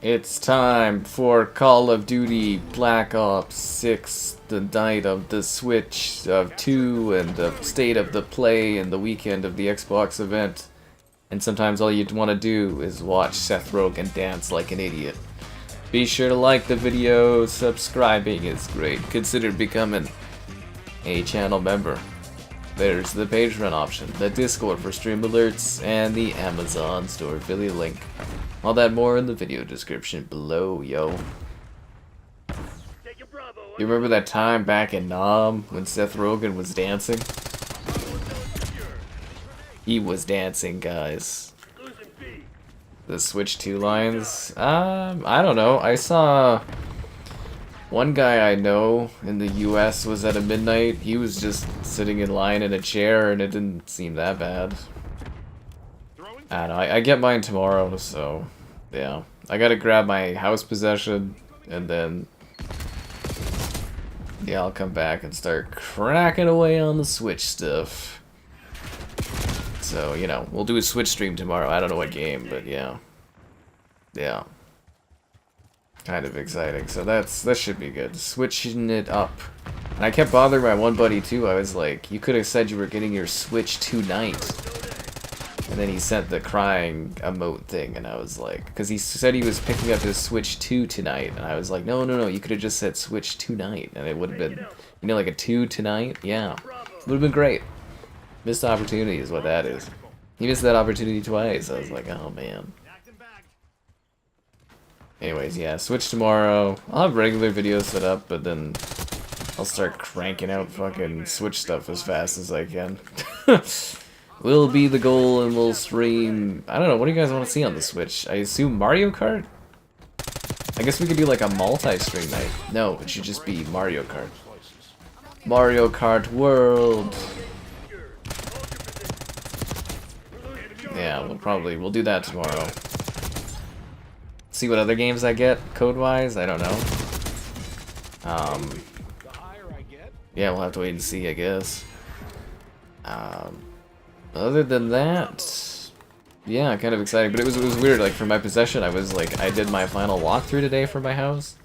It's time for Call of Duty Black Ops 6, the night of the Switch of 2 and the state of the play and the weekend of the Xbox event. And sometimes all you want to do is watch Seth Rogen dance like an idiot. Be sure to like the video, subscribing is great. Consider becoming a channel member. There's the Patreon option, the Discord for stream alerts, and the Amazon store affiliate link. All that more in the video description below, yo. You remember that time back in Nam when Seth Rogen was dancing? He was dancing, guys. The Switch 2 lines? I don't know. I saw one guy I know in the US was at a midnight. He was just sitting in line in a chair and it didn't seem that bad. I don't know, I get mine tomorrow, so yeah. I gotta grab my house possession and then yeah, I'll come back and start cracking away on the Switch stuff. So, you know, we'll do a Switch stream tomorrow. I don't know what game, but yeah. Yeah. Kind of exciting. So that should be good. Switching it up. And I kept bothering my one buddy too. I was like, you could have said you were getting your Switch tonight. And then he sent the crying emote thing, and I was like, because he said he was picking up his Switch 2 tonight, and I was like, no, you could have just said Switch tonight, and it would have been, you know, like a 2 tonight? Yeah. It would have been great. Missed opportunity is what that is. He missed that opportunity twice. I was like, oh man. Anyways, yeah, Switch tomorrow. I'll have regular videos set up, but then I'll start cranking out fucking Switch stuff as fast as I can. Will be the goal, and we'll stream. I don't know, what do you guys want to see on the Switch? I assume Mario Kart? I guess we could do like a multi-stream night. No, it should just be Mario Kart. Mario Kart World. Yeah, we'll do that tomorrow. See what other games I get code-wise. I don't know. Yeah, we'll have to wait and see, I guess. Other than that, yeah, kind of exciting. But it was weird. Like for my possession, I was like, I did my final walkthrough today for my house,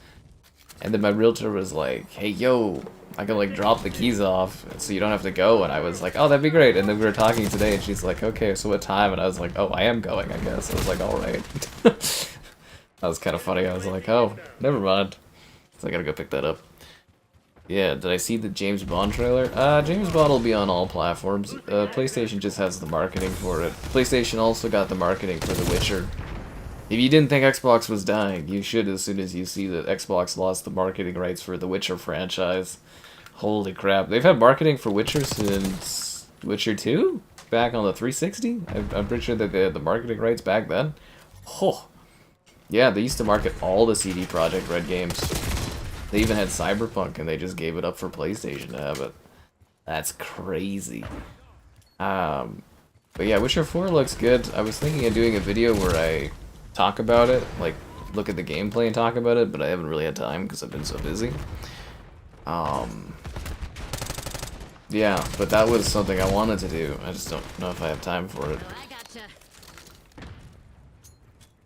and then my realtor was like, "Hey, yo, I can like drop the keys off, so you don't have to go." And I was like, "Oh, that'd be great." And then we were talking today, and she's like, "Okay, so what time?" And I was like, "Oh, I am going, I guess." I was like, "All right." That was kind of funny. I was like, "Oh, never mind." So I gotta go pick that up. Yeah, did I see the James Bond trailer? James Bond will be on all platforms. PlayStation just has the marketing for it. PlayStation also got the marketing for The Witcher. If you didn't think Xbox was dying, you should as soon as you see that Xbox lost the marketing rights for the Witcher franchise. Holy crap. They've had marketing for Witcher since Witcher 2? Back on the 360? I'm pretty sure that they had the marketing rights back then. Oh. Yeah, they used to market all the CD Projekt Red games. They even had Cyberpunk, and they just gave it up for PlayStation to have it. That's crazy. But yeah, Witcher 4 looks good. I was thinking of doing a video where I talk about it, like look at the gameplay and talk about it, but I haven't really had time because I've been so busy. Yeah, but that was something I wanted to do. I just don't know if I have time for it.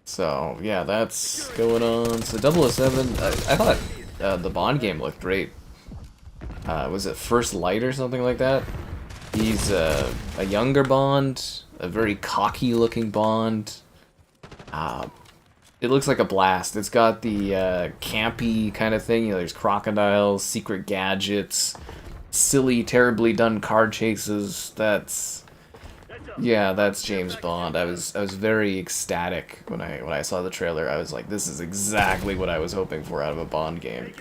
So yeah, that's going on. So 007, I thought the Bond game looked great. Was it First Light or something like that? He's a younger Bond, a very cocky looking Bond. It looks like a blast. It's got the campy kind of thing. You know, there's crocodiles, secret gadgets, silly, terribly done car chases. That's James Bond. I was very ecstatic when I saw the trailer. I was like, this is exactly what I was hoping for out of a Bond game.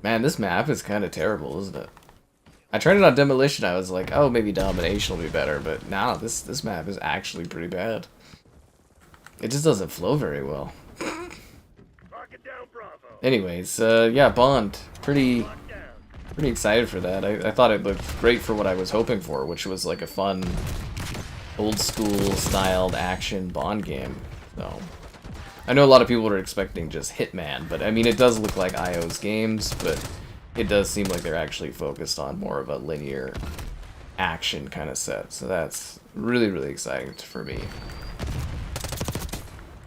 Man, this map is kind of terrible, isn't it? I tried it on Demolition. I was like, oh, maybe Domination will be better, but now this map is actually pretty bad. It just doesn't flow very well. Anyways, yeah, Bond. Pretty excited for that. I thought it looked great for what I was hoping for, which was like a fun, old school styled action Bond game. So I know a lot of people were expecting just Hitman, but I mean it does look like IO's games, but it does seem like they're actually focused on more of a linear action kind of set. So that's really exciting for me.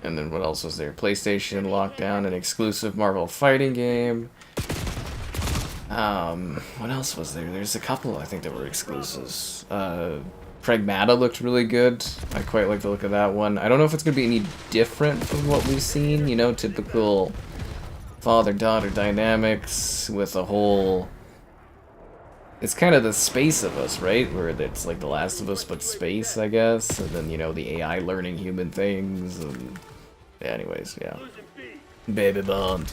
And then what else was there? PlayStation Lockdown, an exclusive Marvel fighting game. What else was there? There's a couple, I think, that were exclusives. Pragmata looked really good. I quite like the look of that one. I don't know if it's going to be any different from what we've seen. You know, typical father-daughter dynamics with a whole... It's kind of the Space of Us, right? Where it's like The Last of Us, but space, I guess. And then, you know, the AI learning human things. And yeah, anyways, yeah. Baby Bond.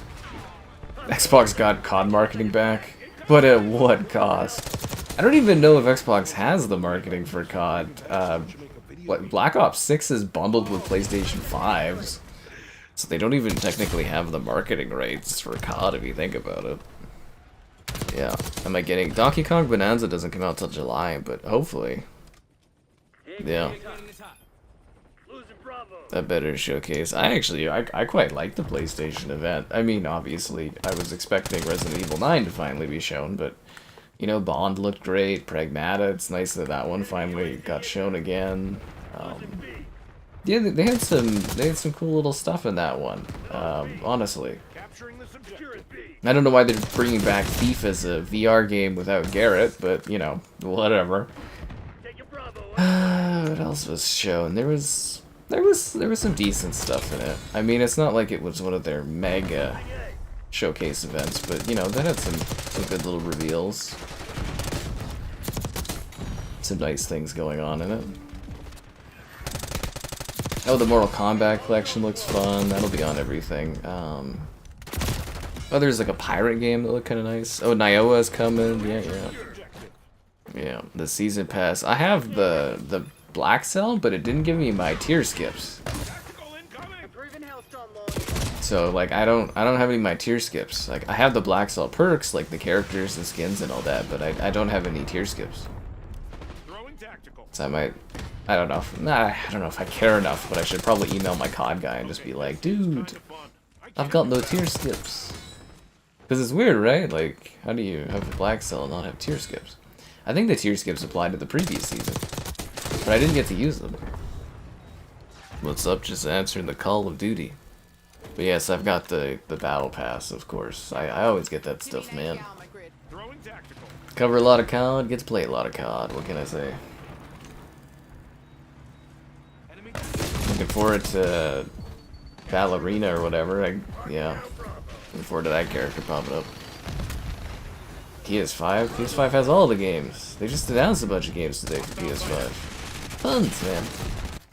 Xbox got COD marketing back, but at what cost? I don't even know if Xbox has the marketing for COD. What, Black Ops 6 is bundled with PlayStation 5s, so they don't even technically have the marketing rights for COD if you think about it. Yeah, am I getting... Donkey Kong Bonanza doesn't come out till July, but hopefully. Yeah. A better showcase. I quite like the PlayStation event. I mean, obviously, I was expecting Resident Evil 9 to finally be shown, but, you know, Bond looked great, Pragmata, it's nice that that one finally got shown again. Yeah, they had some cool little stuff in that one, honestly. I don't know why they're bringing back Thief as a VR game without Garrett, but, you know, whatever. What else was shown? There was some decent stuff in it. I mean, it's not like it was one of their mega showcase events, but, you know, that had some good little reveals. Some nice things going on in it. Oh, the Mortal Kombat collection looks fun. That'll be on everything. Oh, there's like a pirate game that looked kind of nice. Oh, Nioha's coming. Yeah, the season pass. I have the Black Cell, but it didn't give me my tier skips. So like I don't have any of my tier skips. Like I have the Black Cell perks, like the characters and skins and all that, but I don't have any tier skips. So I don't know. I don't know if I care enough, but I should probably email my COD guy and just be like, dude, I've got no tier skips. Because it's weird, right? Like, how do you have a Black Cell and not have tier skips? I think the tier skips applied to the previous season, but I didn't get to use them. What's up? Just answering the Call of Duty. But yes, I've got the Battle Pass, of course. I always get that stuff, man. Cover a lot of COD, get to play a lot of COD. What can I say? Looking forward to Ballerina or whatever. Yeah. Looking forward to that character popping up. PS5? PS5 has all the games. They just announced a bunch of games today for PS5. Tons, man.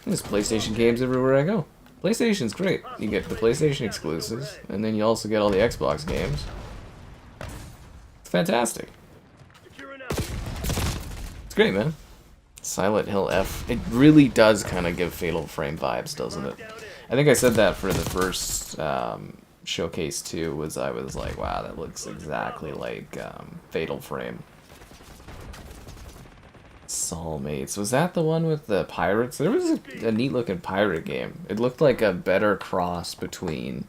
There's PlayStation games everywhere I go. PlayStation's great. You get the PlayStation exclusives, and then you also get all the Xbox games. It's fantastic. It's great, man. Silent Hill F. It really does kind of give Fatal Frame vibes, doesn't it? I think I said that for the first showcase too. I was like, wow, that looks exactly like Fatal Frame. Soulmates. Was that the one with the pirates? There was a neat looking pirate game. It looked like a better cross between...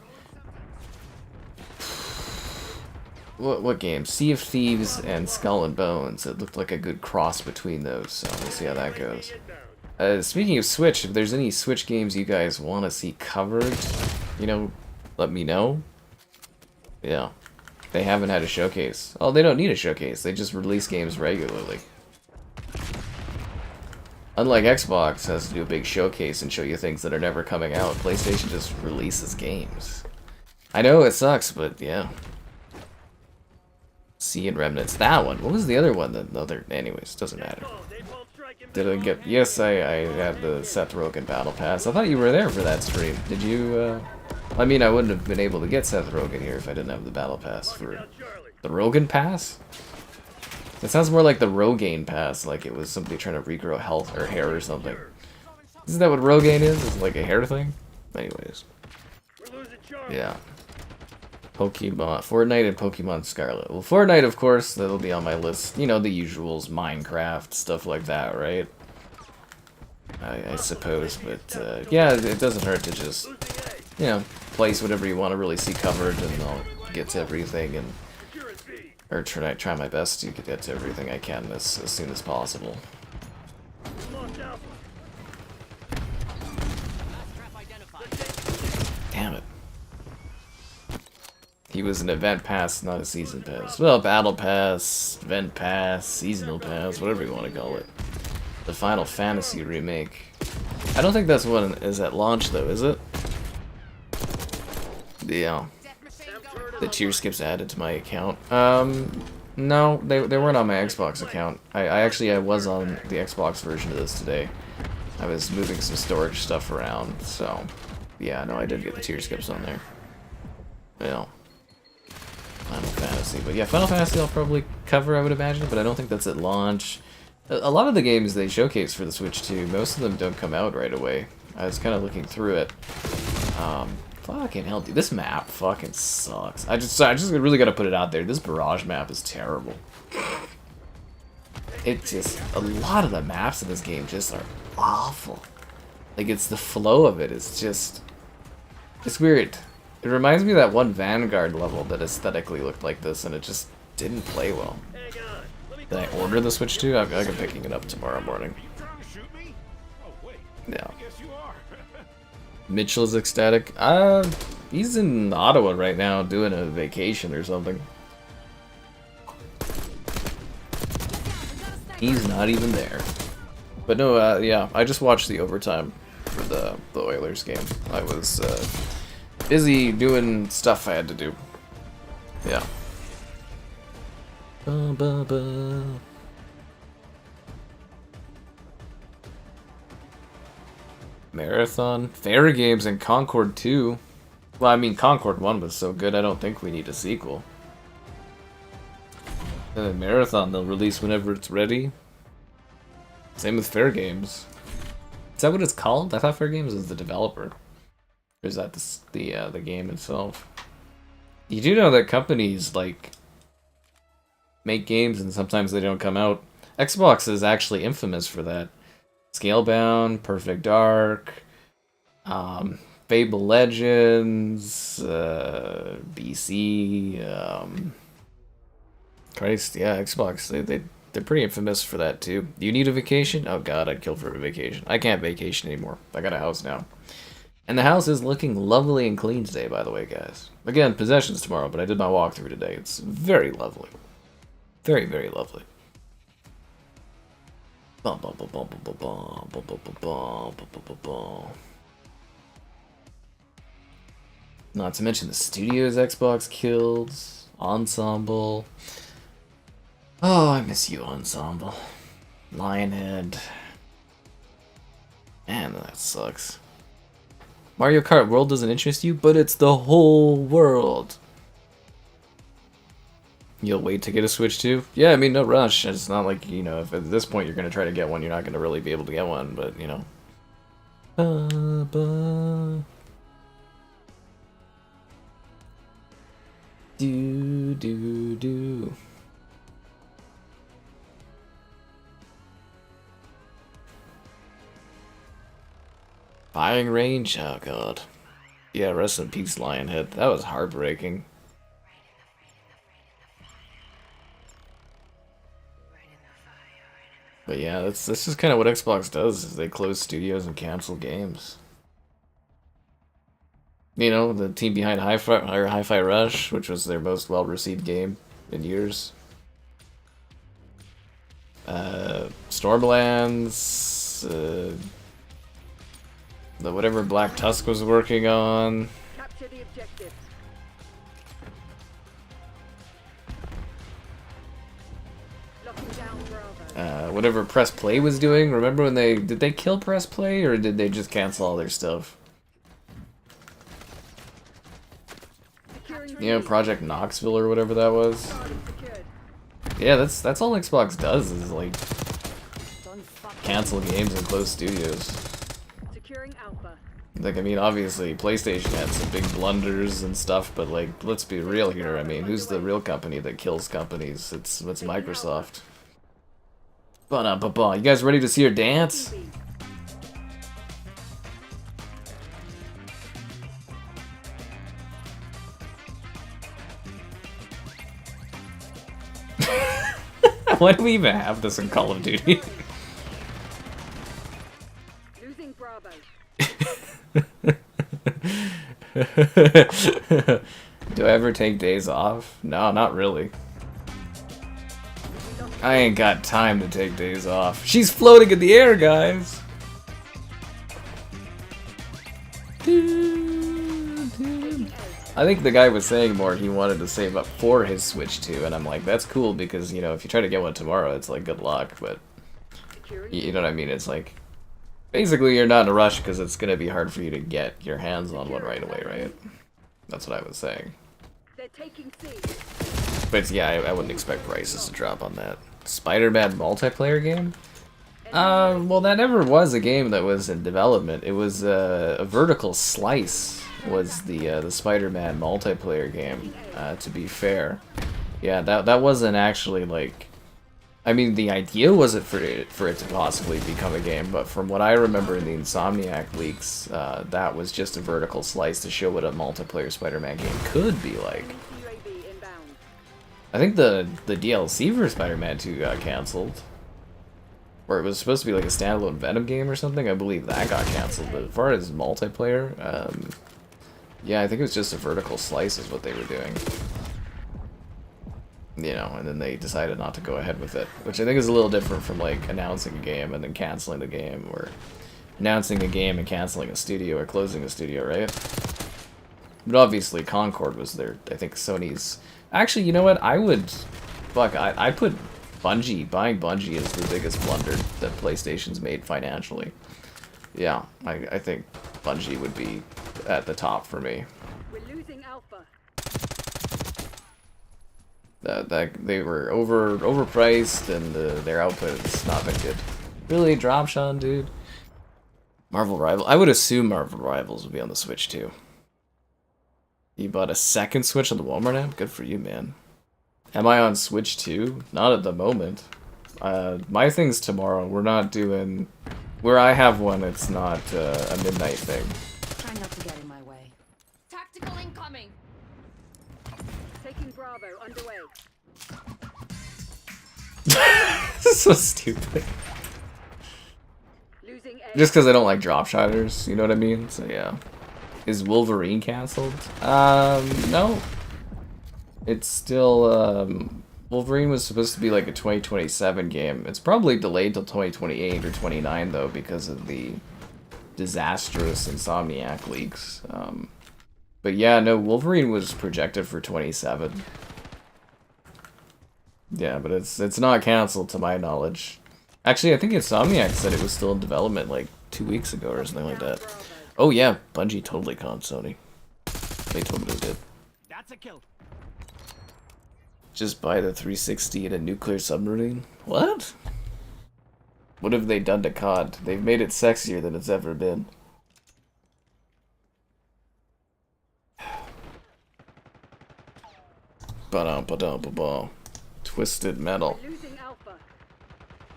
What game? Sea of Thieves and Skull and Bones. It looked like a good cross between those, so we'll see how that goes. Speaking of Switch, if there's any Switch games you guys want to see covered, you know, let me know. Yeah. They haven't had a showcase. Oh, they don't need a showcase. They just release games regularly. Unlike Xbox has to do a big showcase and show you things that are never coming out, PlayStation just releases games. I know it sucks, but yeah. Sea and Remnants. That one. What was the other one? The other... Anyways, doesn't matter. Did I get... Yes, I had the Seth Rogen Battle Pass. I thought you were there for that stream. Did you, I mean, I wouldn't have been able to get Seth Rogen here if I didn't have the Battle Pass for... The Rogen Pass? It sounds more like the Rogaine Pass, like it was somebody trying to regrow health or hair or something. Isn't that what Rogaine is? It's like a hair thing? Anyways. Yeah. Pokemon, Fortnite and Pokemon Scarlet. Well, Fortnite, of course, that'll be on my list. You know, the usuals, Minecraft, stuff like that, right? I suppose, but, yeah, it doesn't hurt to just, you know, place whatever you want to really see covered, and I'll get to everything, and, or try my best to get to everything I can as soon as possible. He was an event pass, not a season pass. Well, battle pass, event pass, seasonal pass, whatever you want to call it. The Final Fantasy remake. I don't think that's one is at launch though, is it? Yeah. The tier skips added to my account. No, they weren't on my Xbox account. I was on the Xbox version of this today. I was moving some storage stuff around, so yeah, no, I did get the tier skips on there. Yeah. Final Fantasy, but yeah, Final Fantasy I'll probably cover, I would imagine, but I don't think that's at launch. A lot of the games they showcase for the Switch too, most of them don't come out right away. I was kind of looking through it. Fucking hell, dude, this map fucking sucks. I just really gotta put it out there. This barrage map is terrible. It just, a lot of the maps in this game just are awful. Like, it's the flow of it is just, it's weird. It reminds me of that one Vanguard level that aesthetically looked like this, and it just didn't play well. Did I order the Switch 2? I'm picking it up tomorrow morning. Yeah. Mitchell's ecstatic. He's in Ottawa right now doing a vacation or something. He's not even there. But no, yeah, I just watched the overtime for the Oilers game. I was busy doing stuff I had to do. Yeah. Ba, ba, ba. Marathon, Fair Games, and Concord 2. Well, I mean, Concord 1 was so good, I don't think we need a sequel. And then Marathon, they'll release whenever it's ready. Same with Fair Games. Is that what it's called? I thought Fair Games was the developer. Or is that the game itself? You do know that companies, like, make games and sometimes they don't come out. Xbox is actually infamous for that. Scalebound, Perfect Dark, Fable Legends, BC, Christ, yeah, Xbox, they're pretty infamous for that too. Do you need a vacation? Oh god, I'd kill for a vacation. I can't vacation anymore. I got a house now. And the house is looking lovely and clean today, by the way, guys. Again, possessions tomorrow, but I did my walkthrough today. It's very lovely. Very, very lovely. Not to mention the studios Xbox killed. Ensemble. Oh, I miss you, Ensemble. Lionhead. Man, that sucks. Mario Kart World doesn't interest you, but it's the whole world. You'll wait to get a Switch too? Yeah, I mean, no rush. It's not like, you know, if at this point you're going to try to get one, you're not going to really be able to get one, but, you know. Do. Firing range? Oh, God. Yeah, rest in peace, Lionhead. That was heartbreaking. But yeah, that's just kind of what Xbox does, is they close studios and cancel games. You know, the team behind Hi-Fi Rush, which was their most well-received game in years. Stormlands, the whatever Black Tusk was working on. Capture the objective. Locking down Bravo. Whatever Press Play was doing. Remember when did they kill Press Play, or did they just cancel all their stuff? You know, Project Knoxville or whatever that was. Yeah, that's all Xbox does, is like cancel games and close studios. Securing Alpha. Like, I mean, obviously PlayStation had some big blunders and stuff, but like, let's be real here. I mean, who's the real company that kills companies? It's Microsoft. Ba-da-ba-ba. You guys ready to see her dance? Why do we even have this in Call of Duty? Losing Bravo. Do I ever take days off? No, not really. I ain't got time to take days off. She's floating in the air, guys! I think the guy was saying more he wanted to save up for his Switch 2, and I'm like, that's cool because, you know, if you try to get one tomorrow, it's like, good luck, but you know what I mean? It's like, basically you're not in a rush because it's going to be hard for you to get your hands on one right away, right? That's what I was saying. They're taking C. But yeah, I wouldn't expect prices to drop on that. Spider-Man multiplayer game? Well, that never was a game that was in development. It was a vertical slice was the Spider-Man multiplayer game, to be fair. Yeah, that wasn't actually like... I mean, the idea wasn't for it to possibly become a game, but from what I remember in the Insomniac leaks, that was just a vertical slice to show what a multiplayer Spider-Man game could be like. UAV inbound. I think the DLC for Spider-Man 2 got cancelled. Or it was supposed to be like a standalone Venom game or something. I believe that got cancelled. But as far as multiplayer, yeah, I think it was just a vertical slice is what they were doing. You know, and then they decided not to go ahead with it. Which I think is a little different from like announcing a game and then cancelling the game. Or announcing a game and cancelling a studio or closing a studio, right? But obviously Concord was there. I think Sony's... Actually, you know what? I would... Fuck, I put Bungie. Buying Bungie is the biggest blunder that PlayStation's made financially. Yeah, I think Bungie would be at the top for me. We're losing Alpha. That they were overpriced and their output has not been good. Really, Dropshot, dude? Marvel Rivals. I would assume Marvel Rivals would be on the Switch too. You bought a second Switch on the Walmart app? Good for you, man. Am I on Switch 2? Not at the moment. My thing's tomorrow. We're not doing... Where I have one, it's not a midnight thing. Try not to get in my way. Tactical incoming! Taking Bravo underway. This is so stupid. Losing A. Just because I don't like drop shotters, you know what I mean? So yeah. Is Wolverine cancelled? No. It's still, Wolverine was supposed to be like a 2027 game. It's probably delayed till 2028 or 29 though because of the disastrous Insomniac leaks. But yeah, no, Wolverine was projected for 27. Yeah, but it's not cancelled to my knowledge. Actually, I think Insomniac said it was still in development like 2 weeks ago or something like that. Oh yeah, Bungie totally conned Sony. They totally did. That's a kill. Just buy the 360 in a nuclear submarine? What? What have they done to COD? They've made it sexier than it's ever been. Ba-dum-ba-dum-ba-bum. Twisted Metal. Losing Alpha.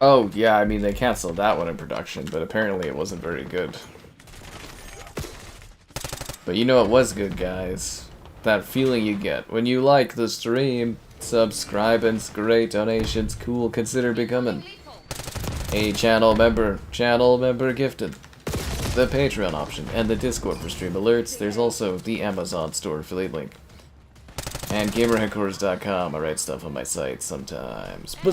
Oh, yeah, I mean, they canceled that one in production, but apparently it wasn't very good. But you know what was good, guys? That feeling you get when you like the stream, subscribe, and great donations, cool, consider becoming a channel member gifted. The Patreon option, and the Discord for stream alerts. There's also the Amazon store affiliate link. And GamerHeadquarters.com. I write stuff on my site sometimes. Do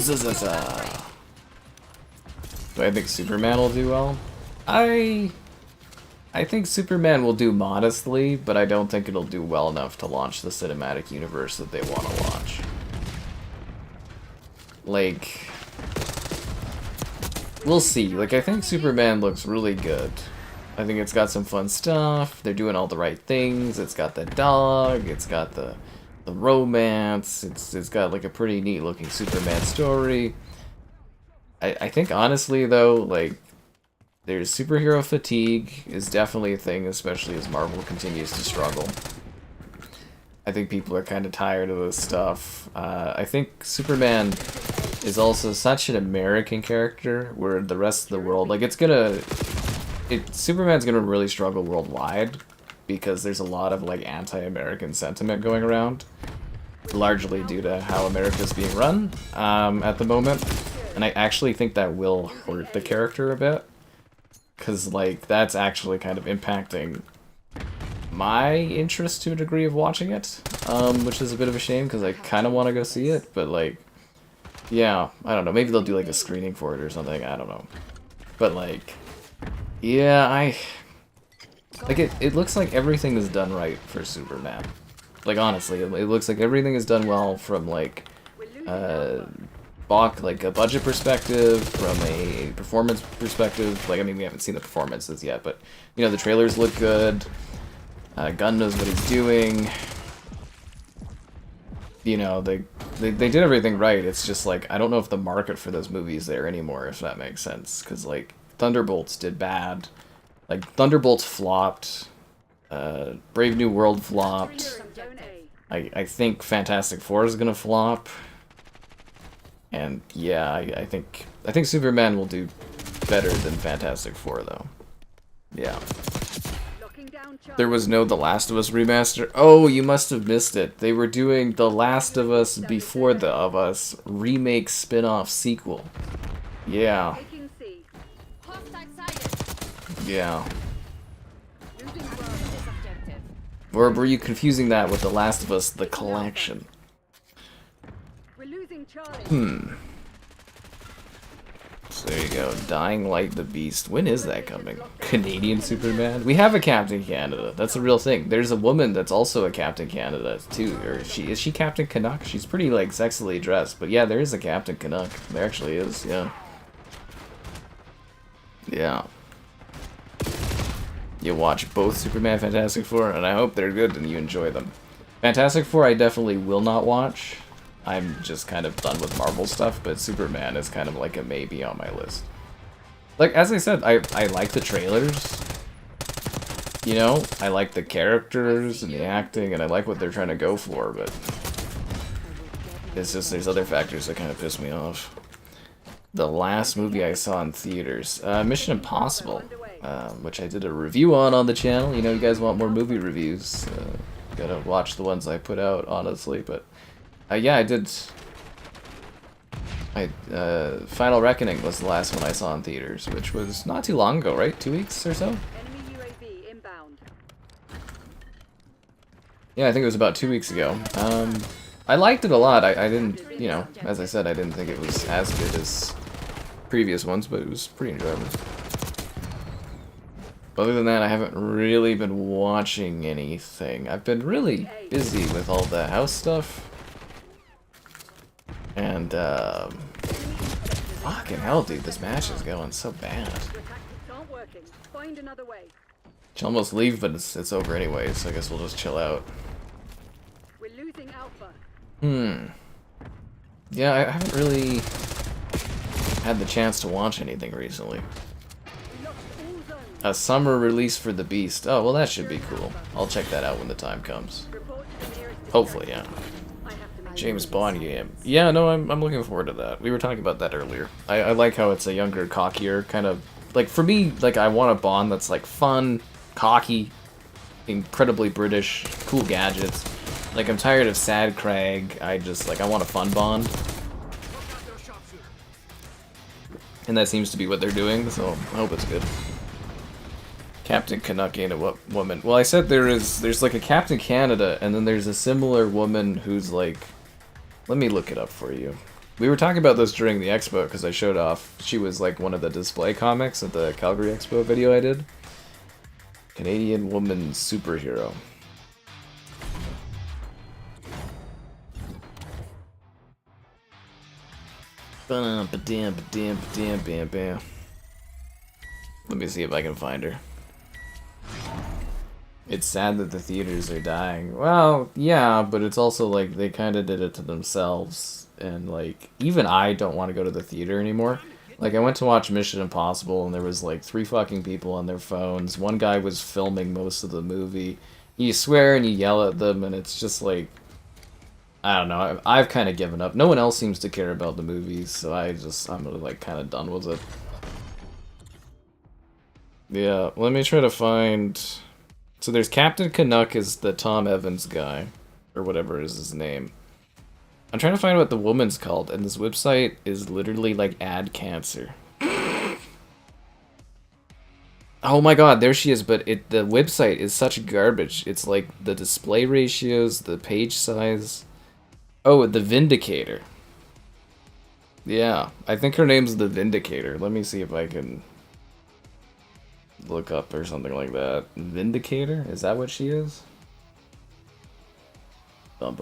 I think Superman will do well? I think Superman will do modestly, but I don't think it'll do well enough to launch the cinematic universe that they want to launch. Like, we'll see. Like, I think Superman looks really good. I think it's got some fun stuff. They're doing all the right things. It's got the dog. It's got the romance. It's got like a pretty neat looking Superman story. I think honestly though, like, there's superhero fatigue is definitely a thing, especially as Marvel continues to struggle. I think people are kind of tired of this stuff. I think Superman is also such an American character where the rest of the world, like, Superman's gonna really struggle worldwide because there's a lot of like anti-American sentiment going around, largely due to how America's being run at the moment. And I actually think that will hurt the character a bit. Because, like, that's actually kind of impacting my interest to a degree of watching it, which is a bit of a shame because I kind of want to go see it, but like, yeah, I don't know, maybe they'll do like a screening for it or something, I don't know. But like, yeah, like it looks like everything is done right for Superman. Like honestly, it looks like everything is done well from like, like a budget perspective, from a performance perspective. Like, I mean, we haven't seen the performances yet, but you know, the trailers look good. Gunn knows what he's doing. You know, they did everything right. It's just like, I don't know if the market for those movies there anymore, if that makes sense. Because like Thunderbolts did bad. Like Thunderbolts flopped. Brave New World flopped. I think Fantastic Four is gonna flop. And yeah, I think Superman will do better than Fantastic Four though. Yeah. There was no The Last of Us remaster. Oh, you must have missed it. They were doing The Last of Us Before the of Us remake spin-off sequel. Yeah. Yeah. Or were you confusing that with The Last of Us The Collection? So there you go. Dying Light the Beast. When is that coming? Canadian Superman? We have a Captain Canada. That's a real thing. There's a woman that's also a Captain Canada too. Or is she Captain Canuck? She's pretty like sexily dressed. But yeah, there is a Captain Canuck. There actually is, yeah. Yeah. You watch both Superman Fantastic Four, and I hope they're good and you enjoy them. Fantastic Four I definitely will not watch. I'm just kind of done with Marvel stuff, but Superman is kind of like a maybe on my list. Like, as I said, I like the trailers. You know, I like the characters and the acting, and I like what they're trying to go for, but it's just there's other factors that kind of piss me off. The last movie I saw in theaters, Mission Impossible, which I did a review on the channel. You know, you guys want more movie reviews, gotta watch the ones I put out, honestly, but yeah, I did. Final Reckoning was the last one I saw in theaters, which was not too long ago, right? 2 weeks or so? Enemy UAV inbound. Yeah, I think it was about 2 weeks ago. I liked it a lot. I didn't, you know, as I said, I didn't think it was as good as previous ones, but it was pretty enjoyable. Other than that, I haven't really been watching anything. I've been really busy with all the house stuff. And, fucking hell, dude, this match is going so bad. Should almost leave, but it's over anyway, so I guess we'll just chill out. We're losing Alpha. Yeah, I haven't really had the chance to watch anything recently. A summer release for The Beast. Oh, well, that should be cool. I'll check that out when the time comes. Hopefully, yeah. James Bond game. Yeah, no, I'm looking forward to that. We were talking about that earlier. I like how it's a younger, cockier kind of... Like, for me, like, I want a Bond that's, like, fun, cocky, incredibly British, cool gadgets. Like, I'm tired of sad Craig. I want a fun Bond. And that seems to be what they're doing, so I hope it's good. Captain Canuck ain't a woman. Well, I said there's like a Captain Canada, and then there's a similar woman who's like... Let me look it up for you. We were talking about this during the expo, because I showed off. She was like one of the display comics at the Calgary Expo video I did. Canadian woman superhero. Let me see if I can find her. It's sad that the theaters are dying. Well, yeah, but it's also like they kind of did it to themselves. And like, even I don't want to go to the theater anymore. Like, I went to watch Mission Impossible and there was like 3 fucking people on their phones. One guy was filming most of the movie. You swear and you yell at them and it's just like... I don't know, I've kind of given up. No one else seems to care about the movies, so I'm like kind of done with it. Yeah, let me try to find... So there's Captain Canuck is the Tom Evans guy, or whatever is his name. I'm trying to find what the woman's called, and this website is literally like ad cancer. Oh my god, there she is, but the website is such garbage. It's like the display ratios, the page size. Oh, the Vindicator. Yeah, I think her name's the Vindicator. Let me see if I can look up or something like that. Vindicator? Is that what she is? That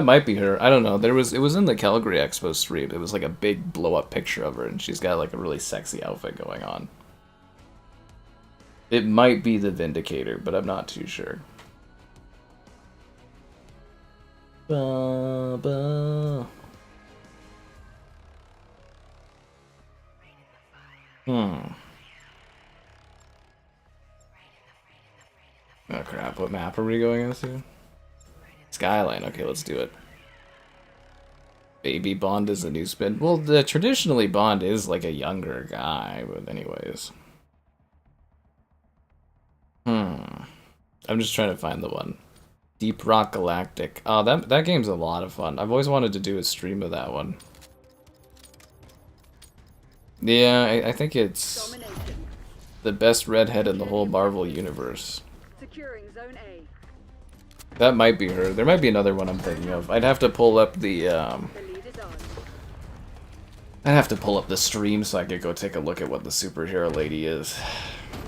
might be her. I don't know. It was in the Calgary Expo stream. It was like a big blow up picture of her, and she's got like a really sexy outfit going on. It might be the Vindicator, but I'm not too sure. Oh crap, what map are we going into? Skyline, okay, let's do it. Baby Bond is a new spin. Well, traditionally Bond is like a younger guy, but anyways. I'm just trying to find the one. Deep Rock Galactic. Oh, that game's a lot of fun. I've always wanted to do a stream of that one. Yeah, I think it's the best redhead in the whole Marvel universe. Securing Zone A. That might be her. There might be another one I'm thinking of. I'd have to pull up the The lead is on. I'd have to pull up the stream so I could go take a look at what the superhero lady is.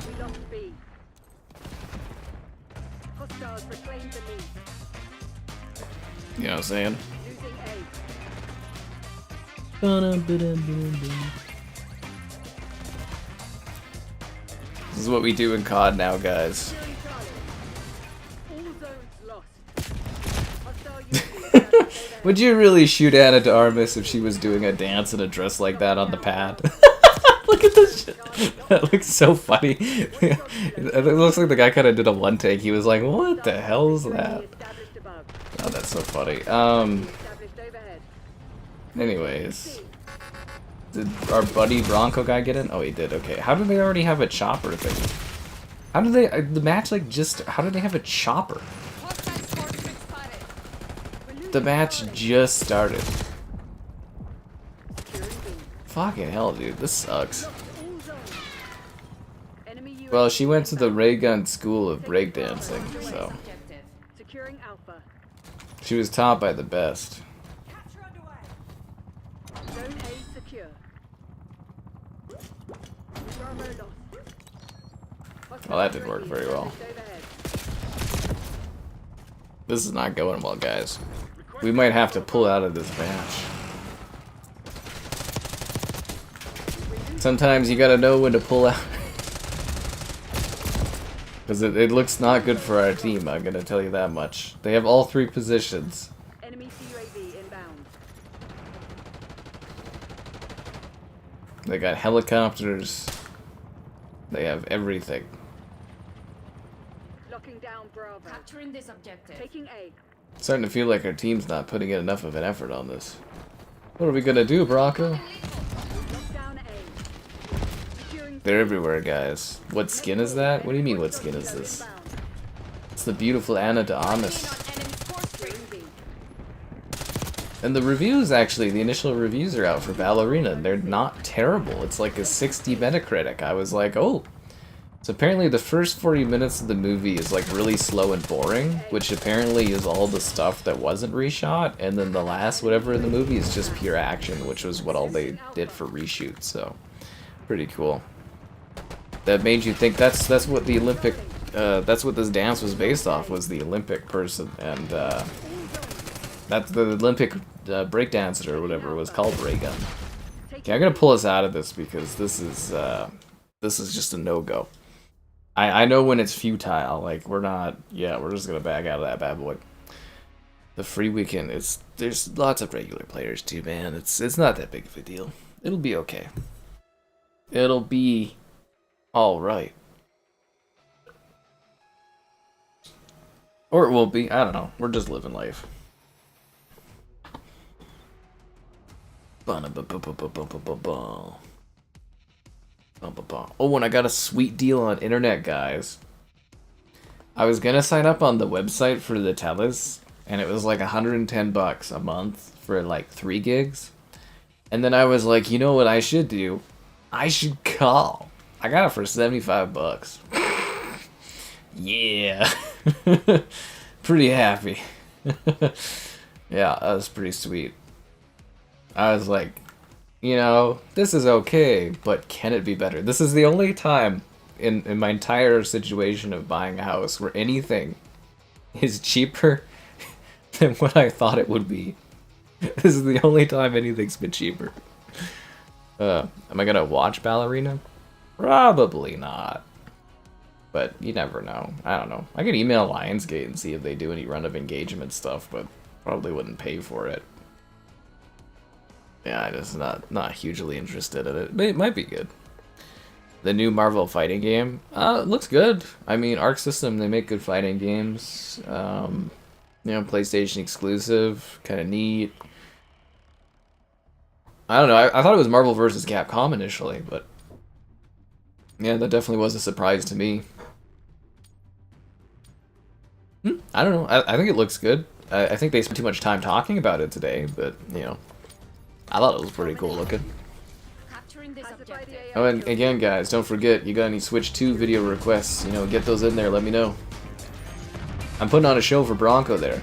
We lost B. Hostiles reclaimed the lead. You know what I'm saying? Losing A. This is what we do in COD now, guys. Securing Charlie. All zones lost. Hostile UAV. Would you really shoot Anna de Armas if she was doing a dance in a dress like that on the pad? Look at this shit. That looks so funny. It looks like the guy kind of did a one take. He was like, what the hell is that? Established above. Oh, that's so funny. Established overhead. Anyways. Did our buddy Bronco guy get in? Oh, he did. Okay. How do they already have a chopper thing? How do they... the match, like, just... How do they have a chopper? The match just started. Securing B. Fucking hell, dude. This sucks. Lost all zones. Enemy UAV. Well, she went to the Ray Gun School of Breakdancing, so... Securing Alpha. She was taught by the best. Zone A secure. Bravo lost. Well, that didn't work very well. This is not going well, guys. We might have to pull out of this match. Sometimes you gotta know when to pull out. Because it looks not good for our team, I'm gonna tell you that much. They have all three positions. Enemy UAV inbound. They got helicopters. They have everything. Locking down Bravo. Capturing this objective. Taking A. Starting to feel like our team's not putting in enough of an effort on this. What are we gonna do, Bronco? Lock down A. Securing They're everywhere, guys. What skin is that? What do you mean, what skin is this? It's the beautiful Anna de Armas. Securing B. And the reviews, actually, the initial reviews are out for Ballerina. They're not terrible. It's like a 60 Metacritic. I was like, oh. So apparently the first 40 minutes of the movie is like really slow and boring, which apparently is all the stuff that wasn't reshot, and then the last whatever in the movie is just pure action, which was what all they did for reshoots, so pretty cool. That made you think that's what the Olympic, that's what this dance was based off, was the Olympic person, and that's the Olympic breakdancer or whatever was called Ray Gun. Okay, I'm gonna pull us out of this because this is just a no-go. I know when it's futile, like we're just gonna back out of that bad boy. The free weekend there's lots of regular players too, man. It's not that big of a deal. It'll be okay. It'll be alright. Or it won't be, I don't know. We're just living life. Oh, and I got a sweet deal on internet, guys. I was gonna sign up on the website for the Telus, and it was like 110 bucks a month for like 3 gigs. And then I was like, you know what I should do? I should call. I got it for 75 bucks. Yeah. Pretty happy. Yeah, that was pretty sweet. I was like, you know, this is okay, but can it be better? This is the only time in my entire situation of buying a house where anything is cheaper than what I thought it would be. This is the only time anything's been cheaper. Am I gonna watch Ballerina? Probably not. But you never know. I don't know. I could email Lionsgate and see if they do any run-up engagement stuff, but probably wouldn't pay for it. Yeah, I'm just not hugely interested in it. But it might be good. The new Marvel fighting game, it looks good. I mean, Arc System, they make good fighting games. You know, PlayStation exclusive, kind of neat. I don't know. I thought it was Marvel vs. Capcom initially, but yeah, that definitely was a surprise to me. I don't know. I think it looks good. I think they spent too much time talking about it today, but you know, I thought it was pretty cool looking. Oh, and again, guys, don't forget, you got any Switch 2 video requests, you know, get those in there, let me know. I'm putting on a show for Bronco there.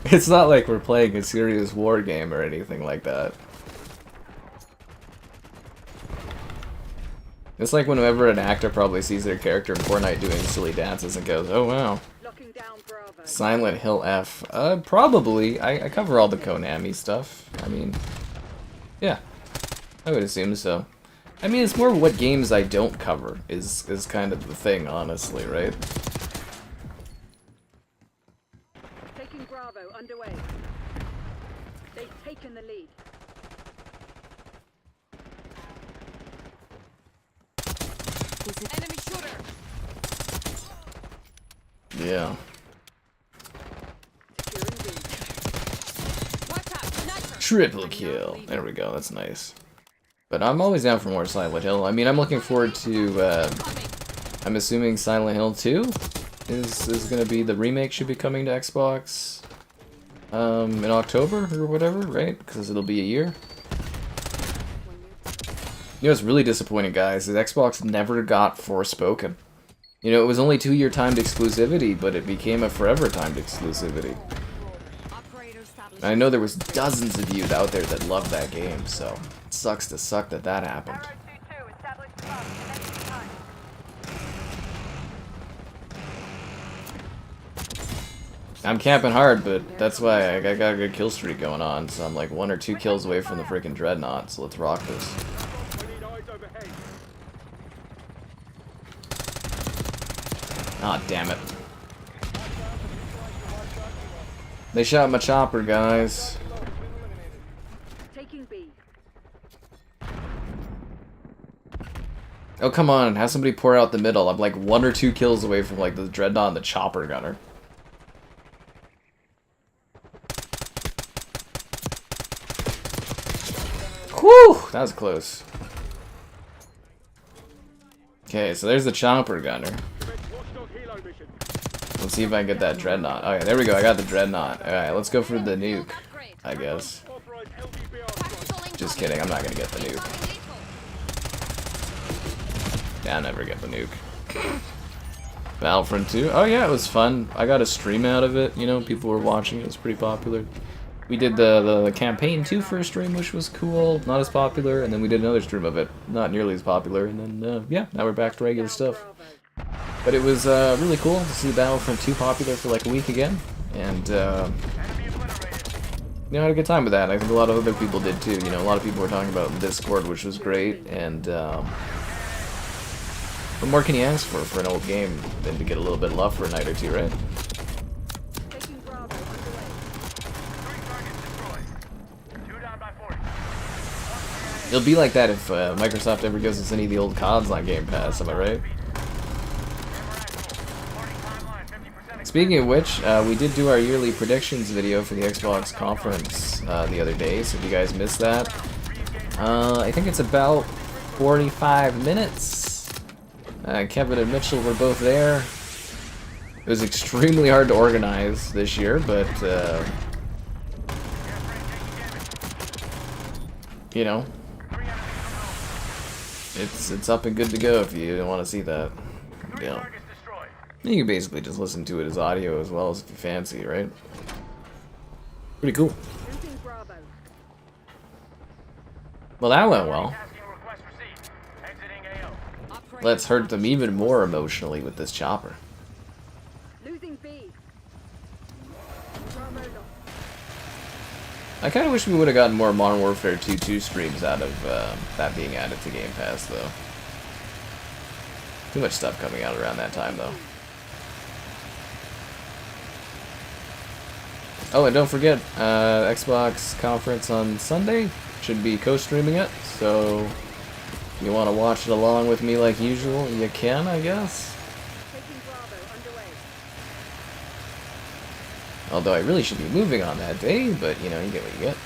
It's not like we're playing a serious war game or anything like that. It's like whenever an actor probably sees their character in Fortnite doing silly dances and goes, oh wow. Silent Hill F. Probably. I cover all the Konami stuff. I mean, yeah. I would assume so. I mean, it's more what games I don't cover is kind of the thing, honestly, right? Taking Bravo underway. They've taken the lead. Enemy shooter. Yeah. Triple kill. There we go, that's nice. But I'm always down for more Silent Hill. I mean, I'm looking forward to, I'm assuming Silent Hill 2 is going to be, the remake should be coming to Xbox in October or whatever, right? Because it'll be a year. You know what's really disappointing, guys, is Xbox never got Forspoken. You know, it was only 2-year timed exclusivity, but it became a forever timed exclusivity. And I know there was dozens of you out there that loved that game, so it sucks to suck that that happened. I'm camping hard, but that's why I got a good kill streak going on, so I'm like 1 or 2 kills away from the freaking Dreadnought, so let's rock this. Aw, damn it. They shot my chopper, guys. Taking B. Oh, come on, have somebody pour out the middle. I'm like 1 or 2 kills away from like the Dreadnought and the chopper gunner. Whew, that was close. Okay, so there's the chopper gunner. Let's see if I can get that Dreadnought. Okay, there we go, I got the Dreadnought. Alright, let's go for the nuke, I guess. Just kidding, I'm not gonna get the nuke. Yeah, I'll never get the nuke. Battlefront 2, oh yeah, it was fun. I got a stream out of it, you know, people were watching it, it was pretty popular. We did the campaign 2 for a stream, which was cool, not as popular, and then we did another stream of it, not nearly as popular, and then, yeah, now we're back to regular stuff. But it was really cool to see Battlefront 2 popular for like a week again, and, you know, I had a good time with that. I think a lot of other people did too, you know, a lot of people were talking about it in Discord, which was great, and, what more can you ask for an old game than to get a little bit of love for a night or two, right? It'll be like that if Microsoft ever gives us any of the old CODs on Game Pass, am I right? Speaking of which, we did do our yearly predictions video for the Xbox conference the other day, so if you guys missed that, I think it's about 45 minutes. Kevin and Mitchell were both there. It was extremely hard to organize this year, but you know, it's up and good to go if you want to see that. Yeah. You can basically just listen to it as audio as well as if you fancy, right? Pretty cool. Losing Bravo. Well, that went well. Tasking request received. Exiting AO. Let's hurt them even more emotionally with this chopper. Losing B. Bravo lost. I kind of wish we would have gotten more Modern Warfare 2 streams out of that being added to Game Pass, though. Too much stuff coming out around that time, though. Oh, and don't forget, Xbox conference on Sunday. Should be co-streaming it, so if you want to watch it along with me like usual, you can, I guess. Taking Bravo underway. Although I really should be moving on that day, but you know, you get what you get.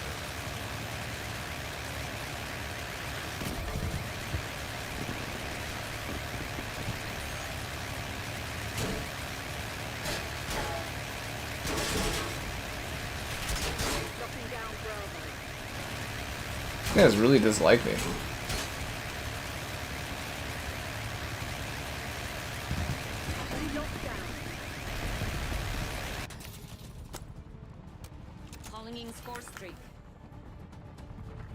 Dropping down Bravo. You guys really dislike me. Locked down. Calling in score streak.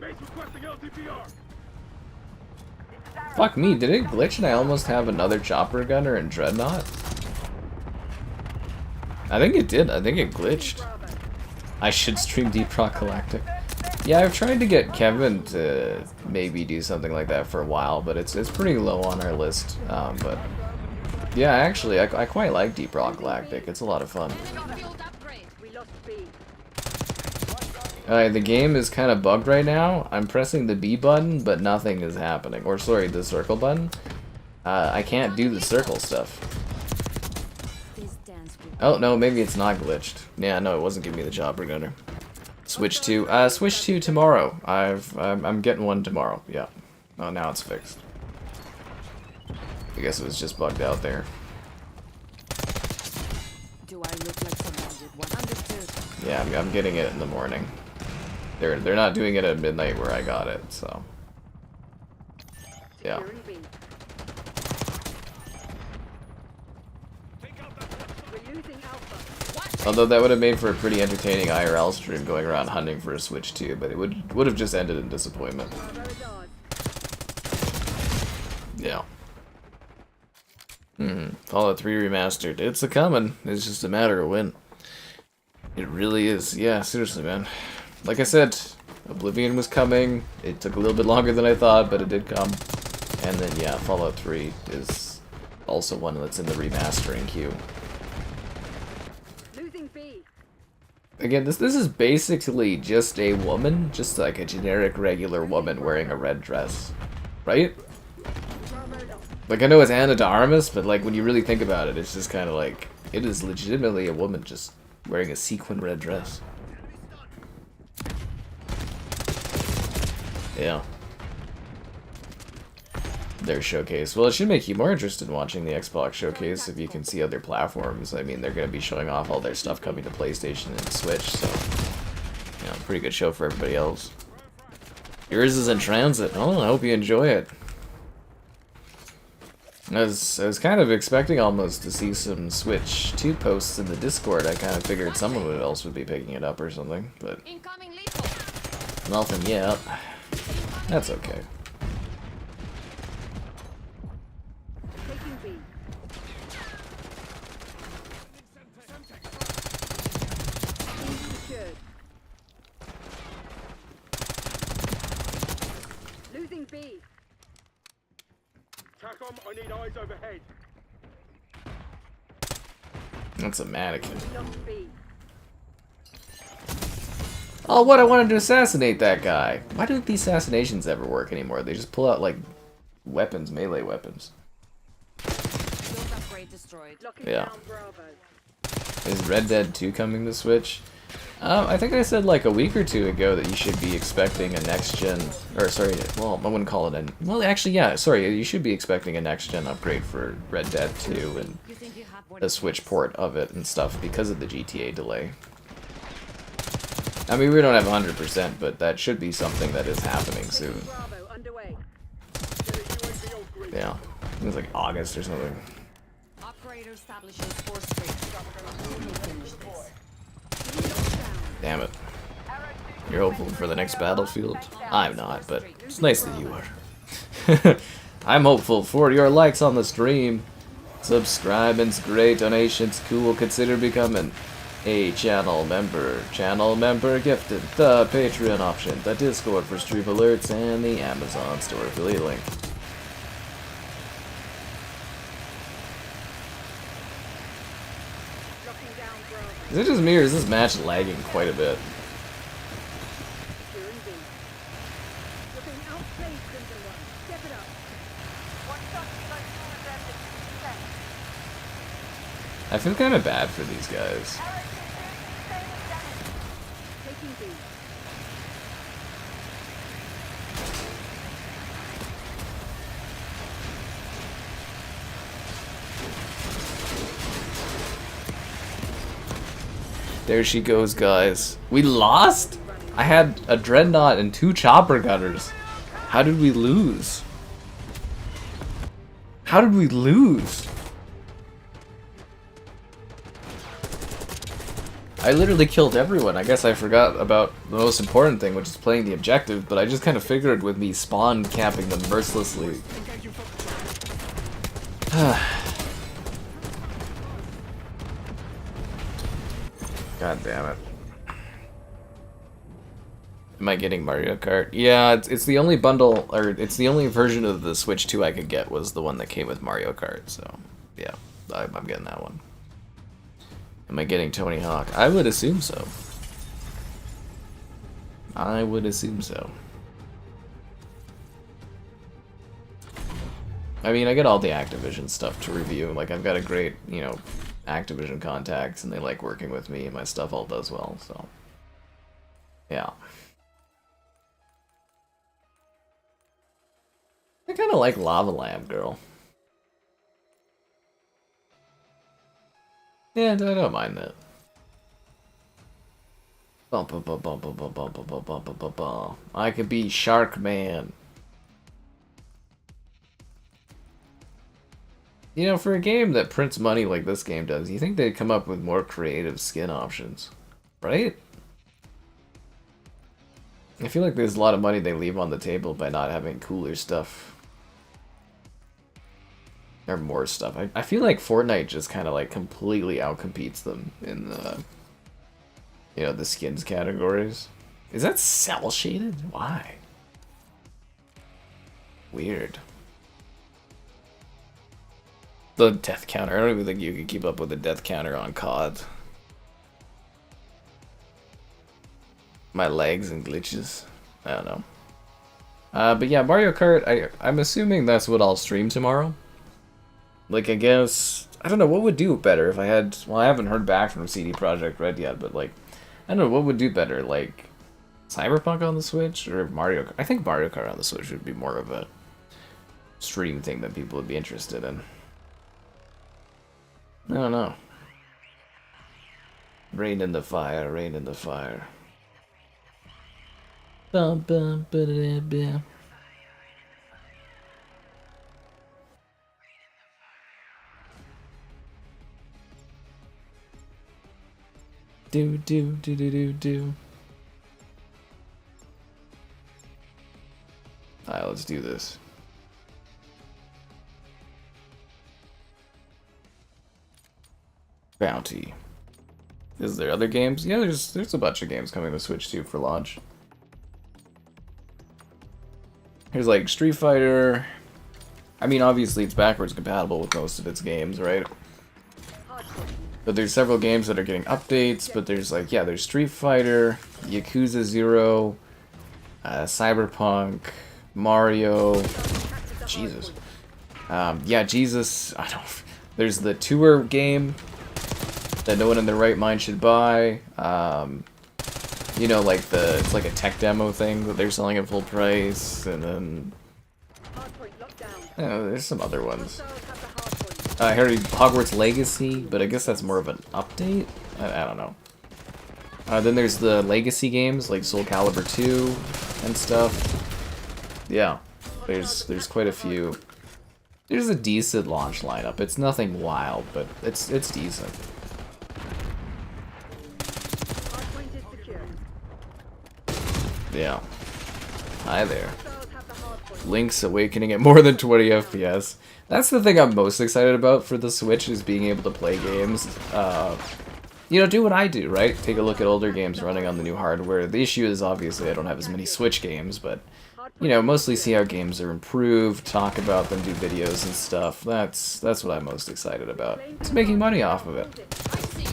Base requesting LTPR. Fuck me, did it glitch and I almost have another chopper gunner in Dreadnought? I think it did. I think it glitched. Bravo. I should stream Deep Rock Galactic. Yeah, I've tried to get Kevin to maybe do something like that for a while, but it's pretty low on our list. But yeah, actually, I quite like Deep Rock Galactic. It's a lot of fun. Field upgrade. We lost B. Alright, the game is kind of bugged right now. I'm pressing the B button, but nothing is happening. Or sorry, the circle button. I can't do the circle stuff. This dance will Oh no, maybe it's not glitched. Yeah, no, it wasn't giving me the chopper gunner. Switch to tomorrow. I'm getting one tomorrow. Yeah. Oh, now it's fixed. I guess it was just bugged out there. do I look like someone with one understood? Yeah, I'm getting it in the morning. They're not doing it at midnight where I got it, so yeah. Securing B. We're losing Alpha. Although that would have made for a pretty entertaining IRL stream going around hunting for a Switch 2, but it would have just ended in disappointment. Bravo is ours. Yeah. Fallout 3 Remastered. It's a coming. It's just a matter of when. It really is. Yeah, seriously, man. Like I said, Oblivion was coming. It took a little bit longer than I thought, but it did come. And then, yeah, Fallout 3 is also one that's in the remastering queue. Losing B. Again, this is basically just a woman, just like a generic regular woman wearing a red dress. Right? Bravo lost. Like, I know it's Ana de Armas, but like when you really think about it, it's just kind of like, it is legitimately a woman just wearing a sequin red dress. Yeah. Their showcase. Well, it should make you more interested in watching the Xbox showcase if you can see other platforms. I mean, they're going to be showing off all their stuff coming to PlayStation and Switch, so, you know, pretty good show for everybody else. Yours is in transit. Oh, I hope you enjoy it. I was kind of expecting almost to see some Switch 2 posts in the Discord. I kind of figured someone else would be picking it up or something, but Incoming lethal. nothing yet. That's okay. Taking B. Secured. Losing B. TACOM, I need eyes overhead. That's a mannequin. Lost B. Oh, what? I wanted to assassinate that guy. Why don't these assassinations ever work anymore? They just pull out, like, weapons, melee weapons. Field upgrade destroyed. Locking Yeah. down Bravo. Is Red Dead 2 coming to Switch? I think I said like a week or two ago that you should be expecting a next gen, or sorry, well, I wouldn't call it a, well, actually, yeah, sorry, you should be expecting a next gen upgrade for Red Dead 2 and the Switch port of it and stuff because of the GTA delay. I mean, we don't have 100%, but that should be something that is happening soon. Bravo underway. Yeah, I think it's like August or something. Operator establishes force break. We will finish this. Damn it. You're hopeful for the next battlefield? I'm not, but it's nice that you are. I'm hopeful for your likes on the stream. Subscribing's great, donations cool, consider becoming a channel member. Channel member gifted, the Patreon option, the Discord for stream alerts, and the Amazon store affiliate link. Locking down Bravo. Is it just me or is this match lagging quite a bit? Securing B. You're being outplayed, Crimson One. Step it up. I feel kind of bad for these guys. Taking B. There she goes, guys. We lost? I had a Dreadnought and 2 chopper gunners. How did we lose? How did we lose? I literally killed everyone. I guess I forgot about the most important thing, which is playing the objective, but I just kind of figured with me spawn camping them mercilessly. God damn it. Am I getting Mario Kart? Yeah, it's the only bundle, or it's the only version of the Switch 2 I could get was the one that came with Mario Kart, so yeah, I'm getting that one. Am I getting Tony Hawk? I would assume so. I would assume so. I mean, I get all the Activision stuff to review. Like, I've got a great, you know, Activision contacts, and they like working with me, and my stuff all does well, so. Yeah. I kind of like Lava Lamp Girl. Yeah, I don't mind that. I could be Shark Man. You know, for a game that prints money like this game does, you think they'd come up with more creative skin options, right? I feel like there's a lot of money they leave on the table by not having cooler stuff. Or more stuff. I feel like Fortnite just kind of like completely outcompetes them in the, you know, the skins categories. Is that cell shaded? Why? Weird. The death counter. I don't even think you can keep up with the death counter on COD. My legs and glitches. I don't know. But yeah, Mario Kart, I'm assuming that's what I'll stream tomorrow. Like, I guess, I don't know, what would do better if I had, well, I haven't heard back from CD Projekt Red yet, but like, I don't know, what would do better, like, Cyberpunk on the Switch, or Mario Kart? I think Mario Kart on the Switch would be more of a stream thing that people would be interested in. I don't know. Rain in the fire, rain in the fire. Bum, bum, ba-da-da-ba. Do do do do do do. Alright, let's do this. Bounty. Is there other games? Yeah, there's a bunch of games coming to Switch 2 for launch. Here's like Street Fighter. I mean, obviously it's backwards compatible with most of its games, right? But there's several games that are getting updates, but there's like, yeah, there's Street Fighter, Yakuza 0, Cyberpunk, Mario, Jesus. Yeah, Jesus, I don't, there's the tour game that no one in their right mind should buy. You know, like it's like a tech demo thing that they're selling at full price, and then Hardpoint locked down. oh, there's some other ones. Hostiles have the hardpoint. I heard Hogwarts Legacy, but I guess that's more of an update. I don't know. Then there's the Legacy games like Soul Calibur 2 and stuff. Yeah, there's quite a few. There's a decent launch lineup. It's nothing wild, but it's decent. Hardpoint is secure. Yeah. Hi there. Hostiles have the hardpoint. Link's Awakening at more than 20 FPS. That's the thing I'm most excited about for the Switch, is being able to play games. You know, do what I do, right? Take a look at older games running on the new hardware. The issue is obviously I don't have as many Switch games, but you know, mostly see how games are improved, talk about them, do videos and stuff. That's what I'm most excited about. It's making money off of it. I see you.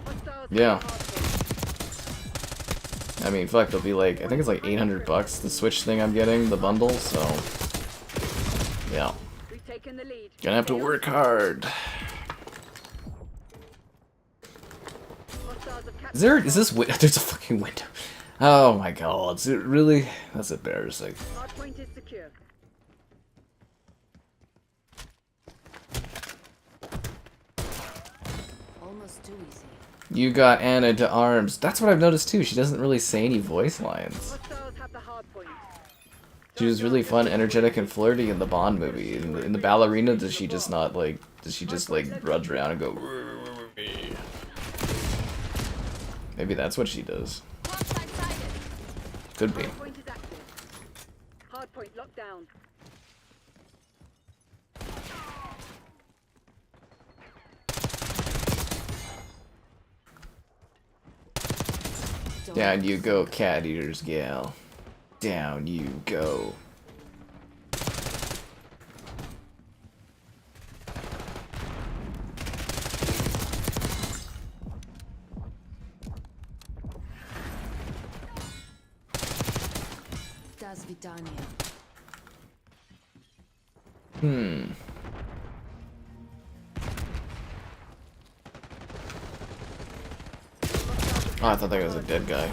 Hostiles have Yeah. the hardpoint. I mean, fuck, it'll be like, I think it's like $800 the Switch thing I'm getting, the bundle, so yeah. We've taken the lead. Gonna have to work hard. Hostiles have captured Is this there's a fucking window. Oh my god, is it really? That's embarrassing. hardpoint is secure. Almost too easy. You got Anna to arms. That's what I've noticed too. She doesn't really say any voice lines. Hostiles have the hardpoint. She was really fun, energetic, and flirty in the Bond movie. In the ballerina, does she just not like? Does she just like rudge around and go? Maybe that's what she does. Contact sighted. Could be. Hardpoint is active. Hardpoint locked down. Down you go, cat eaters, gal. Down you go. Das Vidania. Oh, I thought that was a dead guy.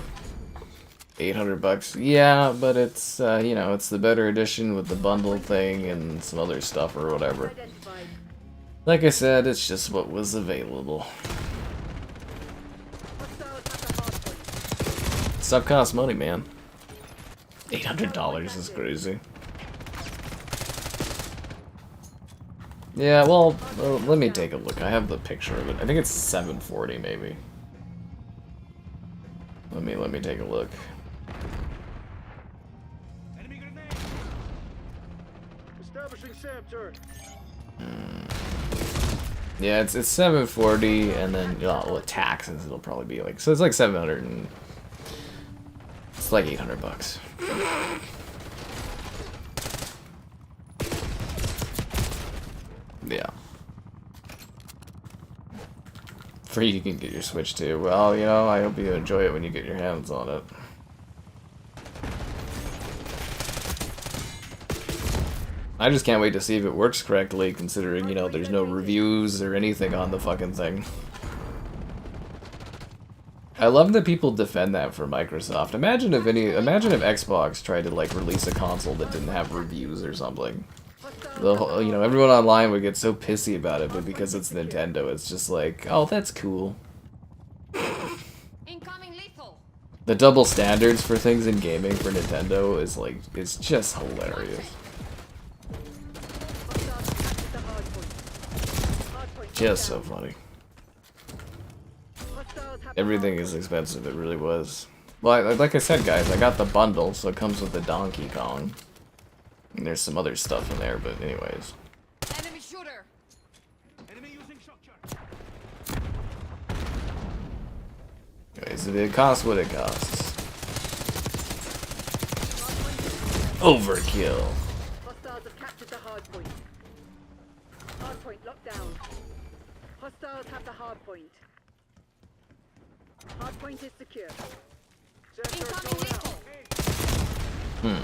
$800. Yeah, but it's you know, it's the better edition with the bundle thing and some other stuff or whatever. Identified. Like I said, it's just what was available. Hostiles have the hardpoint. Stuff costs money, man. $800 is crazy. Yeah, well, let me take a look. I have the picture of it. I think it's $740 maybe. Let me take a look. Enemy grenade. Establishing SAM turret. Yeah, it's $740, and then well, with taxes it'll probably be like, so it's like 700 and it's like $800. Yeah. Free, you can get your Switch too. Well, you know, I hope you enjoy it when you get your hands on it. I just can't wait to see if it works correctly, considering, you know, there's no reviews or anything on the fucking thing. I love that people defend that for Microsoft. Imagine if Xbox tried to like release a console that didn't have reviews or something. The whole, you know, everyone online would get so pissy about it, but because it's Nintendo, it's just like, oh, that's cool. Incoming lethal. The double standards for things in gaming for Nintendo is like, it's just hilarious. Hostiles have captured the hardpoint. Hardpoint Just so locked down. funny. Hostiles have the Everything is expensive, it really was. Well, like I said, guys, I got the bundle, so it comes with the Donkey Kong. And there's some other stuff in there, but anyways. Enemy shooter. Enemy using shock charge. Anyways, it costs what it costs. Overkill. Hostiles have captured the hardpoint. Hardpoint locked down. Hostiles have the hardpoint. Hardpoint is secure. SAM turret Incoming going out. lethal.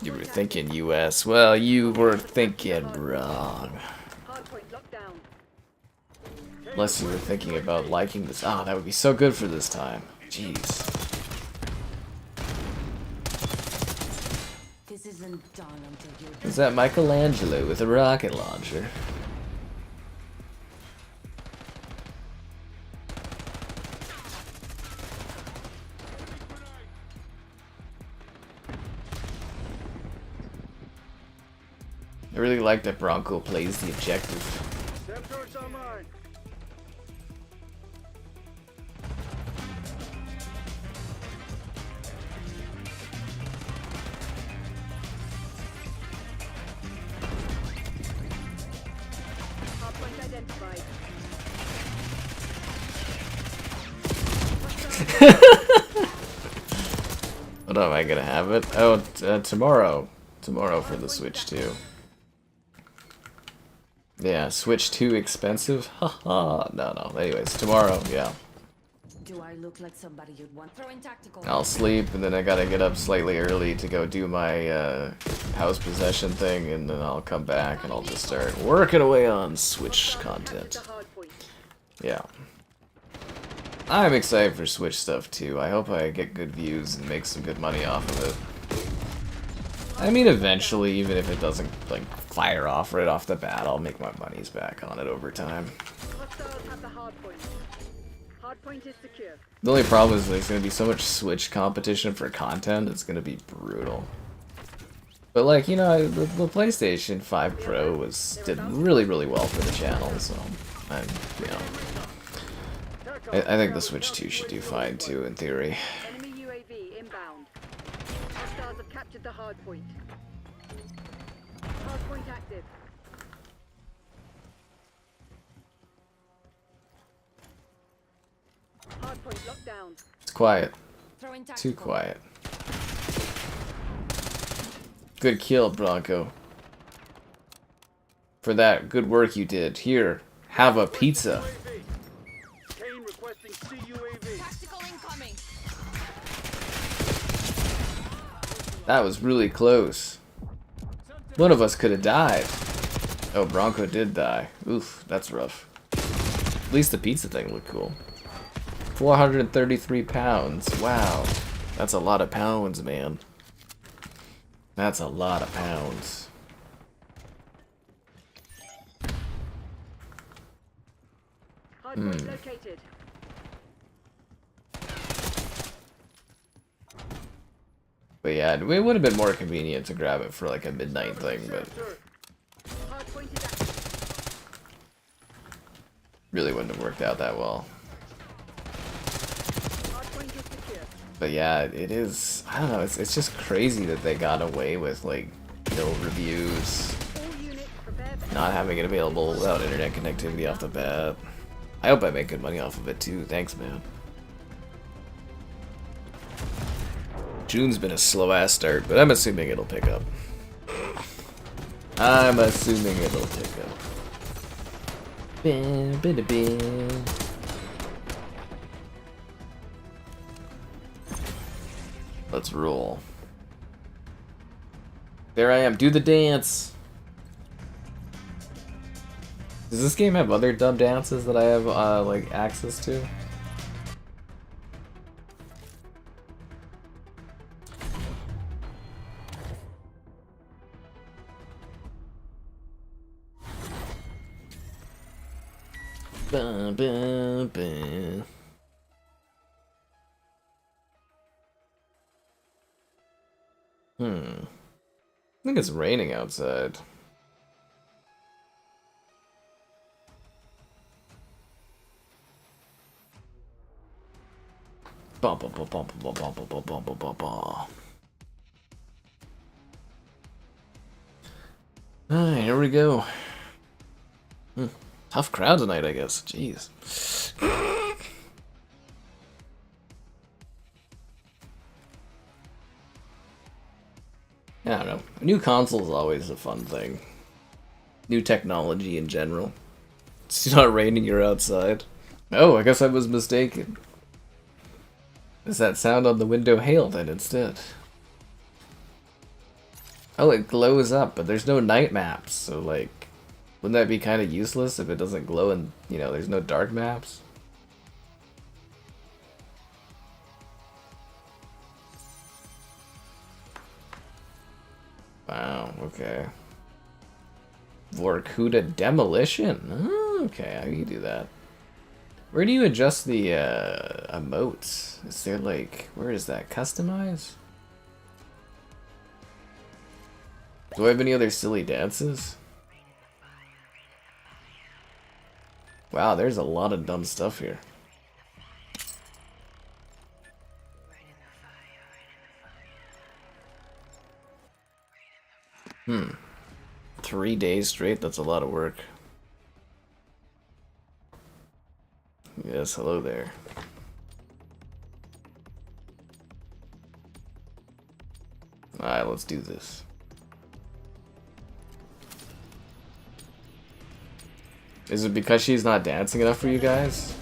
You were Hardpoint thinking US. Well, you were thinking wrong. Hardpoint locked down. Unless you were thinking about liking this. Ah, that would be so good for this time. Jeez. This isn't done until you're Is that Michelangelo with a rocket launcher? I really like that Bronco plays the objective. Them turrets are mine. Hardpoint identified. What am I gonna have it? Oh, tomorrow. Tomorrow for the Switch 2. Yeah, Switch 2 expensive? Haha. No. Anyways, tomorrow, yeah. Do I look like somebody you'd want? Throwing tactical. I'll sleep, and then I gotta get up slightly early to go do my house possession thing, and then I'll come back and I'll just start working away on Switch content. The hardpoint. Yeah. I'm excited for Switch stuff too. I hope I get good views and make some good money off of it. I mean, eventually, even if it doesn't like fire off right off the bat, I'll make my monies back on it over time. Hostiles have the hardpoint. Hardpoint is secure. The only problem is there's gonna be so much Switch competition for content, it's gonna be brutal. But like, you know, the PlayStation 5 Pro did really well for the channel, so I think the Switch 2 should do fine too, in theory. Enemy UAV inbound. Hostiles have captured the hardpoint. Hardpoint active. Hardpoint locked down. It's quiet. Throwing Too tactical. quiet. Good kill, Bronco. For that good work you did. Here, have a pizza. Kane requesting CUAV. Tactical incoming. That was really close. One of us could have died. Oh, Bronco did die. Oof, that's rough. At least the pizza thing looked cool. 433 pounds. Wow. That's a lot of pounds, man. That's a lot of pounds. Hardpoint located. But yeah, it would have been more convenient to grab it for like a midnight thing, but Hardpoint is active. really wouldn't have worked out that well. Hardpoint is secure. But yeah, it is, I don't know, it's just crazy that they got away with like no reviews, All units prepare for not having it available without internet connectivity off the bat. I hope I make good money off of it too, thanks man. June's been a slow ass start, but I'm assuming it'll pick up. I'm assuming it'll pick up. Bin, bin, bin. Let's roll. There I am, do the dance! Does this game have other dumb dances that I have, like, access to? Ba, ba, ba. I think it's raining outside. Bum, bum, bum, bum, bum, bum, bum, bum, bum, bum, bum, bum. Alright, here we go. Tough crowd tonight, I guess. Jeez. I don't know. A new console is always a fun thing. New technology in general. It's not raining, you're outside. Oh, I guess I was mistaken. Is that sound on the window hail then instead? Oh, it glows up, but there's no night maps, so like Wouldn't that be kind of useless if it doesn't glow and, you know, there's no dark maps? Wow, okay. Vorkuta Demolition? Oh, okay, how do you do that? Where do you adjust the emotes? Is there like, where is that? Customize? Do I have any other silly dances? Wow, there's a lot of dumb stuff here. Hmm. 3 days straight? That's a lot of work. Yes, hello there. Alright, let's do this. Is it because she's not dancing enough for you guys?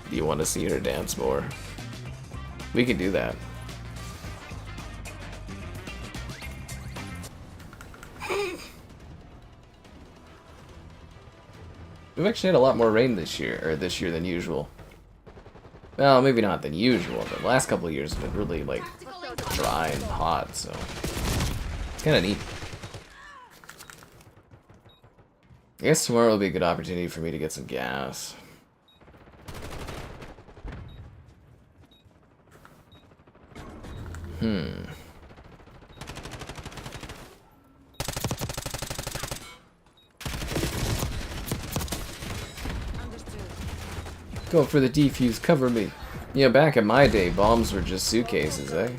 Do you want to see her dance more? We could do that. We've actually had a lot more rain this year than usual. Well, maybe not than usual, but the last couple of years have been really, like, dry and hot, so it's kind of neat. I guess tomorrow will be a good opportunity for me to get some gas. Go for the defuse, cover me. Yeah, back in my day, bombs were just suitcases, eh?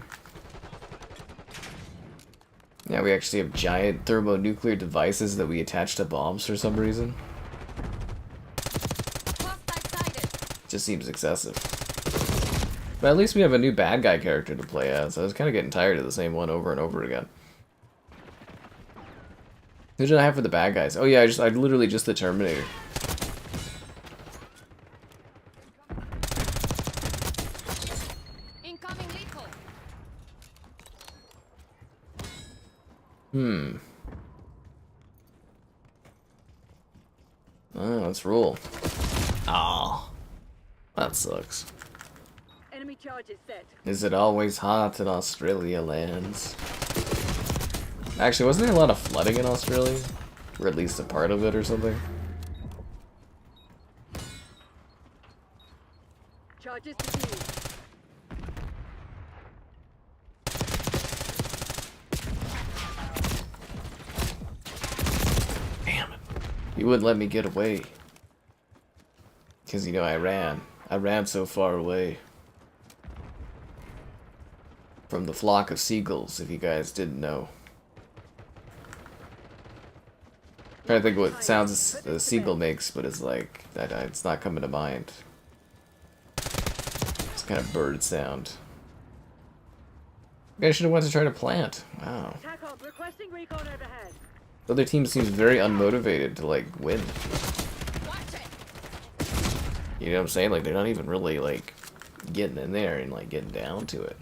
Yeah, we actually have giant thermonuclear devices that we attach to bombs for some reason. Just seems excessive. But at least we have a new bad guy character to play as. I was kind of getting tired of the same one over and over again. Who did I have for the bad guys? Oh yeah, I literally just the Terminator. Oh, let's roll. Ah, that sucks. Enemy charges set. Is it always hot in Australia lands? Actually, wasn't there a lot of flooding in Australia? Or at least a part of it or something? Charges defused. Damn it. You wouldn't let me get away. Because, you know, I ran. I ran so far away. From the flock of seagulls, if you guys didn't know. I'm trying to think what sounds a seagull makes, but it's like, it's not coming to mind. It's kind of bird sound. You guys should have went to try to plant. Wow. Attack on, requesting recon overhead. The other team seems very unmotivated to, like, win. You know what I'm saying? Like, they're not even really, like, getting in there and, like, getting down to it.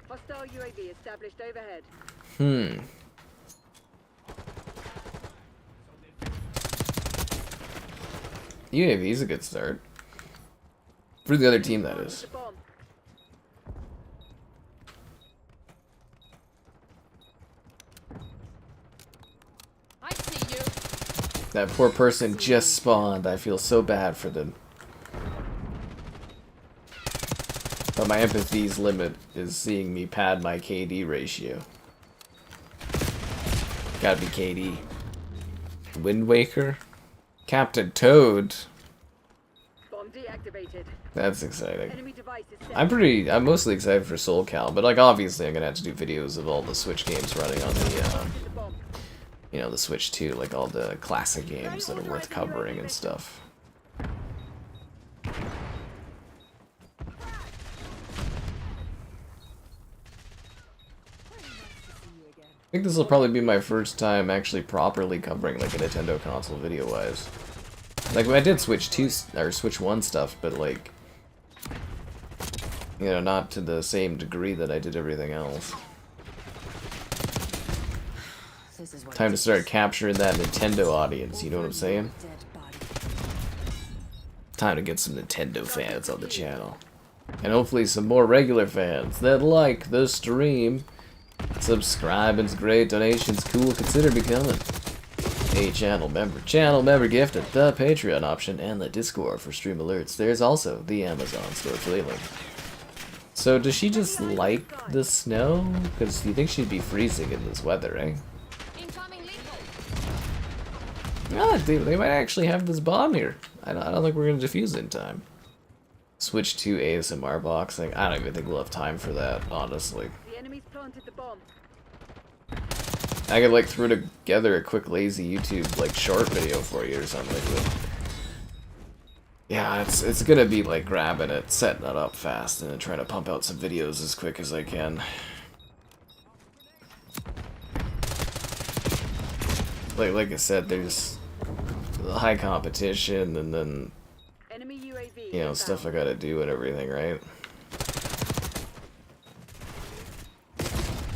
Hostile UAV established overhead. UAV is a good start. For the other team, that is. Bomb. I see you. That poor person just spawned. I feel so bad for them. But my empathy's limit is seeing me pad my KD ratio. Gotta be KD. Wind Waker? Captain Toad? Bomb deactivated. That's exciting. Enemy device is set. I'm mostly excited for Soul Cal, but like obviously I'm gonna have to do videos of all the Switch games running on the, The bomb. you know, the Switch 2, like all the classic games that are worth covering and stuff. I think this will probably be my first time actually properly covering like a Nintendo console video-wise. Like I did Switch 2 or Switch 1 stuff, but like, you know, not to the same degree that I did everything else. This is what Time to it start is. capturing that Nintendo audience, you know what I'm saying? Dead body. Time to get some Nintendo fans on the channel. And hopefully some more regular fans that like the stream. Subscribe and great donations cool. Consider becoming a channel member. Channel member gifted, the Patreon option, and the Discord for stream alerts. There's also the Amazon store affiliate link. So does she just like the snow? Because you think she'd be freezing in this weather, eh? Incoming lethal. Ah, they might actually have this bomb here. I don't think we're going to defuse it in time. Switch to ASMR boxing. I don't even think we'll have time for that, honestly. The enemy's planted the bomb. I could like throw together a quick lazy YouTube like short video for you or something. But yeah, it's gonna be like grabbing it, setting it up fast, and then trying to pump out some videos as quick as I can. Like I said, there's high competition, and then Enemy UAV. you know stuff I gotta do and everything, right?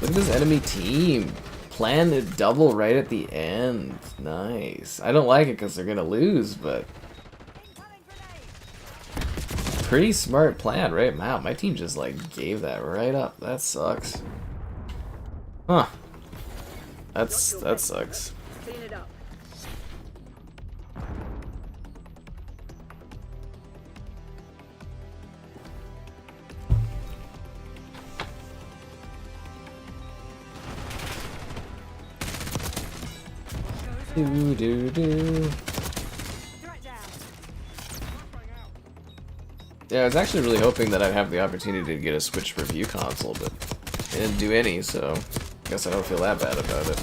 Look at this enemy team. Plan to double right at the end. Nice. I don't like it because they're gonna lose, but pretty smart plan, right? Wow, my team just like gave that right up. That sucks. Huh. That sucks. Clean it up. Do do do. Yeah, I was actually really hoping that I'd have the opportunity to get a Switch review console, but I didn't do any, so I guess I don't feel that bad about it.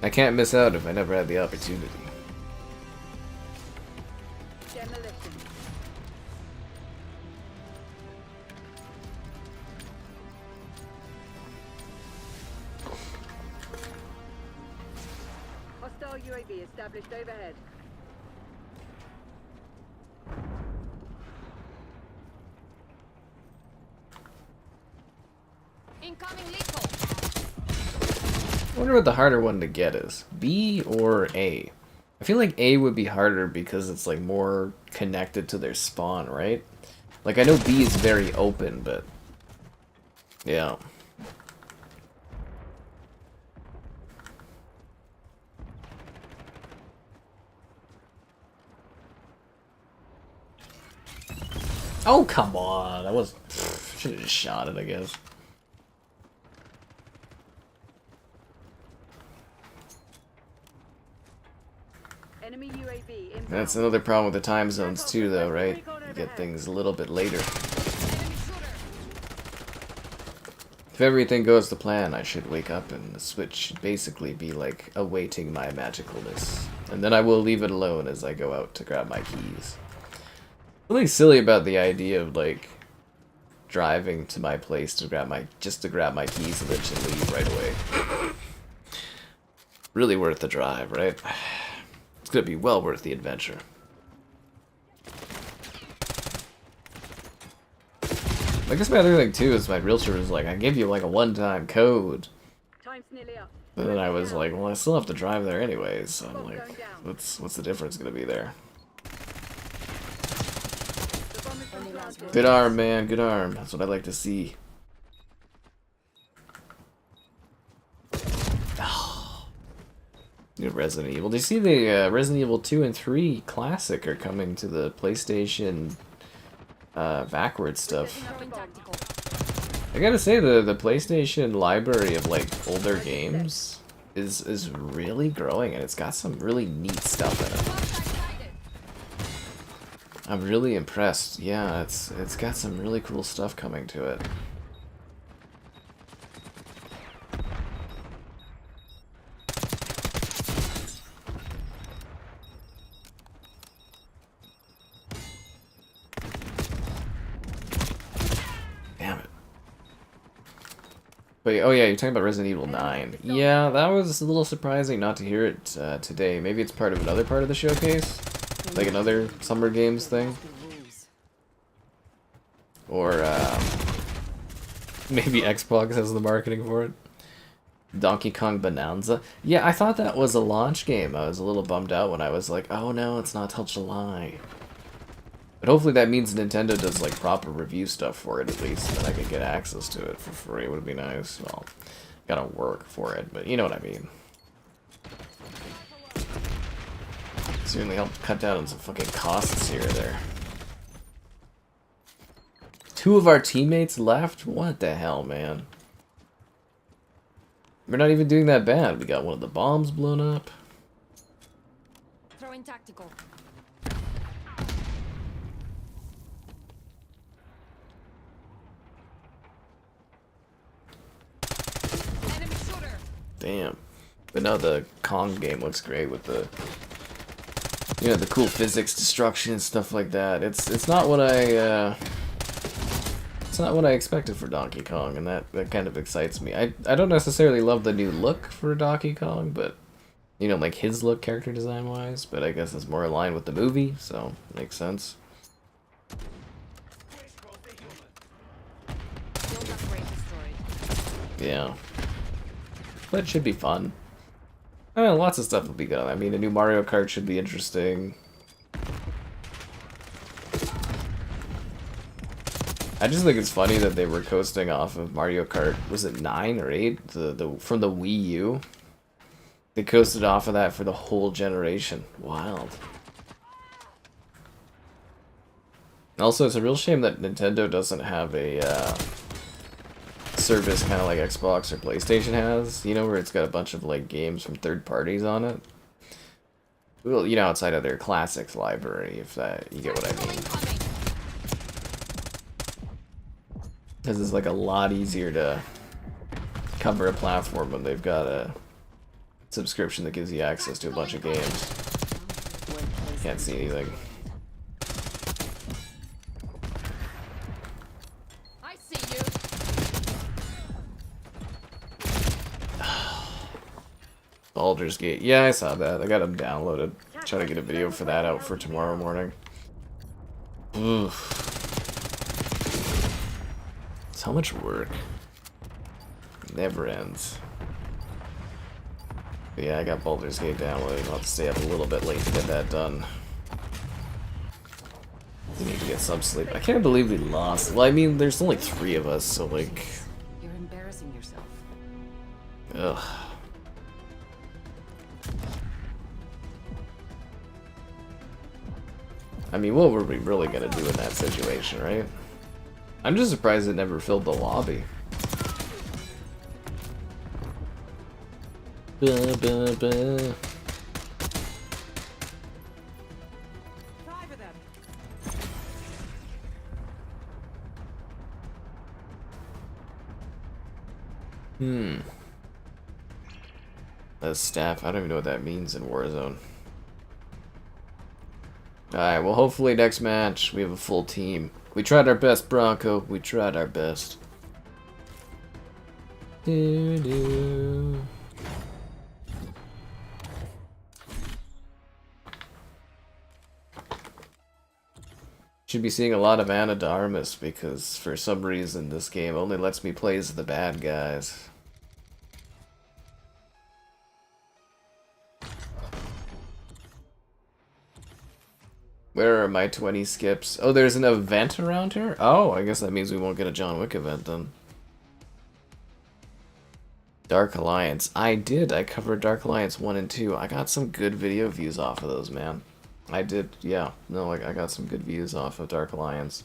I can't miss out if I never had the opportunity. Demolition. Hostile UAV established overhead. Incoming lethal. I wonder what the harder one to get is. B or A? I feel like A would be harder because it's like more connected to their spawn, right? Like I know B is very open, but yeah. Oh come on! I was should have just shot it, I guess. Enemy UAV inbound. That's another problem with the time zones too, though, right? You get things a little bit later. Enemy shooter. If everything goes to plan, I should wake up and the Switch should basically be like awaiting my magicalness. And then I will leave it alone as I go out to grab my keys. Something silly about the idea of like driving to my place to grab my keys and then just leave right away. Really worth the drive, right? It's gonna be well worth the adventure. I guess my other thing too is my realtor was like, I give you like a one-time code. Time's nearly up. And then I was like, well, I still have to drive there anyways. So I'm like, what's the difference gonna be there? The bomb has been planted. Good arm, man. Good arm. That's what I like to see. New Resident Evil. Do you see the Resident Evil 2 and 3 Classic are coming to the PlayStation backwards stuff? Throwing tactical. I gotta say, the PlayStation library of like older games is really growing, and it's got some really neat stuff in it. I'm really impressed. Yeah, it's got some really cool stuff coming to it. Damn it. Wait, oh yeah, you're talking about Resident Evil 9. Yeah, that was a little surprising not to hear it today. Maybe it's part of another part of the showcase? Like another Summer Games thing? Or maybe Xbox has the marketing for it. Donkey Kong Bonanza. Yeah, I thought that was a launch game. I was a little bummed out when I was like, oh no, it's not till July. But hopefully that means Nintendo does like proper review stuff for it at least, and I can get access to it for free. It would be nice. Well, gotta work for it, but you know what I mean. Certainly help cut down on some fucking costs here or there. 2 of our teammates left? What the hell, man? We're not even doing that bad. We got one of the bombs blown up. Throwing tactical. Enemy shooter. Damn. But no, the Kong game looks great with the, you know, the cool physics, destruction, and stuff like that. It's not what I it's not what I expected for Donkey Kong, and that kind of excites me. I don't necessarily love the new look for Donkey Kong, but you know, like his look, character design wise. But I guess it's more aligned with the movie, so makes sense. Build upgrade destroyed. Yeah, but it should be fun. I mean, lots of stuff will be good. I mean, a new Mario Kart should be interesting. I just think it's funny that they were coasting off of Mario Kart. Was it 9 or 8? From the Wii U. They coasted off of that for the whole generation. Wild. Also, it's a real shame that Nintendo doesn't have a service kind of like Xbox or PlayStation has. You know, where it's got a bunch of like games from third parties on it. Well, you know, outside of their classics library, if that you get what I mean. Because it's like a lot easier to cover a platform when they've got a subscription that gives you access to a bunch of games. Can't see anything. I see you. Baldur's Gate. Yeah, I saw that. I got them downloaded. Try to get a video for that out for tomorrow morning. Oof. So much work. Never ends. But yeah, I got Baldur's Gate downloaded. I'll have to stay up a little bit late to get that done. We need to get some sleep. I can't believe we lost. Well, I mean, there's only 3 of us, so like... You're embarrassing yourself. Ugh. I mean, what were we really gonna do in that situation, right? I'm just surprised it never filled the lobby. Ba, ba, ba. 5 of them. As staff, I don't even know what that means in Warzone. Alright, well hopefully next match we have a full team. We tried our best, Bronco. We tried our best. Doo -doo. Should be seeing a lot of Ana de Armas because for some reason this game only lets me play as the bad guys. Where are my 20 skips? Oh, there's an event around here? Oh, I guess that means we won't get a John Wick event then. Dark Alliance. I did. I covered Dark Alliance 1 and 2. I got some good video views off of those, man. I did, yeah. No, I got some good views off of Dark Alliance.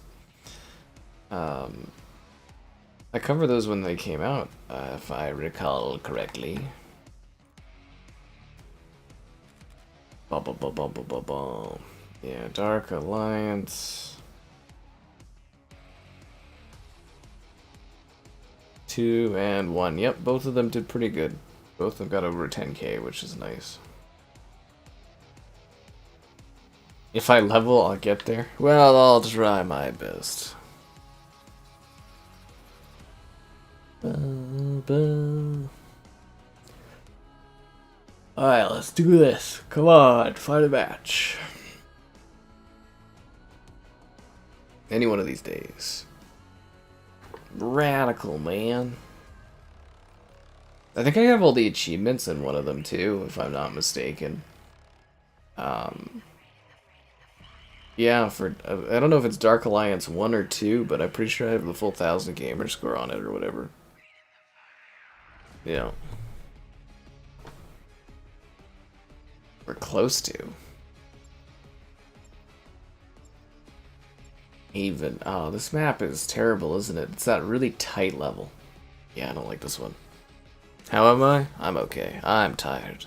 I covered those when they came out, if I recall correctly. Bum, bum, bum, bum, bum, bum, bum. Yeah, Dark Alliance. 2 and 1. Yep, both of them did pretty good. Both of them got over 10k, which is nice. If I level, I'll get there. Well, I'll try my best. Alright, let's do this. Come on, fight a match. Any one of these days. Radical, man. I think I have all the achievements in one of them too, if I'm not mistaken. Yeah, for I don't know if it's Dark Alliance 1 or 2, but I'm pretty sure I have the full 1000 gamer score on it or whatever. Yeah. We're close to. Even. Oh, this map is terrible, isn't it? It's that really tight level. Yeah, I don't like this one. How am I? I'm okay. I'm tired.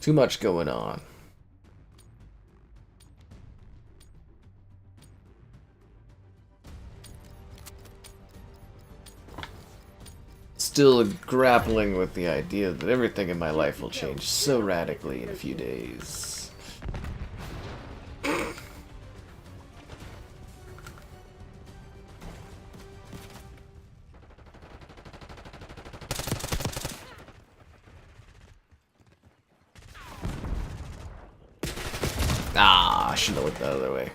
Too much going on. Still grappling with the idea that everything in my life will change so radically in a few days. Ah, I should have looked the other way.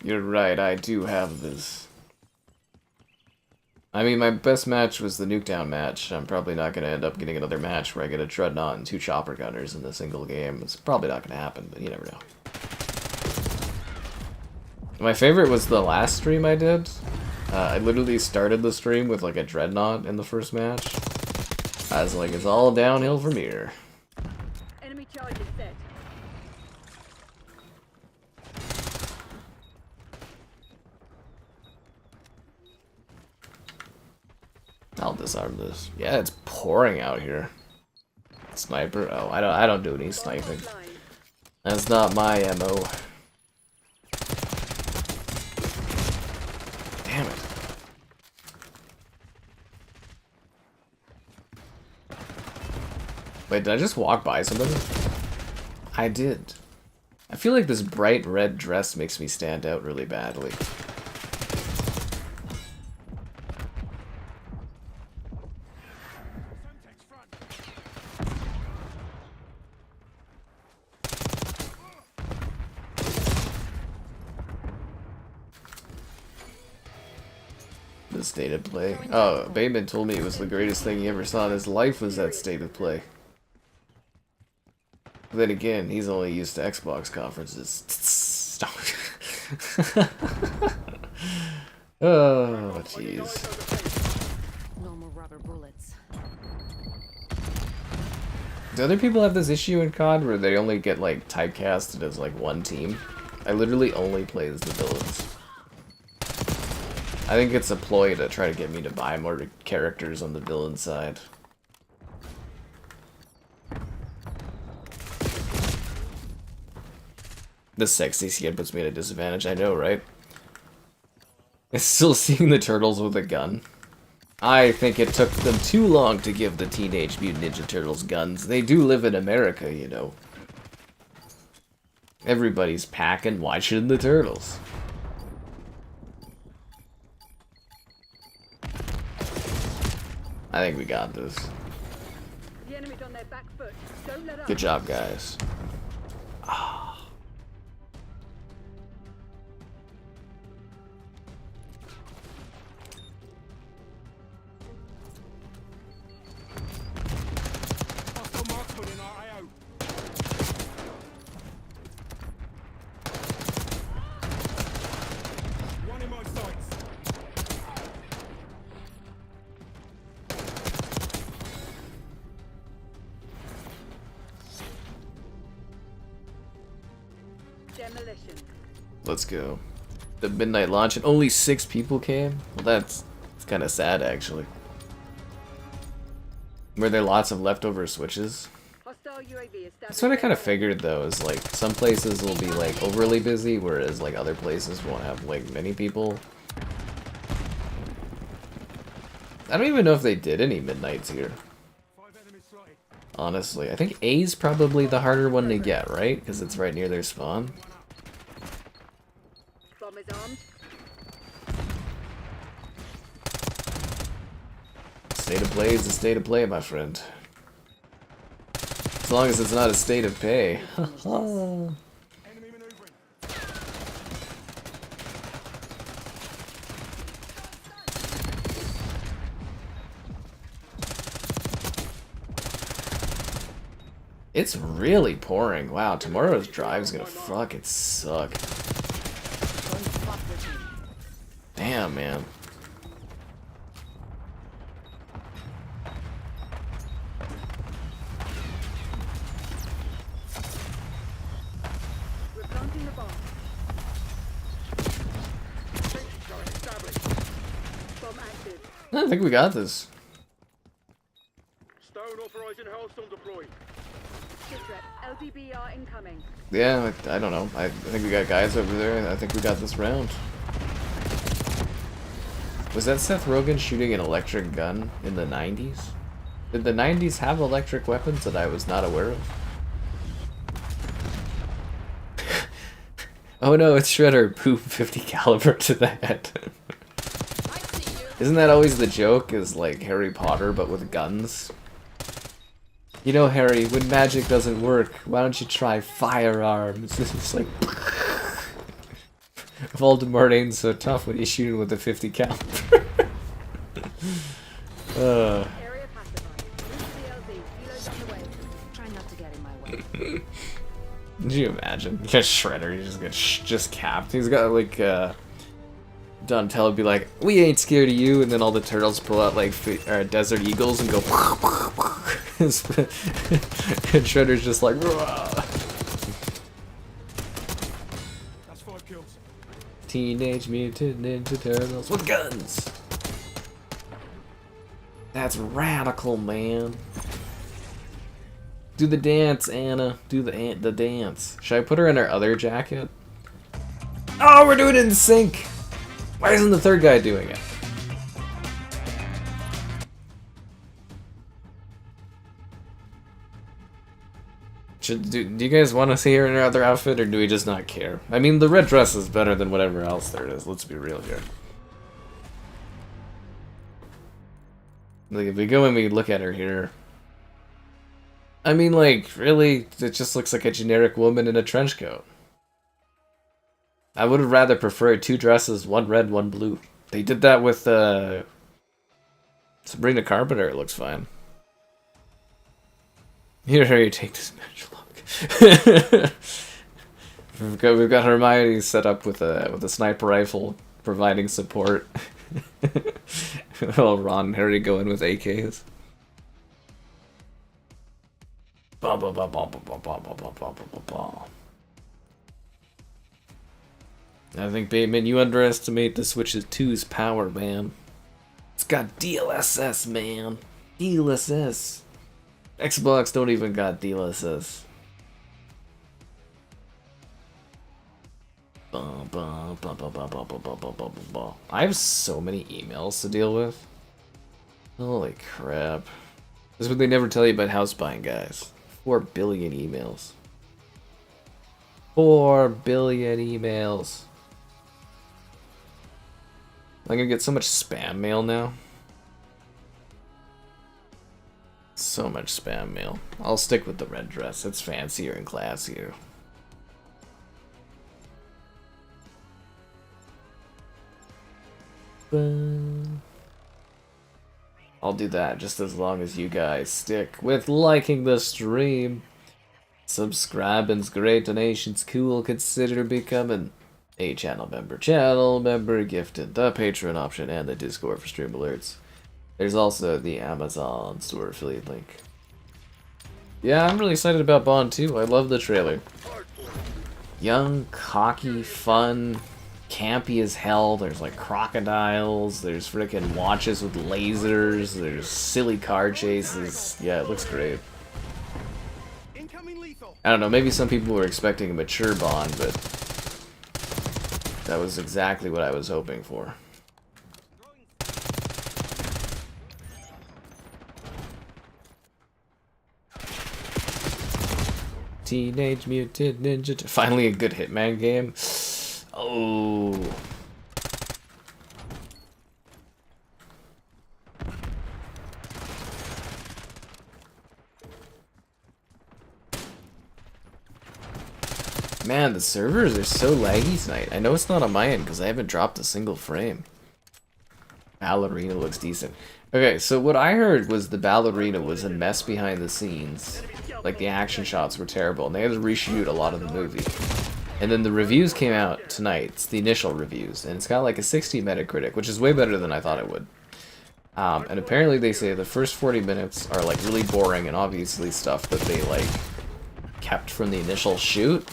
You're right, I do have this. I mean, my best match was the Nuketown match. I'm probably not going to end up getting another match where I get a Dreadnought and 2 chopper gunners in a single game. It's probably not going to happen, but you never know. My favorite was the last stream I did. I literally started the stream with like a Dreadnought in the first match. I was like, it's all downhill from here. Enemy charge is set. I'll disarm this. Yeah, it's pouring out here. Sniper? Oh, I don't do any sniping. That's not my MO. Damn it. Wait, did I just walk by somebody? I did. I feel like this bright red dress makes me stand out really badly. The state of play. Oh, Bateman told me it was the greatest thing he ever saw in his life was that state of play. But then again, he's only used to Xbox conferences. Stop. Oh, jeez. No more rubber bullets. Do other people have this issue in COD where they only get like typecasted as like one team? I literally only play as the villains. I think it's a ploy to try to get me to buy more characters on the villain side. The sexy skin puts me at a disadvantage, I know, right? It's still seeing the turtles with a gun. I think it took them too long to give the Teenage Mutant Ninja Turtles guns. They do live in America, you know. Everybody's packing, why shouldn't the turtles? I think we got this. The enemy's on their back foot. Don't let up. Good job, guys. Ah. Demolition. Let's go. The midnight launch and only 6 people came? Well, that's kind of sad, actually. Were there lots of leftover switches? Hostile UAV established. That's what I kind of figured, though, is like some places will be like overly busy, whereas like other places won't have like many people. I don't even know if they did any midnights here. Honestly, I think A's probably the harder one to get, right? Because it's right near their spawn. Bomb is armed. State of play is a state of play, my friend. As long as it's not a state of pay. It's really pouring. Wow, tomorrow's drive's gonna fucking suck. Damn, man. We're planting the bomb. Bomb active. I think we got this. Stone authorizing Hellstorm deployed. Sitrep, LDBR incoming. Yeah, I don't know. I think we got guys over there. I think we got this round. Was that Seth Rogen shooting an electric gun in the 90s? Did the 90s have electric weapons that I was not aware of? Oh no, it's Shredder. Boom, 50 caliber to the head. Isn't that always the joke? Is like Harry Potter but with guns? You know, Harry, when magic doesn't work, why don't you try firearms? It's like Voldemort ain't so tough when you shoot him with a 50 caliber. Area pacified. Move to the LZ. Helo's on the way. Try not to get in my way. Did you imagine? Just Shredder, he just gets just capped. He's got like Donatello would be like, "We ain't scared of you," and then all the turtles pull out like desert eagles and go. And Shredder's just like. Rah. That's 5 kills. Teenage Mutant Ninja Turtles with guns. That's radical, man. Do the dance, Anna. Do the dance. Should I put her in her other jacket? Oh, we're doing it in sync. Why isn't the third guy doing it? Do you guys want to see her in her other outfit, or do we just not care? I mean, the red dress is better than whatever else there is. Let's be real here. Like, if we go and we look at her here... I mean, like, really? It just looks like a generic woman in a trench coat. I would have rather preferred 2 dresses, 1 red, 1 blue. They did that with, Sabrina Carpenter, it looks fine. Here, you take this match. We've got Hermione set up with a sniper rifle, providing support. While Ron and Harry go in with AKs. I think, Bateman, you underestimate the Switch 2's power, man. It's got DLSS, man. DLSS. Xbox don't even got DLSS. I have so many emails to deal with. Holy crap. This is what they never tell you about house buying, guys. 4 billion emails. 4 billion emails. I'm gonna get so much spam mail now. So much spam mail. I'll stick with the red dress. It's fancier and classier. I'll do that just as long as you guys stick with liking the stream. Subscribing's great, donations cool. Consider becoming a channel member, gifted the Patreon option, and the Discord for stream alerts. There's also the Amazon store affiliate link. Yeah, I'm really excited about Bond 2. I love the trailer. Young, cocky, fun, campy as hell. There's like crocodiles, there's freaking watches with lasers, there's silly car chases. Yeah, it looks great. I don't know, maybe some people were expecting a mature Bond, but that was exactly what I was hoping for. Teenage Mutant Ninja Turtles. Finally a good Hitman game. Oh. Man, the servers are so laggy tonight. I know it's not on my end because I haven't dropped a single frame. Ballerina looks decent. Okay, so what I heard was the ballerina was a mess behind the scenes. Like, the action shots were terrible, and they had to reshoot a lot of the movie. And then the reviews came out tonight. It's the initial reviews, and it's got like a 60 Metacritic, which is way better than I thought it would. And apparently they say the first 40 minutes are like really boring and obviously stuff that they like kept from the initial shoot.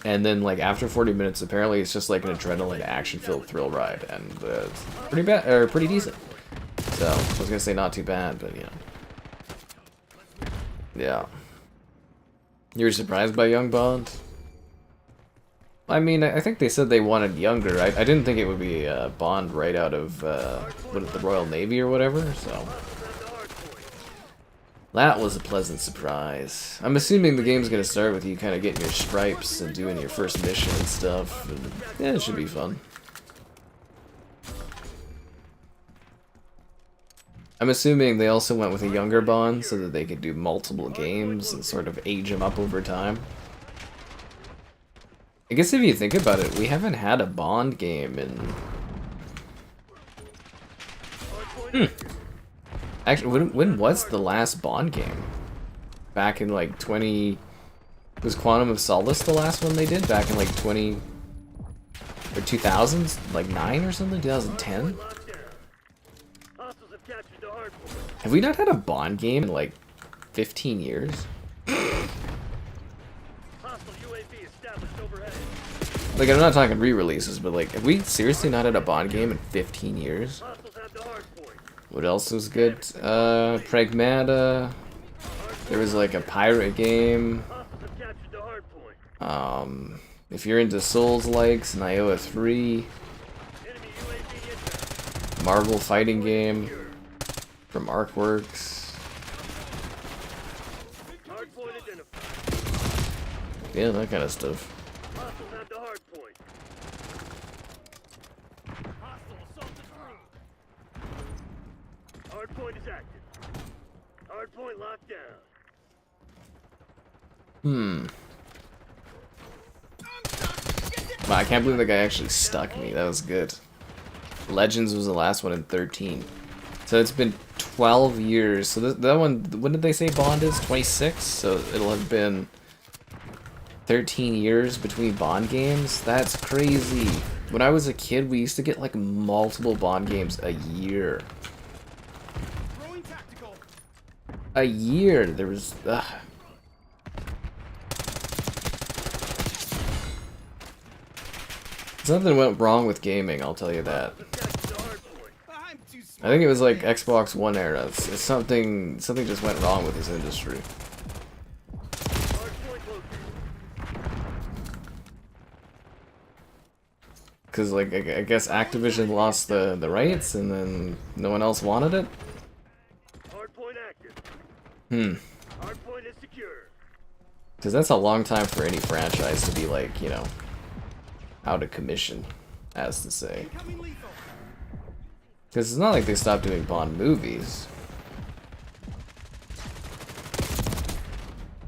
And then like after 40 minutes, apparently it's just like an adrenaline action-filled thrill ride, and it's pretty bad or pretty decent. So I was gonna say not too bad, but yeah. You were surprised by Young Bond? I mean, I think they said they wanted younger. I didn't think it would be Bond right out of what, the Royal Navy or whatever, so that was a pleasant surprise. I'm assuming the game's gonna start with you kind of getting your stripes and doing your first mission and stuff. And, yeah, it should be fun. I'm assuming they also went with a younger Bond so that they could do multiple games and sort of age him up over time. I guess if you think about it, we haven't had a Bond game in... Actually, when was the last Bond game? Back in like 20... Was Quantum of Solace the last one they did? Back in like 20... Or 2000s? Like 9 or something? 2010? Have we not had a Bond game in like 15 years? Like, I'm not talking re-releases, but like, have we seriously not had a Bond game in 15 years? What else was good? Pragmata. There was like a pirate game. If you're into Souls-likes, Nioh 3. Marvel fighting game from Artworks. Yeah, that kind of stuff. Hardpoint is active. Hardpoint locked down. Wow, I can't believe that guy actually stuck me. That was good. Legends was the last one in 13. So it's been 12 years. So that one, when did they say Bond is? 26? So it'll have been 13 years between Bond games? That's crazy. When I was a kid, we used to get like multiple Bond games a year. A year. There was... Something went wrong with gaming, I'll tell you that. I think it was like Xbox One era. It's something just went wrong with this industry. Because like I guess Activision lost the rights and then no one else wanted it. Because that's a long time for any franchise to be like, you know, out of commission, as to say. Because it's not like they stopped doing Bond movies.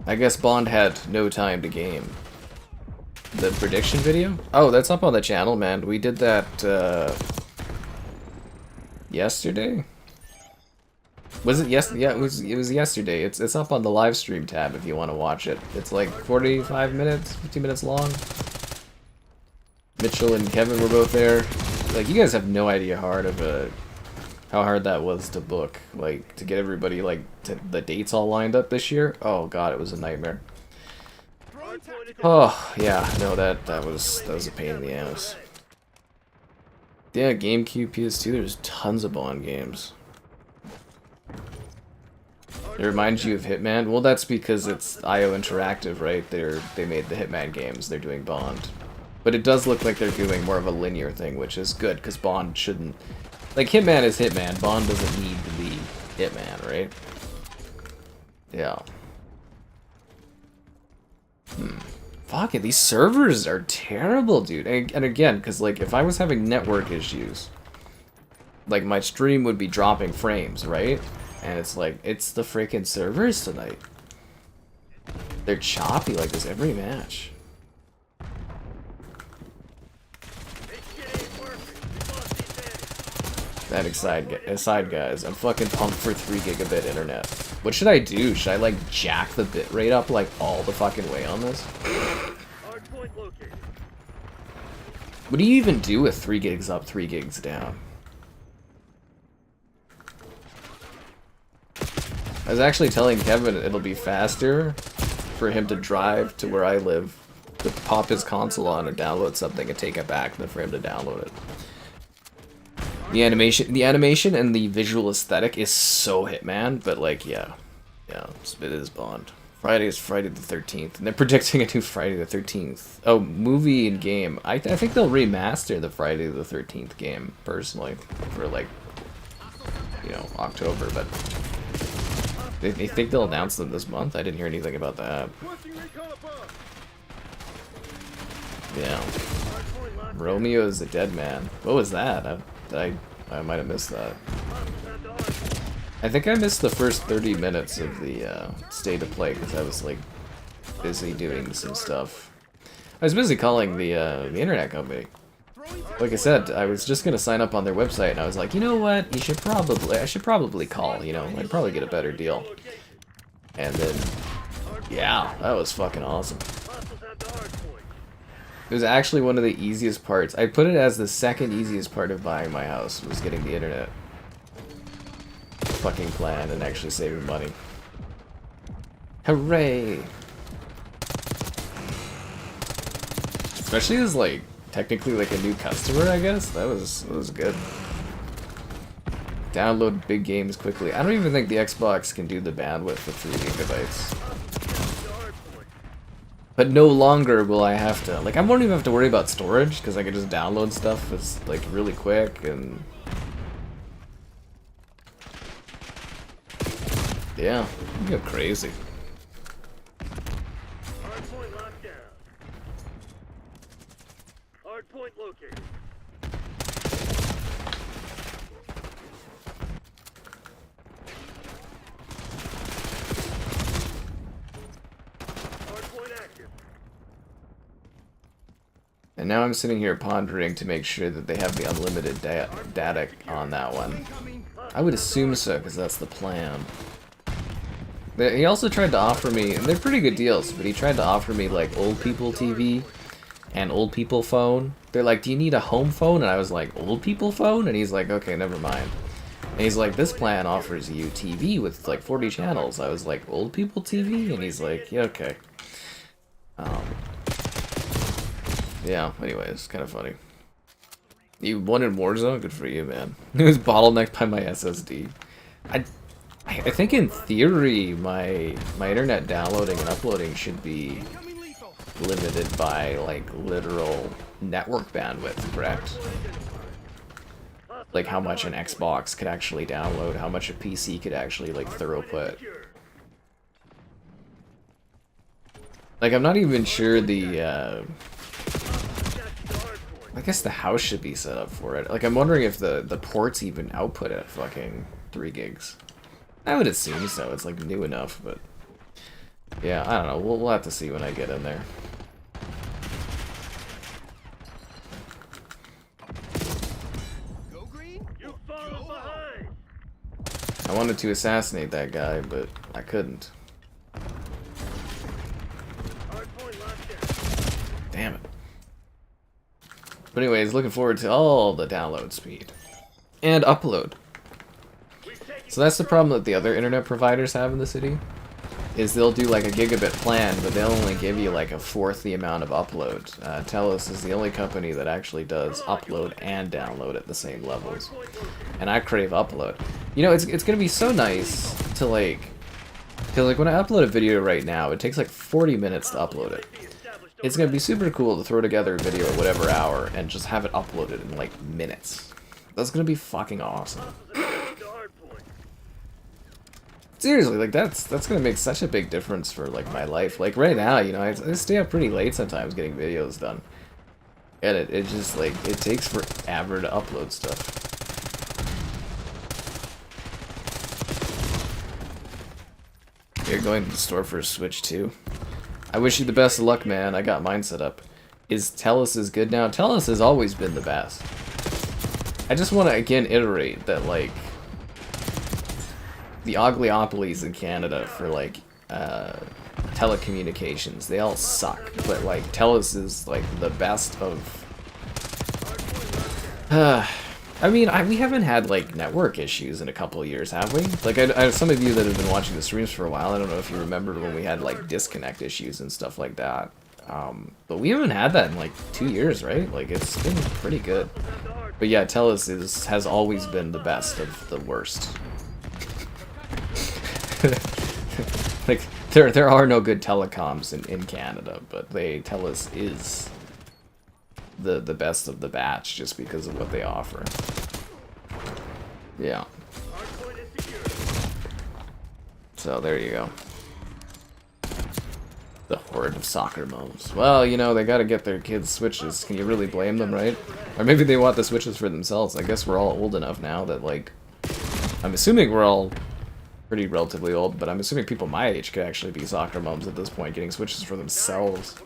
I guess Bond had no time to game. The prediction video? Oh, that's up on the channel, man. We did that, yesterday? Was it yes? Yeah, it was yesterday. It's up on the live stream tab if you want to watch it. It's like 45 minutes, 50 minutes long. Mitchell and Kevin were both there. Like, you guys have no idea how hard that was to book. Like, to get everybody, like, the dates all lined up this year. Oh god, it was a nightmare. Oh, yeah, no, that was a pain in the ass. Yeah, GameCube, PS2, there's tons of Bond games. It reminds you of Hitman? Well, that's because it's IO Interactive, right? They made the Hitman games, they're doing Bond. But it does look like they're doing more of a linear thing, which is good, because Bond shouldn't... Like, Hitman is Hitman, Bond doesn't need to be Hitman, right? Yeah. Fuck it, these servers are terrible, dude. And again, because, like, if I was having network issues, like, my stream would be dropping frames, right? And it's like, it's the freaking servers tonight. They're choppy like this every match. That aside, guys, I'm fucking pumped for 3 gigabit internet. What should I do? Should I like jack the bitrate up like all the fucking way on this? Hardpoint located. What do you even do with 3 gigs up, 3 gigs down? I was actually telling Kevin it'll be faster for him to drive to where I live, to pop his console on and download something and take it back than for him to download it. The animation and the visual aesthetic is so Hitman, but like, yeah, it is Bond. Friday is Friday the 13th, and they're predicting a new Friday the 13th. Oh, movie and game. I think they'll remaster the Friday the 13th game, personally, for like, you know, October, but they think they'll announce them this month? I didn't hear anything about that. Yeah. Romeo is a dead man. What was that? I might have missed that. I think I missed the first 30 minutes of the state of play because I was like busy doing some stuff. I was busy calling the internet company. Like I said, I was just gonna sign up on their website, and I was like, you know what? I should probably call. You know, I'd probably get a better deal. And then, yeah, that was fucking awesome. It was actually one of the easiest parts. I put it as the second easiest part of buying my house, was getting the internet fucking plan and actually saving money. Hooray! Especially as like technically like a new customer, I guess. That was good. Download big games quickly. I don't even think the Xbox can do the bandwidth of 3 gigabytes. But no longer will I have to, like, I won't even have to worry about storage, because I can just download stuff. It's, like, really quick, and... yeah, you go crazy. Hardpoint locked down. Hardpoint located. And now I'm sitting here pondering to make sure that they have the unlimited data on that one. I would assume so, because that's the plan. He also tried to offer me, and they're pretty good deals, but he tried to offer me like old people TV and old people phone. They're like, do you need a home phone? And I was like, old people phone? And he's like, okay, never mind. And he's like, this plan offers you TV with like 40 channels. I was like, old people TV? And he's like, yeah, okay. Yeah, anyways, kind of funny. You won in Warzone? Good for you, man. It was bottlenecked by my SSD. I think in theory, my internet downloading and uploading should be limited by, like, literal network bandwidth, correct? Like, how much an Xbox could actually download, how much a PC could actually, like, throughput. Like, I'm not even sure the, I guess the house should be set up for it. Like, I'm wondering if the ports even output at fucking 3 gigs. I would assume so. It's, like, new enough, but... yeah, I don't know. We'll have to see when I get in there. Go green. You've fallen behind. I wanted to assassinate that guy, but I couldn't. Hardpoint locked down. Damn it. But anyways, looking forward to all the download speed. And upload. So that's the problem that the other internet providers have in the city. Is they'll do like a gigabit plan, but they'll only give you like a fourth the amount of upload. Telus is the only company that actually does upload and download at the same levels. And I crave upload. You know, it's gonna be so nice to like... because like when I upload a video right now, it takes like 40 minutes to upload it. It's gonna be super cool to throw together a video at whatever hour and just have it uploaded in like minutes. That's gonna be fucking awesome. Seriously, like that's gonna make such a big difference for like my life. Like right now, you know, I stay up pretty late sometimes getting videos done, and it just like it takes forever to upload stuff. You're going to the store for a Switch too. I wish you the best of luck, man. I got mine set up. Is Telus good now? Telus has always been the best. I just want to again iterate that like the oglyopolies in Canada for like telecommunications, they all suck. But like TELUS is like the best of. I mean, we haven't had like network issues in a couple of years, have we? Like, I some of you that have been watching the streams for a while, I don't know if you remember when we had like disconnect issues and stuff like that. But we haven't had that in like 2 years, right? Like, it's been pretty good. But yeah, TELUS has always been the best of the worst. Like, there are no good telecoms in Canada, but TELUS is the best of the batch just because of what they offer. Yeah. So there you go. The horde of soccer moms. Well, you know, they gotta get their kids Switches. Can you really blame them, right? Or maybe they want the Switches for themselves. I guess we're all old enough now that, like... I'm assuming we're all pretty relatively old, but I'm assuming people my age could actually be soccer moms at this point, getting Switches for themselves.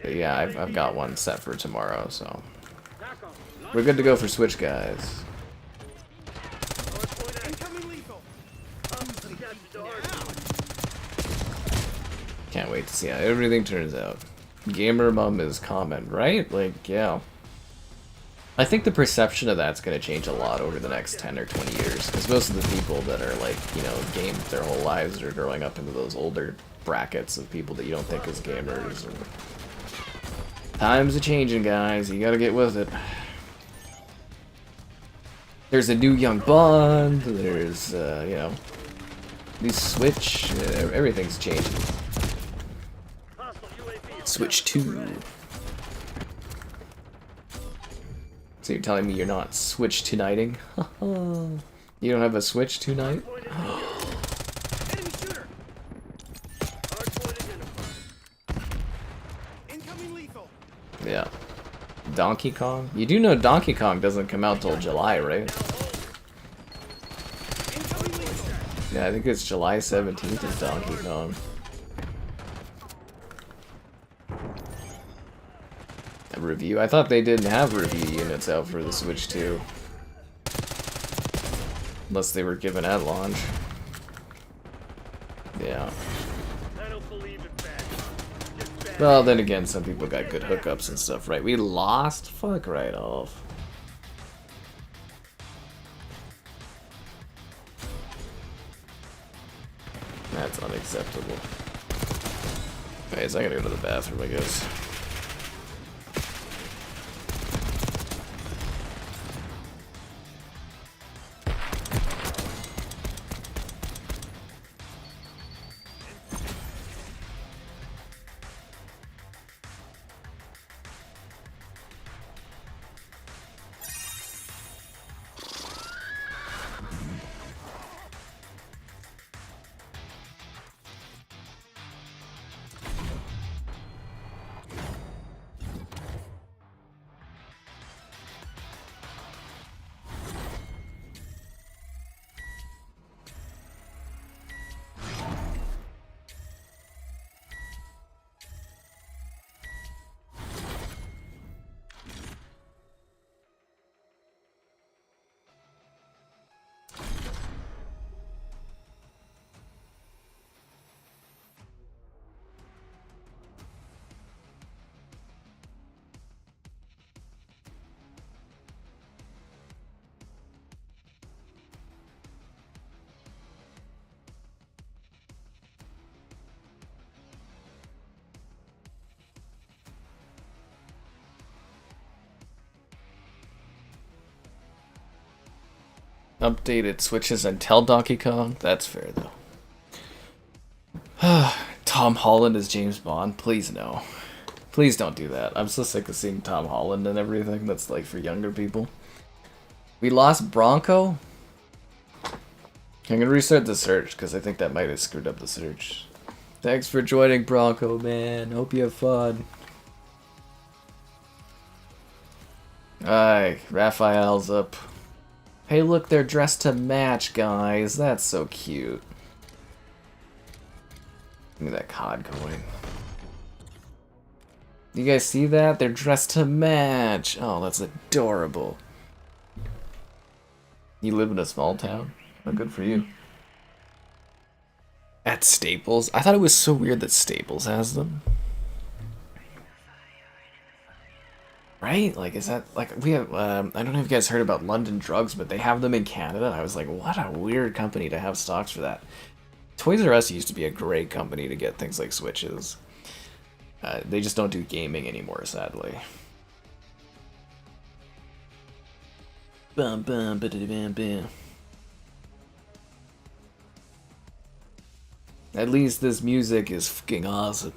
But yeah, I've got one set for tomorrow, so we're good to go for Switch, guys. Can't wait to see how everything turns out. Gamer mom is common, right? Like, yeah. I think the perception of that's going to change a lot over the next 10 or 20 years, because most of the people that are, like, you know, gamed their whole lives are growing up into those older brackets of people that you don't think is gamers. And times are changing, guys. You gotta get with it. There's a new Young Bond. There's, you know, new Switch. Everything's changing. Switch 2. So you're telling me you're not Switch tonighting? You don't have a Switch tonight? Yeah. Donkey Kong? You do know Donkey Kong doesn't come out till July, right? Yeah, I think it's July 17th is Donkey Kong. A review? I thought they didn't have review units out for the Switch 2. Unless they were given at launch. Yeah. Well, then again, some people got good hookups and stuff, right? We lost? Fuck right off. That's unacceptable. Guys, I gotta go to the bathroom, I guess. Updated Switches until Donkey Kong? That's fair, though. Tom Holland as James Bond? Please no. Please don't do that. I'm so sick of seeing Tom Holland and everything that's like for younger people. We lost Bronco? I'm gonna restart the search because I think that might have screwed up the search. Thanks for joining, Bronco, man. Hope you have fun. Aye, Raphael's up. Hey, look, they're dressed to match, guys. That's so cute. Give me that COD coin. You guys see that? They're dressed to match. Oh, that's adorable. You live in a small town? Oh, good for you. At Staples? I thought it was so weird that Staples has them. Right? Like, is that, like, we have, I don't know if you guys heard about London Drugs, but they have them in Canada. I was like, what a weird company to have stocks for that. Toys R Us used to be a great company to get things like Switches. They just don't do gaming anymore, sadly. Bum, bum, ba-da-bam, bam. At least this music is fucking awesome.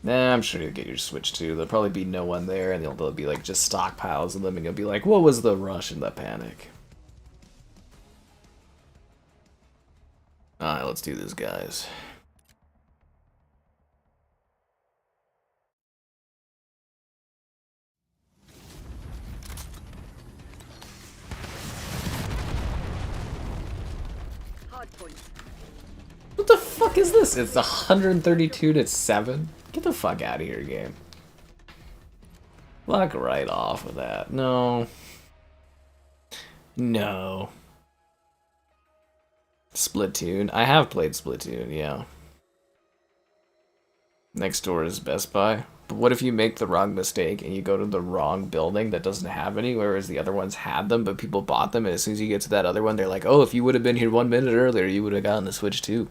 Nah, I'm sure you'll get your Switch too. There'll probably be no one there, and there'll be like just stockpiles of them, and you'll be like, what was the rush and the panic? Alright, let's do this, guys. Hardpoint. What the fuck is this? It's 132 to 7? Get the fuck out of here, game. Fuck right off with that. No. No. Splatoon. I have played Splatoon, yeah. Next door is Best Buy. But what if you make the wrong mistake and you go to the wrong building that doesn't have any, whereas the other ones had them, but people bought them, and as soon as you get to that other one, they're like, oh, if you would have been here 1 minute earlier, you would have gotten the Switch too.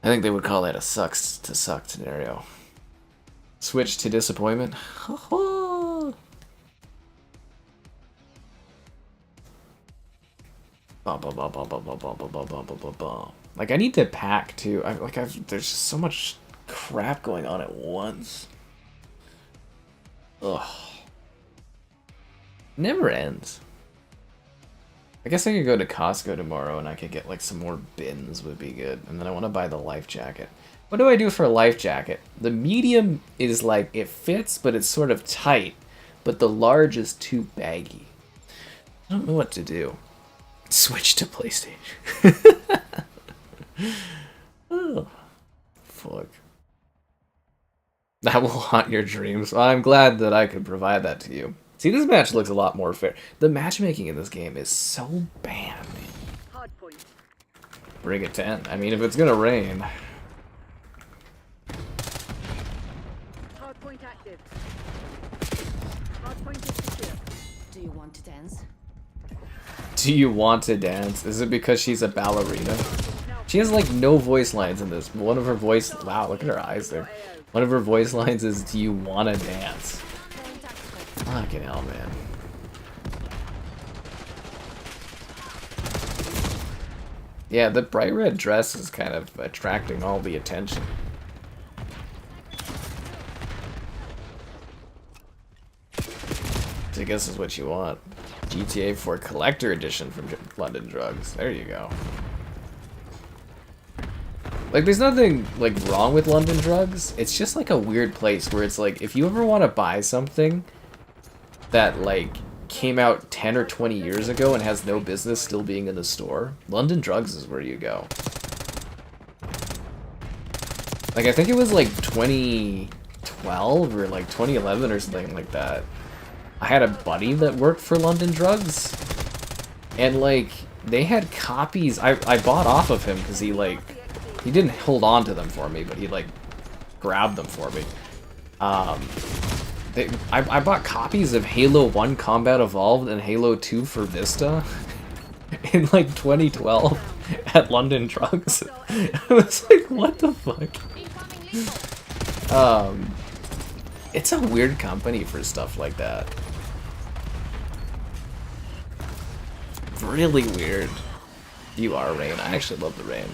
I think they would call that a sucks to suck scenario. Switch to disappointment. Like, I need to pack too. There's just so much crap going on at once. Ugh. Never ends. I guess I could go to Costco tomorrow and I could get like some more bins would be good. And then I want to buy the life jacket. What do I do for a life jacket? The medium is like, it fits, but it's sort of tight. But the large is too baggy. I don't know what to do. Switch to PlayStation. Oh, fuck. That will haunt your dreams. Well, I'm glad that I could provide that to you. See, this match looks a lot more fair. The matchmaking in this game is so bad, man. Hardpoint. Bring it 10. I mean, if it's gonna rain. Hardpoint active. Hardpoint is secure. Do you want to dance? Do you want to dance? Is it because she's a ballerina? She has like no voice lines in this. One of her voice... Wow, look at her eyes there. One of her voice lines is, do you want to dance? Fucking hell, man. Yeah, the bright red dress is kind of attracting all the attention. Which I guess is what you want. GTA 4 Collector Edition from London Drugs. There you go. Like, there's nothing, like, wrong with London Drugs. It's just, like, a weird place where it's, like, if you ever want to buy something that, like, came out 10 or 20 years ago and has no business still being in the store, London Drugs is where you go. Like, I think it was, like, 2012 or, like, 2011 or something like that. I had a buddy that worked for London Drugs, and, like, they had copies. I bought off of him because he, like, he didn't hold on to them for me, but he, like, grabbed them for me. I bought copies of Halo 1 Combat Evolved and Halo 2 for Vista in, like, 2012 at London Drugs. I was like, what the fuck? It's a weird company for stuff like that. Really weird. You are Rain. I actually love the Rain.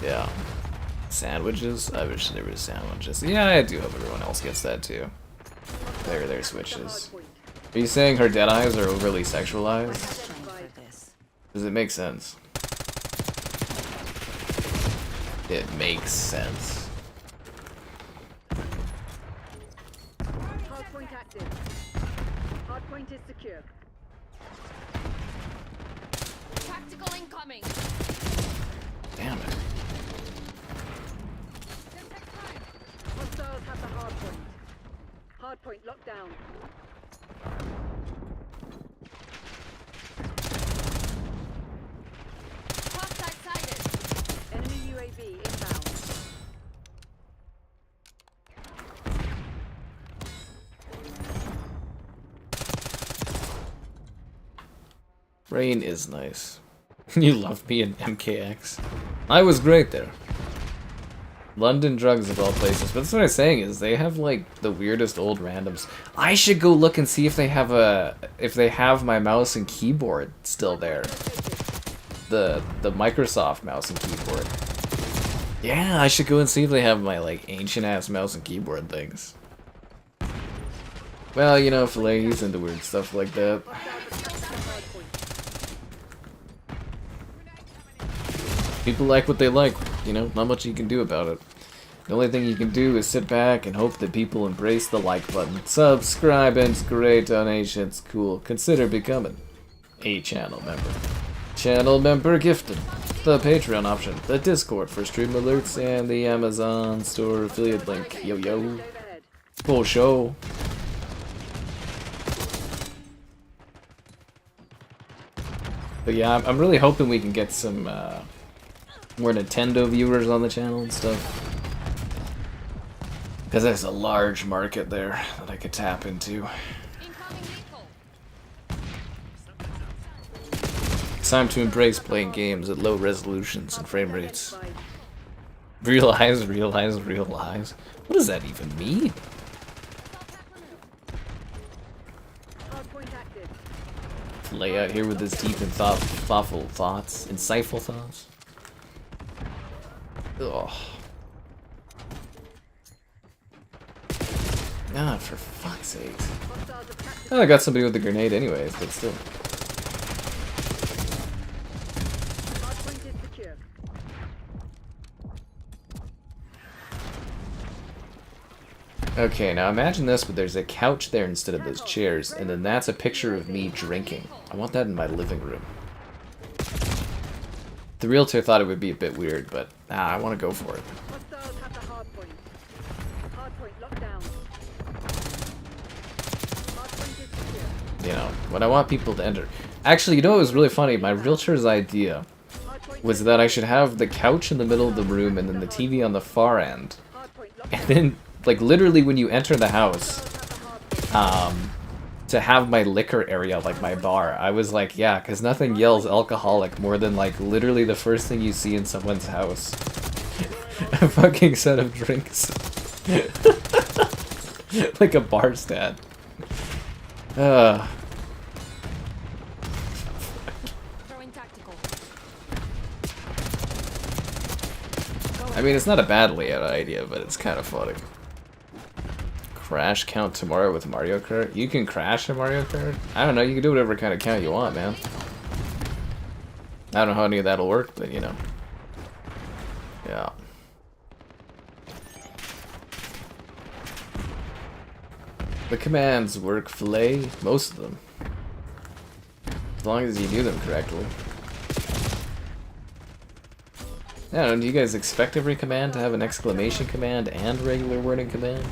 Yeah. Sandwiches? I wish there was sandwiches. Yeah, I do hope everyone else gets that too. There are their switches. Are you saying her dead eyes are overly sexualized? Does it make sense? It makes sense. Hardpoint active. Hardpoint is secure. Tactical incoming. Damn it. have the hardpoint. Hardpoint locked down. Hostile sighted. Enemy UAV inbound. Rain is nice. You love me in MKX. I was great there. London drugs of all places. But that's what I'm saying is they have like the weirdest old randoms. I should go look and see if they have my mouse and keyboard still there. The Microsoft mouse and keyboard. Yeah, I should go and see if they have my like ancient ass mouse and keyboard things. Well, you know, Filet's into weird stuff like that. People like what they like, you know, not much you can do about it. The only thing you can do is sit back and hope that people embrace the like button. Subscribe and great donations, cool. Consider becoming a channel member. Channel member gifted. The Patreon option, the Discord for stream alerts, and the Amazon store affiliate link. Yo yo. Full show. But yeah, I'm really hoping we can get some more Nintendo viewers on the channel and stuff. Because there's a large market there that I could tap into. It's time to embrace playing games at low resolutions and frame rates. Realize. What does that even mean? Lay out here with his deep and thoughtful thoughts, insightful thoughts. Ugh. Ah, for fuck's sake. Oh, I got somebody with a grenade anyways, but still. Okay, now imagine this, but there's a couch there instead of those chairs, and then that's a picture of me drinking. I want that in my living room. The realtor thought it would be a bit weird, but I want to go for it. Hostiles have the hardpoint. Hardpoint locked down. Hardpoint is secure. You know, when I want people to enter. Actually, you know what was really funny? My realtor's idea was that I should have the couch in the middle of the room and then the TV on the far end. And then, like, literally when you enter the house, to have my liquor area, like my bar, I was like, yeah, because nothing yells alcoholic more than, like, literally the first thing you see in someone's house. A fucking set of drinks. Like a bar stand. I mean, it's not a bad layout idea, but it's kind of funny. Crash count tomorrow with Mario Kart? You can crash in Mario Kart? I don't know, you can do whatever kind of count you want, man. I don't know how any of that'll work, but you know. Yeah. The commands work, Filet. Most of them. As long as you do them correctly. I don't know, do you guys expect every command to have an exclamation command and regular wording command?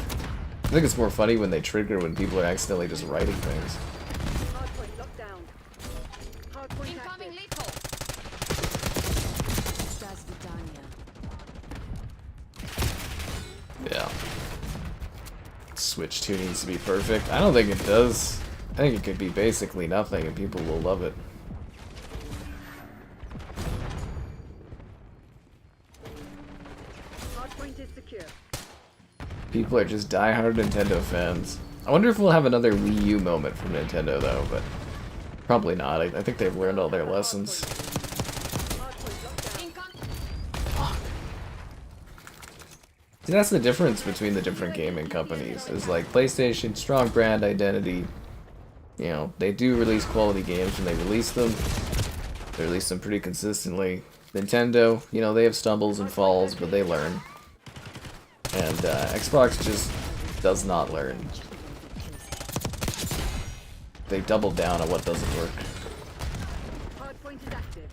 I think it's more funny when they trigger when people are accidentally just writing things. Hardpoint locked down. Hardpoint Incoming active. lethal. Yeah. Switch 2 needs to be perfect. I don't think it does. I think it could be basically nothing and people will love it. Hardpoint is secure. People are just diehard Nintendo fans. I wonder if we'll have another Wii U moment from Nintendo though, but probably not. I think they've learned all their lessons. Hardpoint locked down. See, that's the difference between the different gaming companies. Is like PlayStation, strong brand identity. You know, they do release quality games when they release them. They release them pretty consistently. Nintendo, you know, they have stumbles and falls, but they learn. And Xbox just does not learn. They double down on what doesn't work. Hardpoint is active.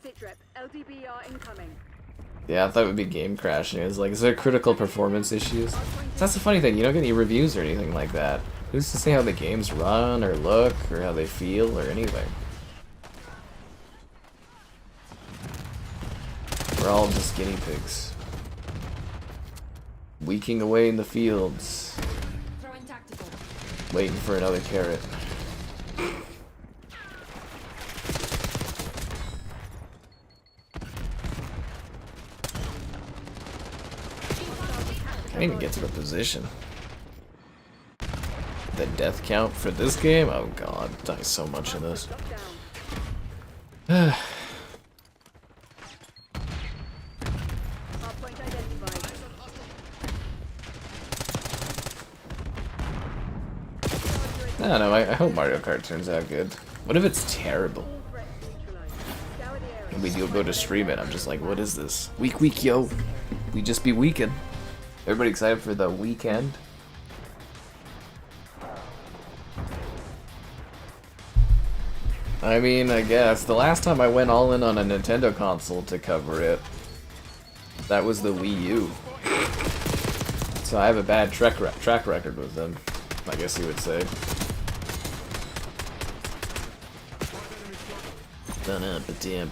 Sitrep, LDBR incoming. Yeah, I thought it would be game crashing. It was like, is there critical performance issues? That's the funny thing, you don't get any reviews or anything like that. Who's to say how the games run, or look, or how they feel, or anything? We're all just guinea pigs. Weaking away in the fields. Throwing tactical. Waiting for another carrot. Can't even get to the position. The death count for this game? Oh god, I die so much in this. Hardpoint identified. I don't know, I hope Mario Kart turns out good. What if it's terrible? All threats neutralized. Scour the area. And we do go to stream it, I'm just like, what is this? Weak, yo. We just be weaking. Everybody excited for the weekend? I mean, I guess. The last time I went all in on a Nintendo console to cover it, that was the Wii U. So I have a bad track record with them, I guess you would say. Ba-dam.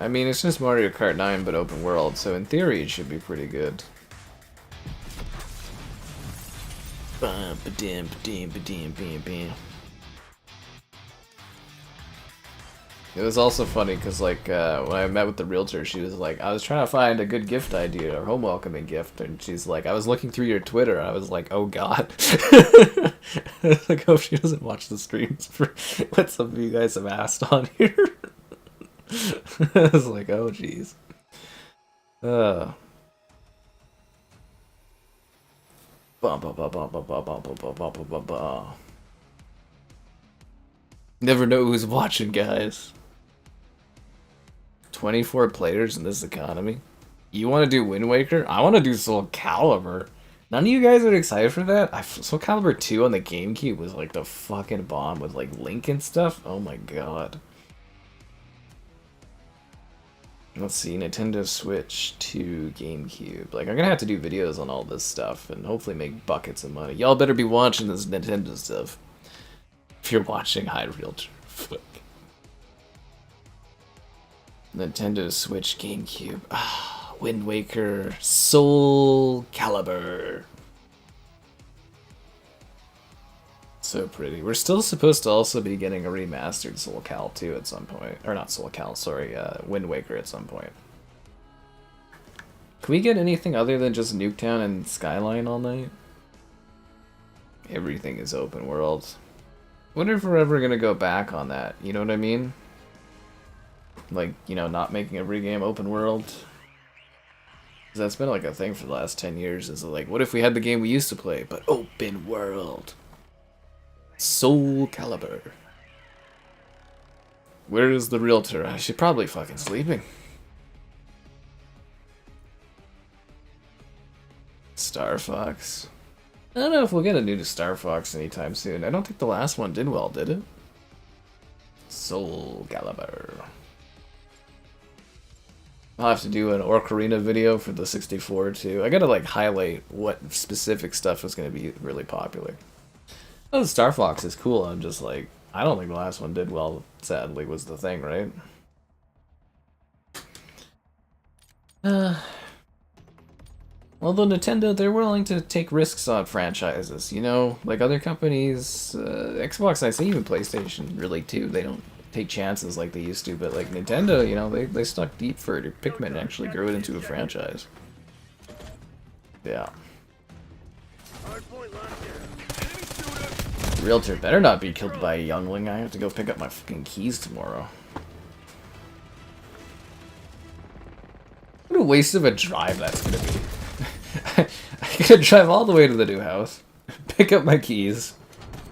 I mean, it's just Mario Kart 9 but open world, so in theory it should be pretty good. Ba-dam. It was also funny because, like, when I met with the realtor, she was like, I was trying to find a good gift idea, or home welcoming gift, and she's like, I was looking through your Twitter, I was like, oh god. I was like, hope she doesn't watch the streams for what some of you guys have asked on here. I was like, oh jeez. Never know who's watching, guys. 24 players in this economy. You want to do Wind Waker? I want to do Soul Calibur. None of you guys are excited for that? Soul Calibur 2 on the GameCube was like the fucking bomb with like Link and stuff. Oh my god. Let's see, Nintendo Switch to GameCube. Like, I'm gonna have to do videos on all this stuff and hopefully make buckets of money. Y'all better be watching this Nintendo stuff. If you're watching High Realtor. Fuck. Nintendo Switch, GameCube. Ah, Wind Waker, Soul Calibur. So pretty. We're still supposed to also be getting a remastered Soul Cal 2 at some point. Or not Soul Cal, sorry, Wind Waker at some point. Can we get anything other than just Nuketown and Skyline all night? Everything is open world. Wonder if we're ever gonna go back on that, you know what I mean? Like, you know, not making every game open world. 'Cause that's been like a thing for the last 10 years, is like, what if we had the game we used to play, but open world? Soul Calibur. Where is the realtor? She's probably fucking sleeping. Star Fox. I don't know if we'll get a new Star Fox anytime soon. I don't think the last one did well, did it? Soul Calibur. I'll have to do an Ocarina video for the 64 too. I gotta like highlight what specific stuff is gonna be really popular. Oh, Star Fox is cool. I'm just like, I don't think the last one did well, sadly, was the thing, right? Although Nintendo, they're willing to take risks on franchises, you know? Like other companies, Xbox, I say even PlayStation, really too. They don't take chances like they used to, but like Nintendo, you know, they stuck deep for it. Pikmin actually grew it into a franchise. Yeah. Hardpoint locked down. Realtor better not be killed by a youngling. I have to go pick up my fucking keys tomorrow. What a waste of a drive that's gonna be. I gotta drive all the way to the new house, pick up my keys,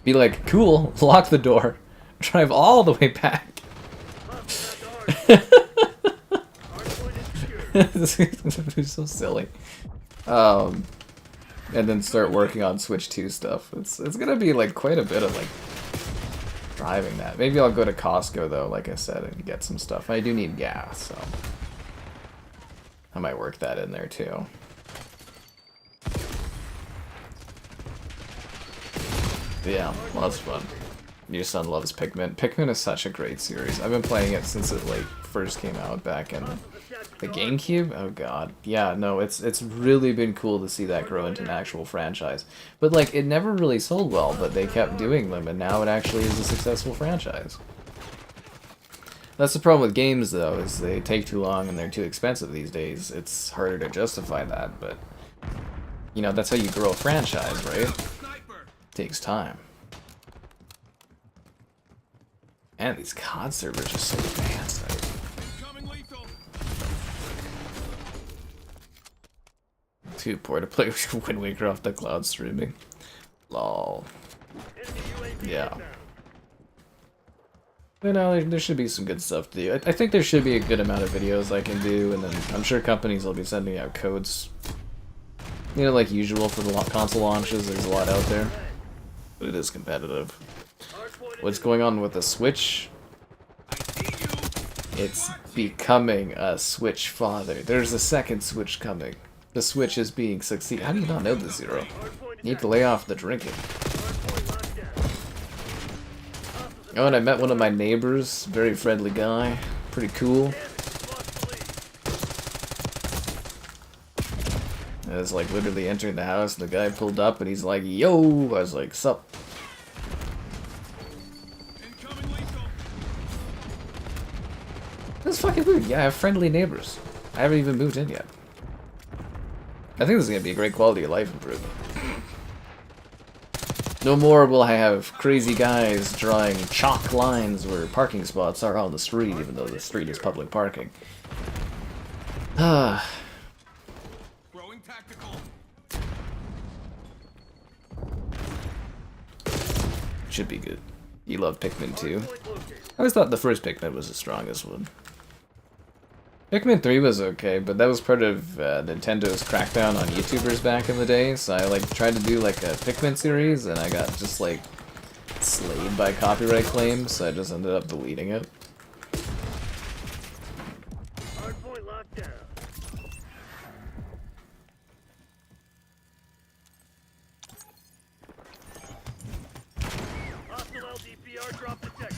be like, cool, lock the door, drive all the way back. Hardpoint is secure. This is so silly. and then start working on Switch 2 stuff. It's gonna be like quite a bit of like driving that. Maybe I'll go to Costco though, like I said, and get some stuff. I do need gas, so I might work that in there too. But yeah, lots of fun. Your son loves Pikmin. Pikmin is such a great series. I've been playing it since it like first came out back in the GameCube. Oh god, yeah, no, it's really been cool to see that grow into an actual franchise. But like, it never really sold well, but they kept doing them, and now it actually is a successful franchise. That's the problem with games, though, is they take too long and they're too expensive these days. It's harder to justify that, but you know, that's how you grow a franchise, right? It takes time. Man, these COD servers are so advanced. Too poor to play with Wind Waker off the cloud streaming. Lol. Yeah. But no, there should be some good stuff to do. I think there should be a good amount of videos I can do, and then I'm sure companies will be sending out codes. You know, like usual for the console launches, there's a lot out there. But it is competitive. What's going on with the Switch? It's becoming a Switch father. There's a second Switch coming. The Switch is being succeed. How do you not know this, Zero? You need to lay off the drinking. Oh, and I met one of my neighbors. Very friendly guy. Pretty cool. I was like literally entering the house, and the guy pulled up, and he's like, "Yo!" I was like, "Sup?" That's fucking weird. Yeah, I have friendly neighbors. I haven't even moved in yet. I think this is gonna be a great quality of life improvement. No more will I have crazy guys drawing chalk lines where parking spots are on the street, even though the street is public parking. Ah. Should be good. You love Pikmin 2. I always thought the first Pikmin was the strongest one. Pikmin 3 was okay, but that was part of Nintendo's crackdown on YouTubers back in the day, so I like tried to do like a Pikmin series, and I got just like slayed by copyright claims, so I just ended up deleting it. Hardpoint locked down. Hostile LDPR drop detected.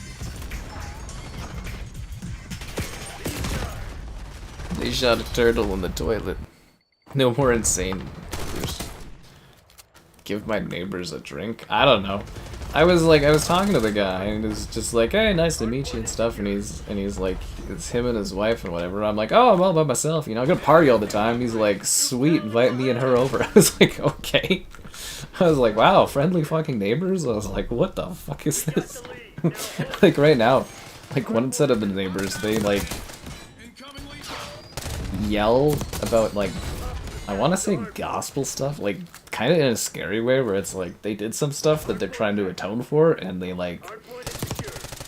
They shot a turtle in the toilet. No more insane. Give my neighbors a drink? I don't know. I was talking to the guy, and it was just like, "Hey, nice to meet you," and stuff, and he's like, it's him and his wife and whatever. I'm like, "Oh, I'm all by myself, you know, I go to party all the time." He's like, "Sweet, invite me and her over." I was like, "Okay." I was like, "Wow, friendly fucking neighbors." I was like, "What the fuck is this?" Like right now, like one set of the neighbors, they like yell about like, I want to say gospel stuff, like kind of in a scary way, where it's like they did some stuff that they're trying to atone for, and they like,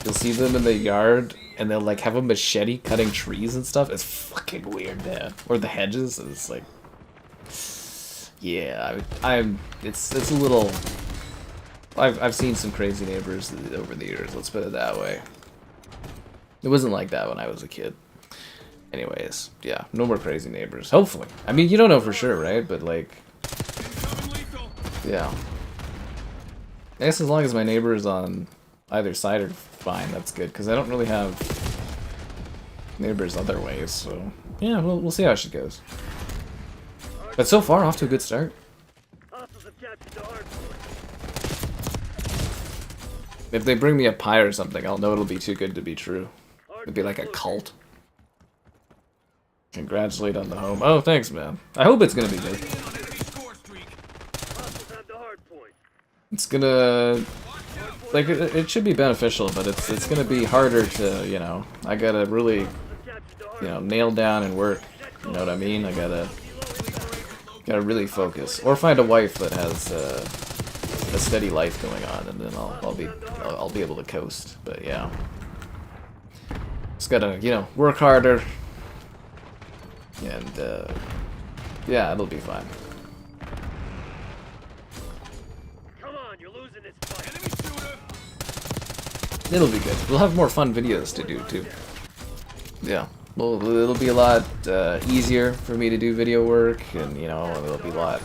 you'll see them in the yard and they'll like have a machete cutting trees and stuff. It's fucking weird, man. Or the hedges. It's like, yeah, it's a little. I've seen some crazy neighbors over the years. Let's put it that way. It wasn't like that when I was a kid. Anyways, yeah, no more crazy neighbors. Hopefully. I mean, you don't know for sure, right? But like, yeah. I guess as long as my neighbors on either side are fine, that's good. Because I don't really have neighbors other ways, so yeah, we'll see how shit goes. But so far, off to a good start. If they bring me a pie or something, I'll know it'll be too good to be true. It'd be like a cult. Congratulate on the home. Oh, thanks, man. I hope it's gonna be good. It's gonna, like, it should be beneficial, but it's gonna be harder to, you know, I gotta really, you know, nail down and work. You know what I mean? I gotta really focus, or find a wife that has a steady life going on, and then I'll be able to coast. But yeah, just gotta, you know, work harder. And, yeah, it'll be fine. It'll be good. We'll have more fun videos to do too. Yeah. Well, it'll be a lot easier for me to do video work, and you know, it'll be a lot.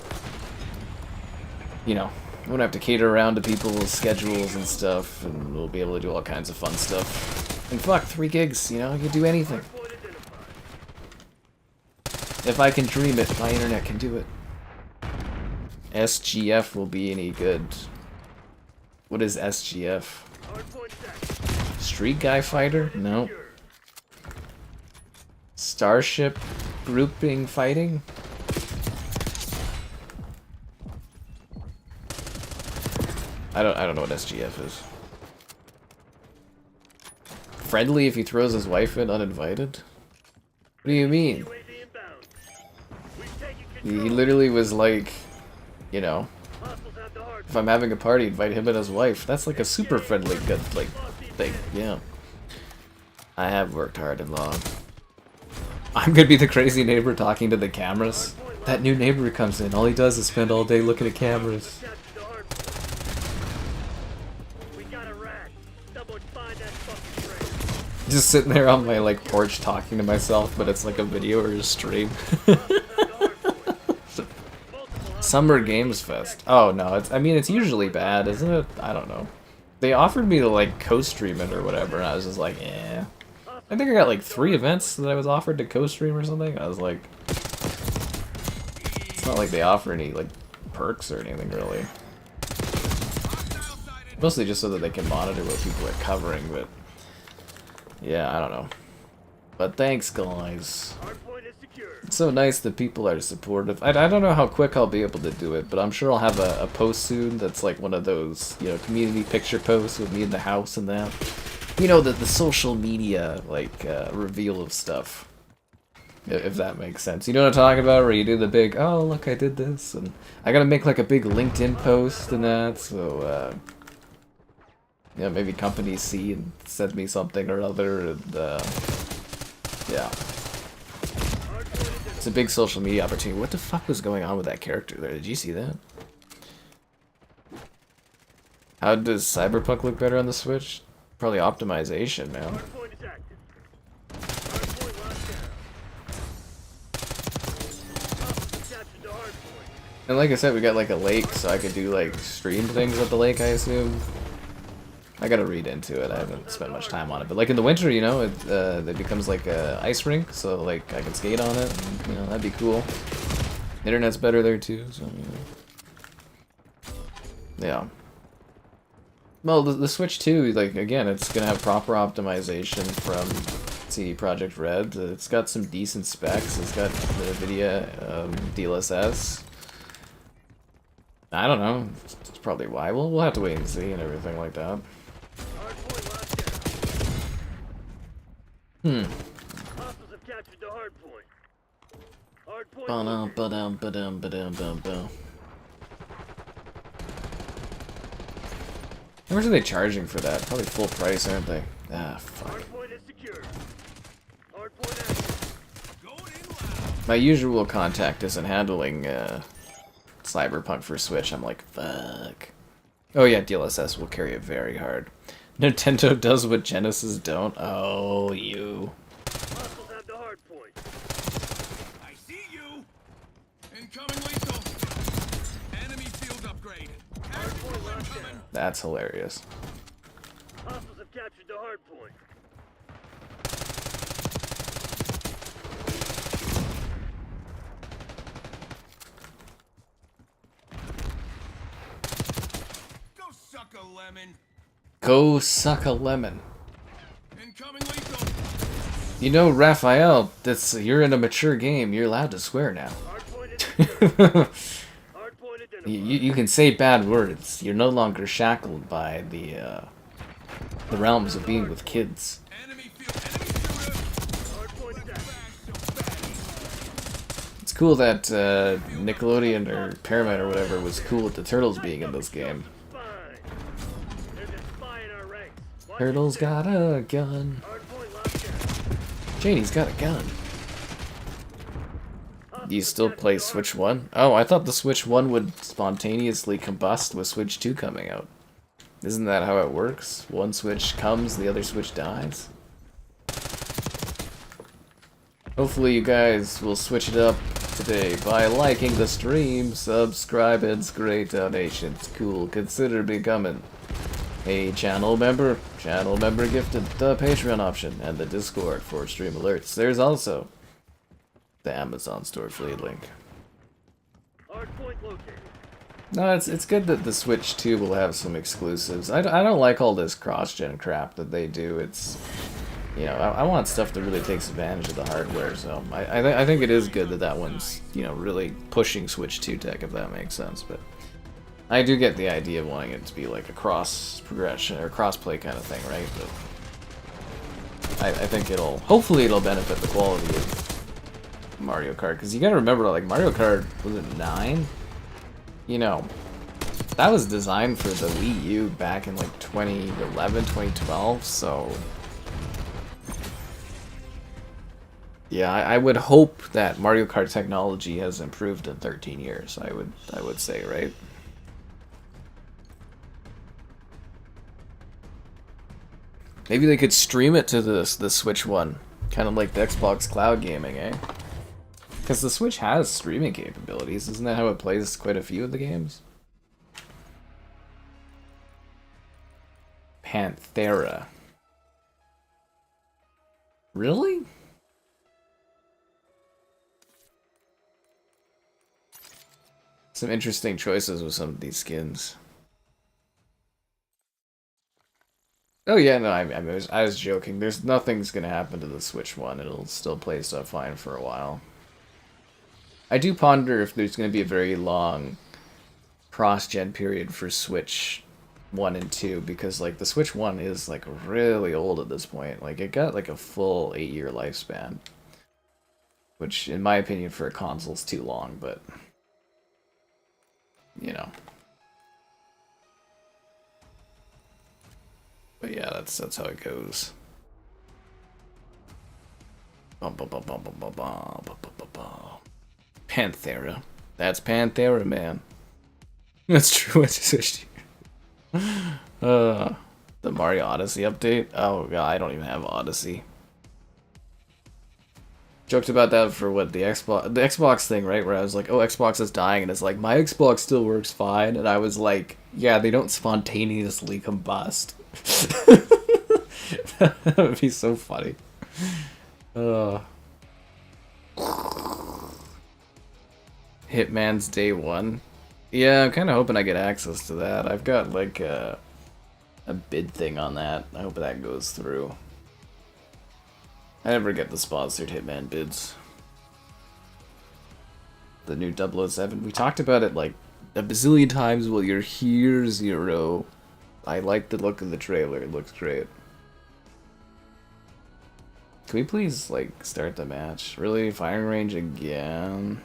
You know, I won't have to cater around to people's schedules and stuff, and we'll be able to do all kinds of fun stuff. And fuck, 3 gigs, you know, you can do anything. If I can dream it, my internet can do it. SGF will be any good. What is SGF? Street Guy Fighter? No. Starship Grouping Fighting? I don't know what SGF is. Friendly if he throws his wife in uninvited? What do you mean? He literally was like, you know, if I'm having a party, invite him and his wife. That's like a super friendly good like thing, yeah. I have worked hard and long. I'm gonna be the crazy neighbor talking to the cameras. That new neighbor comes in, all he does is spend all day looking at cameras. Just sitting there on my like porch talking to myself, but it's like a video or a stream. Summer Games Fest. Oh no, I mean it's usually bad, isn't it? I don't know. They offered me to like co-stream it or whatever, and I was just like, yeah. I think I got like 3 events that I was offered to co-stream or something. I was like, it's not like they offer any like perks or anything really. Mostly just so that they can monitor what people are covering, but yeah, I don't know. But thanks, guys. It's so nice that people are supportive. I don't know how quick I'll be able to do it, but I'm sure I'll have a post soon that's like one of those, you know, community picture posts with me in the house and that. You know, the social media, like, reveal of stuff. If that makes sense. You know what I'm talking about? Where you do the big, oh, look, I did this. And I gotta make, like, a big LinkedIn post and that, so, you know, maybe companies see and send me something or other, and, yeah. It's a big social media opportunity. What the fuck was going on with that character there? Did you see that? How does Cyberpunk look better on the Switch? Probably optimization, man. And like I said, we got like a lake, so I could do like stream things at the lake, I assume. I gotta read into it, I haven't spent much time on it. But like in the winter, you know, it becomes like a ice rink, so like I can skate on it, and, you know, that'd be cool. Internet's better there too, so, you know. Yeah. Well, the Switch 2, like, again, it's gonna have proper optimization from CD Projekt Red. It's got some decent specs. It's got the NVIDIA DLSS. I don't know. That's probably why. We'll have to wait and see and everything like that. How much are they charging for that? Probably full price, aren't they? Ah, fuck. My usual contact isn't handling Cyberpunk for Switch. I'm like, fuck. Oh yeah, DLSS will carry it very hard. Nintendo does what Genesis don't. Oh, you. I see you. Incoming lethal. Enemy field upgrade. That's hilarious. Hostiles have captured the hard point. Go suck a lemon. Go suck a lemon. Incoming lethal. You know, Raphael, you're in a mature game. You're allowed to swear now. You can say bad words. You're no longer shackled by the realms of being with kids. It's cool that Nickelodeon or Paramount or whatever was cool with the Turtles being in this game. Turtles got a gun. Janie's got a gun. You still play Switch 1? Oh, I thought the Switch 1 would spontaneously combust with Switch 2 coming out. Isn't that how it works? One switch comes, the other switch dies? Hopefully you guys will switch it up today by liking the stream, subscribing, great donations, cool, consider becoming a channel member gifted the Patreon option, and the Discord for stream alerts. There's also the Amazon store affiliate link. Hardpoint located. No, it's good that the Switch 2 will have some exclusives. I don't like all this cross-gen crap that they do. It's, you know, I want stuff that really takes advantage of the hardware, so I think it is good that that one's, you know, really pushing Switch 2 tech, if that makes sense, but I do get the idea of wanting it to be like a cross-progression, or cross-play kind of thing, right? But I think hopefully it'll benefit the quality of Mario Kart, because you gotta remember, like, Mario Kart, was it 9? You know, that was designed for the Wii U back in like 2011, 2012, so yeah, I would hope that Mario Kart technology has improved in 13 years, I would say, right? Maybe they could stream it to the Switch one, kind of like the Xbox Cloud Gaming, eh? Because the Switch has streaming capabilities, isn't that how it plays quite a few of the games? Panthera. Really? Some interesting choices with some of these skins. Oh yeah, no, I was joking. There's nothing's gonna happen to the Switch one. It'll still play stuff fine for a while. I do ponder if there's going to be a very long cross-gen period for Switch 1 and 2, because like the Switch 1 is like really old at this point. Like it got like a full 8-year lifespan, which in my opinion for a console is too long, but you know. But yeah, that's how it goes. Panthera. That's Panthera, man. That's true. I just switched here. The Mario Odyssey update? Oh god, I don't even have Odyssey. Joked about that for what, the Xbox thing, right? Where I was like, oh, Xbox is dying, and it's like, my Xbox still works fine, and I was like, yeah, they don't spontaneously combust. That would be so funny. Hitman's Day 1. Yeah, I'm kind of hoping I get access to that. I've got like a bid thing on that. I hope that goes through. I never get the sponsored Hitman bids. The new 007. We talked about it like a bazillion times while you're here, Zero. I like the look of the trailer. It looks great. Can we please, like, start the match? Really? Firing range again?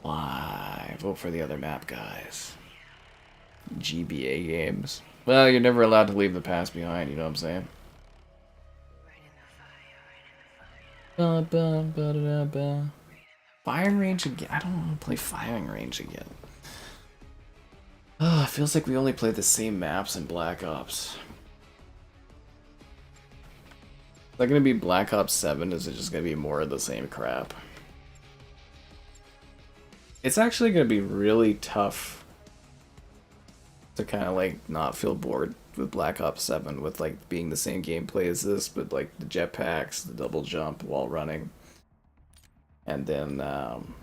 Why? Vote for the other map, guys. GBA games. Well, you're never allowed to leave the past behind, you know what I'm saying? Firing range again? I don't want to play firing range again. Oh, it feels like we only play the same maps in Black Ops. Is that gonna be Black Ops 7? Is it just gonna be more of the same crap? It's actually gonna be really tough to kind of like not feel bored with Black Ops 7 with like being the same gameplay as this, but like the jetpacks, the double jump while running, and then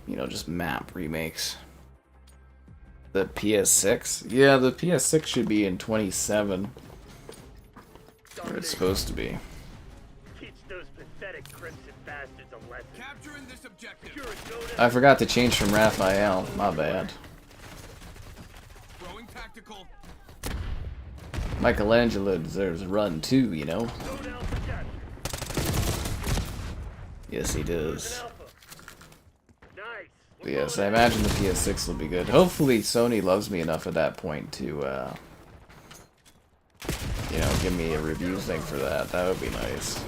you know, just map remakes. The PS6? Yeah, the PS6 should be in 27. Or it's supposed to be. Teach those pathetic crimson bastards a lesson. Capturing this objective. I forgot to change from Raphael. My bad. Throwing tactical. Michelangelo deserves a run too, you know? Yes, he does. But yes, I imagine the PS6 will be good. Hopefully Sony loves me enough at that point to, you know, give me a review thing for that. That would be nice.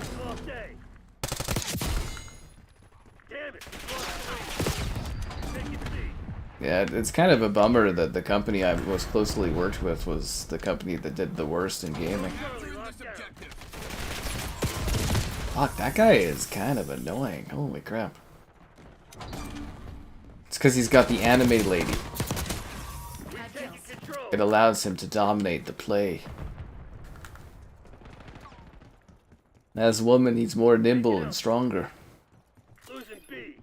Yeah, it's kind of a bummer that the company I most closely worked with was the company that did the worst in gaming. Fuck, that guy is kind of annoying. Holy crap. It's because he's got the anime lady. It allows him to dominate the play. As a woman, he's more nimble and stronger. Losing B.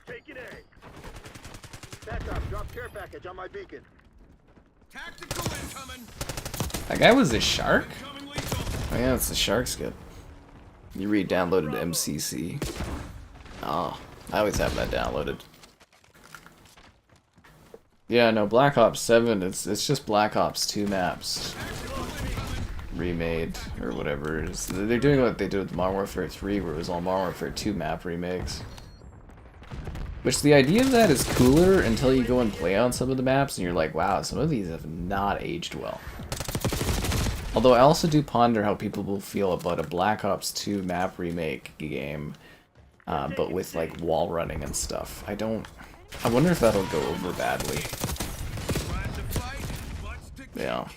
Taking A. Backup, drop care package on my beacon. Tactical incoming. That guy was a shark? Incoming lethal. Oh yeah, it's the shark skip. You re-downloaded MCC. Oh, I always have that downloaded. Yeah, no, Black Ops 7, it's just Black Ops 2 maps. Remade, or whatever it is. They're doing what they did with Modern Warfare 3, where it was all Modern Warfare 2 map remakes. Which, the idea of that is cooler until you go and play on some of the maps, and you're like, wow, some of these have not aged well. Although I also do ponder how people will feel about a Black Ops 2 map remake game, but with, like, wall running and stuff. I wonder if that'll go over badly. Yeah.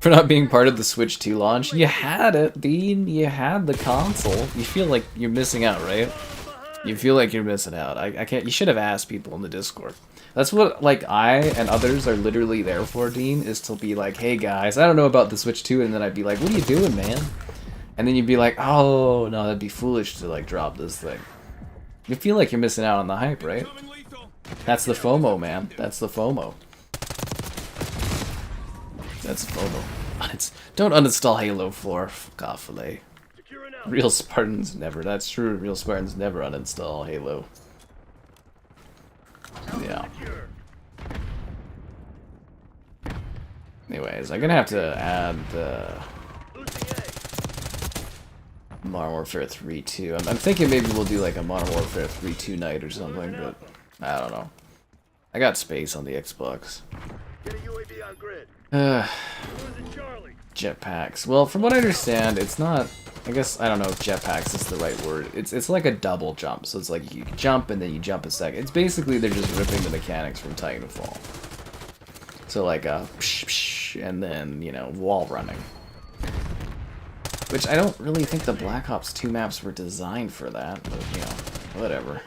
For not being part of the Switch 2 launch, you had it, Dean. You had the console. You feel like you're missing out, right? You feel like you're missing out. I can't. You should have asked people in the Discord. That's what, like, I and others are literally there for, Dean, is to be like, hey guys, I don't know about the Switch 2, and then I'd be like, what are you doing, man? And then you'd be like, oh, no, that'd be foolish to, like, drop this thing. You feel like you're missing out on the hype, right? That's the FOMO, man. That's the FOMO. That's FOMO. Don't uninstall Halo 4. Fuck off, filet. Real Spartans never. That's true. Real Spartans never uninstall Halo. Yeah. Anyways, I'm gonna have to add Modern Warfare 3 2. I'm thinking maybe we'll do like a Modern Warfare 3 2 night or something, but I don't know. I got space on the Xbox. Get a UAV on grid. Jetpacks. Well, from what I understand, it's not. I guess I don't know if jetpacks is the right word. It's like a double jump, so it's like you jump and then you jump a second. It's basically they're just ripping the mechanics from Titanfall. So like a psh, psh, and then, you know, wall running. Which I don't really think the Black Ops 2 maps were designed for that, but, you know, whatever.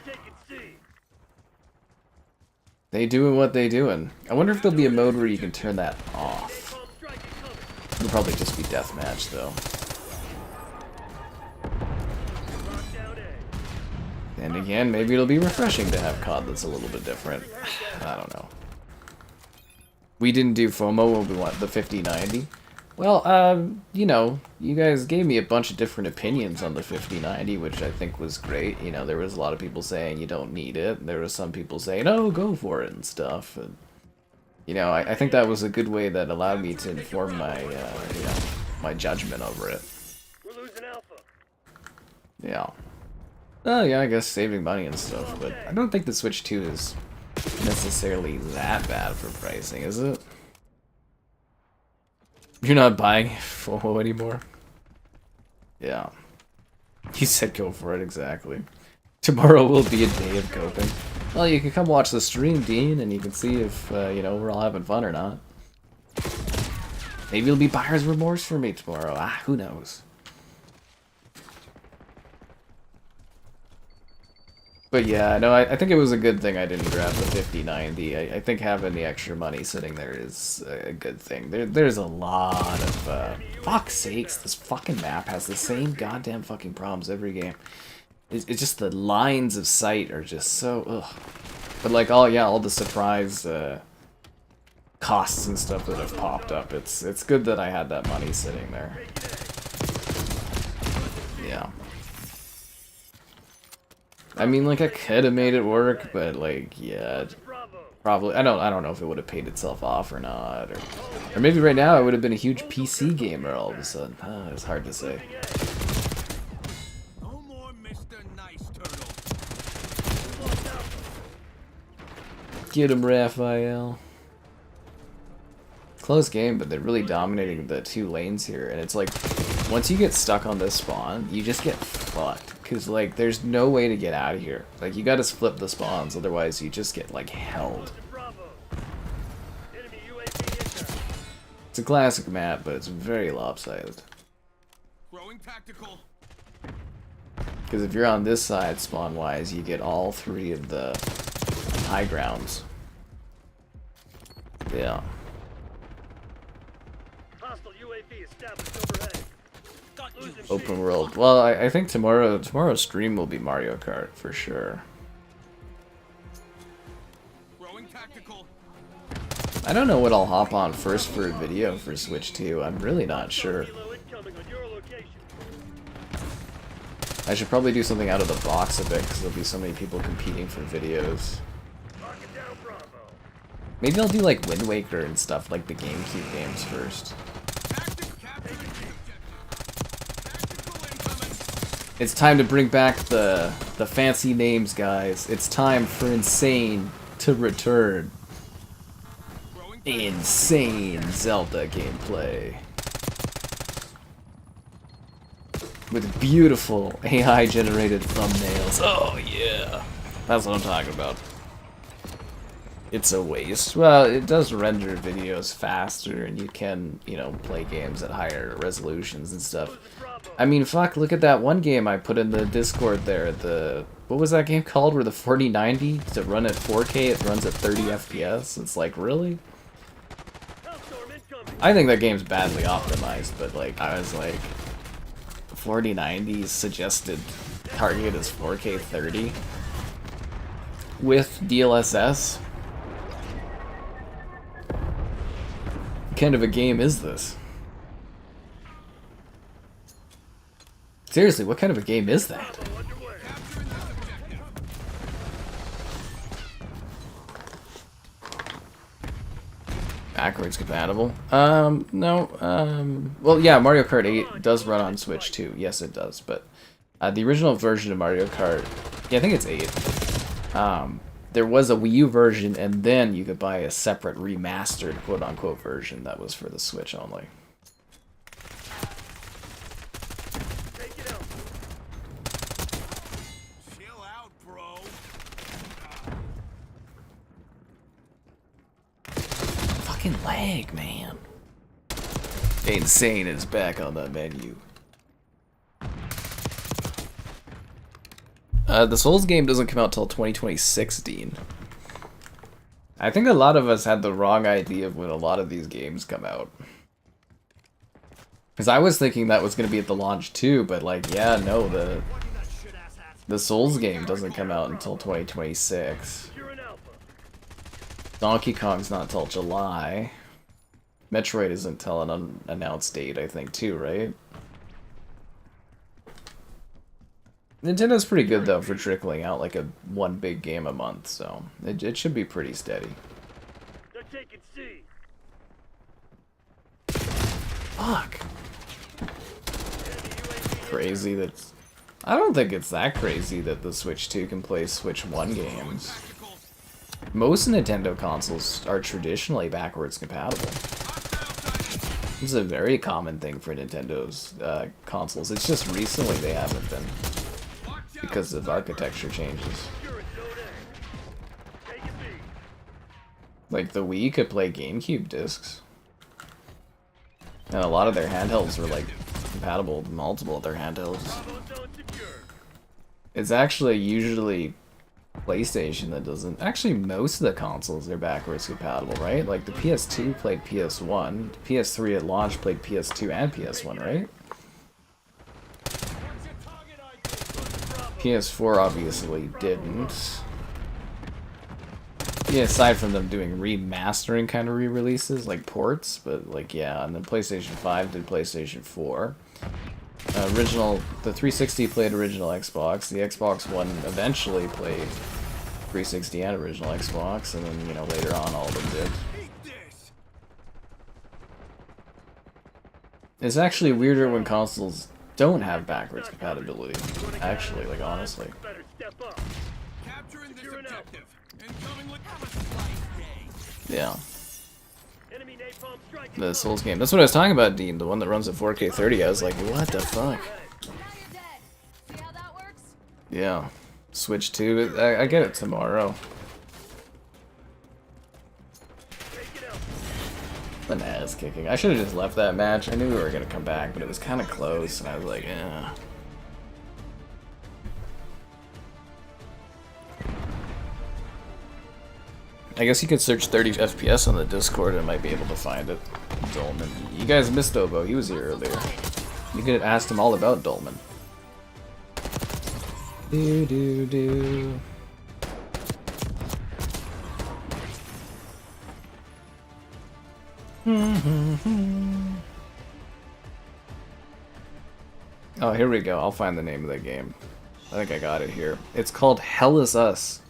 They doing what they doing. I wonder if there'll be a mode where you can turn that off. It'll probably just be deathmatch, though. And again, maybe it'll be refreshing to have COD that's a little bit different. I don't know. We didn't do FOMO when we want the 5090. Well, you know, you guys gave me a bunch of different opinions on the 5090, which I think was great. You know, there was a lot of people saying you don't need it. There was some people saying, oh, go for it and stuff. And, you know, I think that was a good way that allowed me to inform my, you know, my judgment over it. We're losing Alpha. Yeah. Oh, yeah, I guess saving money and stuff, but I don't think the Switch 2 is necessarily that bad for pricing, is it? You're not buying FOMO anymore? Yeah. You said go for it, exactly. Tomorrow will be a day of coping. Well, you can come watch the stream, Dean, and you can see if, you know, we're all having fun or not. Maybe it'll be buyer's remorse for me tomorrow. Ah, who knows? But yeah, no, I think it was a good thing I didn't grab the 5090. I think having the extra money sitting there is a good thing. There's a lot of, fuck's sakes, this fucking map has the same goddamn fucking problems every game. It's just the lines of sight are just so, ugh. But like, all the surprise, costs and stuff that have popped up, it's good that I had that money sitting there. Yeah. I mean, like, I could have made it work, but like, yeah, probably. I don't know if it would have paid itself off or not, or maybe right now I would have been a huge PC gamer all of a sudden. It's hard to say. No more Mr. Nice Turtle. Get him, Raphael. Close game, but they're really dominating the two lanes here, and it's like once you get stuck on this spawn, you just get fucked. Because, like, there's no way to get out of here. Like, you gotta flip the spawns, otherwise you just get, like, held. It's a classic map, but it's very lopsided. Because if you're on this side, spawn-wise, you get all three of the high grounds. Yeah. Open world. Well, I think tomorrow's stream will be Mario Kart for sure. I don't know what I'll hop on first for a video for Switch 2. I'm really not sure. I should probably do something out of the box a bit because there'll be so many people competing for videos. Maybe I'll do like Wind Waker and stuff, like the GameCube games first. It's time to bring back the fancy names, guys. It's time for Insane to return. Insane Zelda gameplay. With beautiful AI-generated thumbnails. Oh yeah, that's what I'm talking about. It's a waste. Well, it does render videos faster, and you can, you know, play games at higher resolutions and stuff. I mean, fuck, look at that one game I put in the Discord there. What was that game called where the 4090 to run at 4K, it runs at 30 FPS? It's like, really? I think that game's badly optimized, but like, I was like, 4090's suggested target is 4K 30 with DLSS. What kind of a game is this? Seriously, what kind of a game is that? Backwards compatible? No. Well, yeah, Mario Kart 8 does run on Switch too. Yes, it does. But the original version of Mario Kart, yeah, I think it's 8. There was a Wii U version, and then you could buy a separate remastered quote-unquote version that was for the Switch only. Chill out, bro. Fucking lag, man. Insane is back on the menu. The Souls game doesn't come out till 2026, Dean. I think a lot of us had the wrong idea of when a lot of these games come out. Because I was thinking that was going to be at the launch too, but like, yeah, no, the Souls game doesn't come out until 2026. Donkey Kong's not till July. Metroid isn't till an unannounced date, I think, too, right? Nintendo's pretty good, though, for trickling out like one big game a month, so it should be pretty steady. They're taking C. Fuck. Crazy that's... I don't think it's that crazy that the Switch 2 can play Switch 1 games. Most Nintendo consoles are traditionally backwards compatible. This is a very common thing for Nintendo's consoles. It's just recently they haven't been. Because of architecture changes. Like, the Wii could play GameCube discs. And a lot of their handhelds were, like, compatible with multiple of their handhelds. It's actually usually PlayStation that doesn't. Actually, most of the consoles are backwards compatible, right? Like, the PS2 played PS1, the PS3 at launch played PS2 and PS1, right? PS4 obviously didn't. Yeah, aside from them doing remastering kind of re-releases, like ports, but like, yeah, and then PlayStation 5 did PlayStation 4. The 360 played original Xbox, the Xbox One eventually played 360 and original Xbox, and then, you know, later on all of them did. It's actually weirder when consoles don't have backwards compatibility, actually, like, honestly. Yeah. The Souls game. That's what I was talking about, Dean. The one that runs at 4K 30. I was like, what the fuck? Now you're dead. See how that works? Yeah. Switch 2. I get it tomorrow. An ass kicking. I should have just left that match. I knew we were gonna come back, but it was kind of close, and I was like, eh. I guess you could search 30 FPS on the Discord and might be able to find it. Dolman. You guys missed Obo. He was here earlier. You could have asked him all about Dolman. Do do do. Oh, here we go. I'll find the name of the game. I think I got it here. It's called Hell Is Us.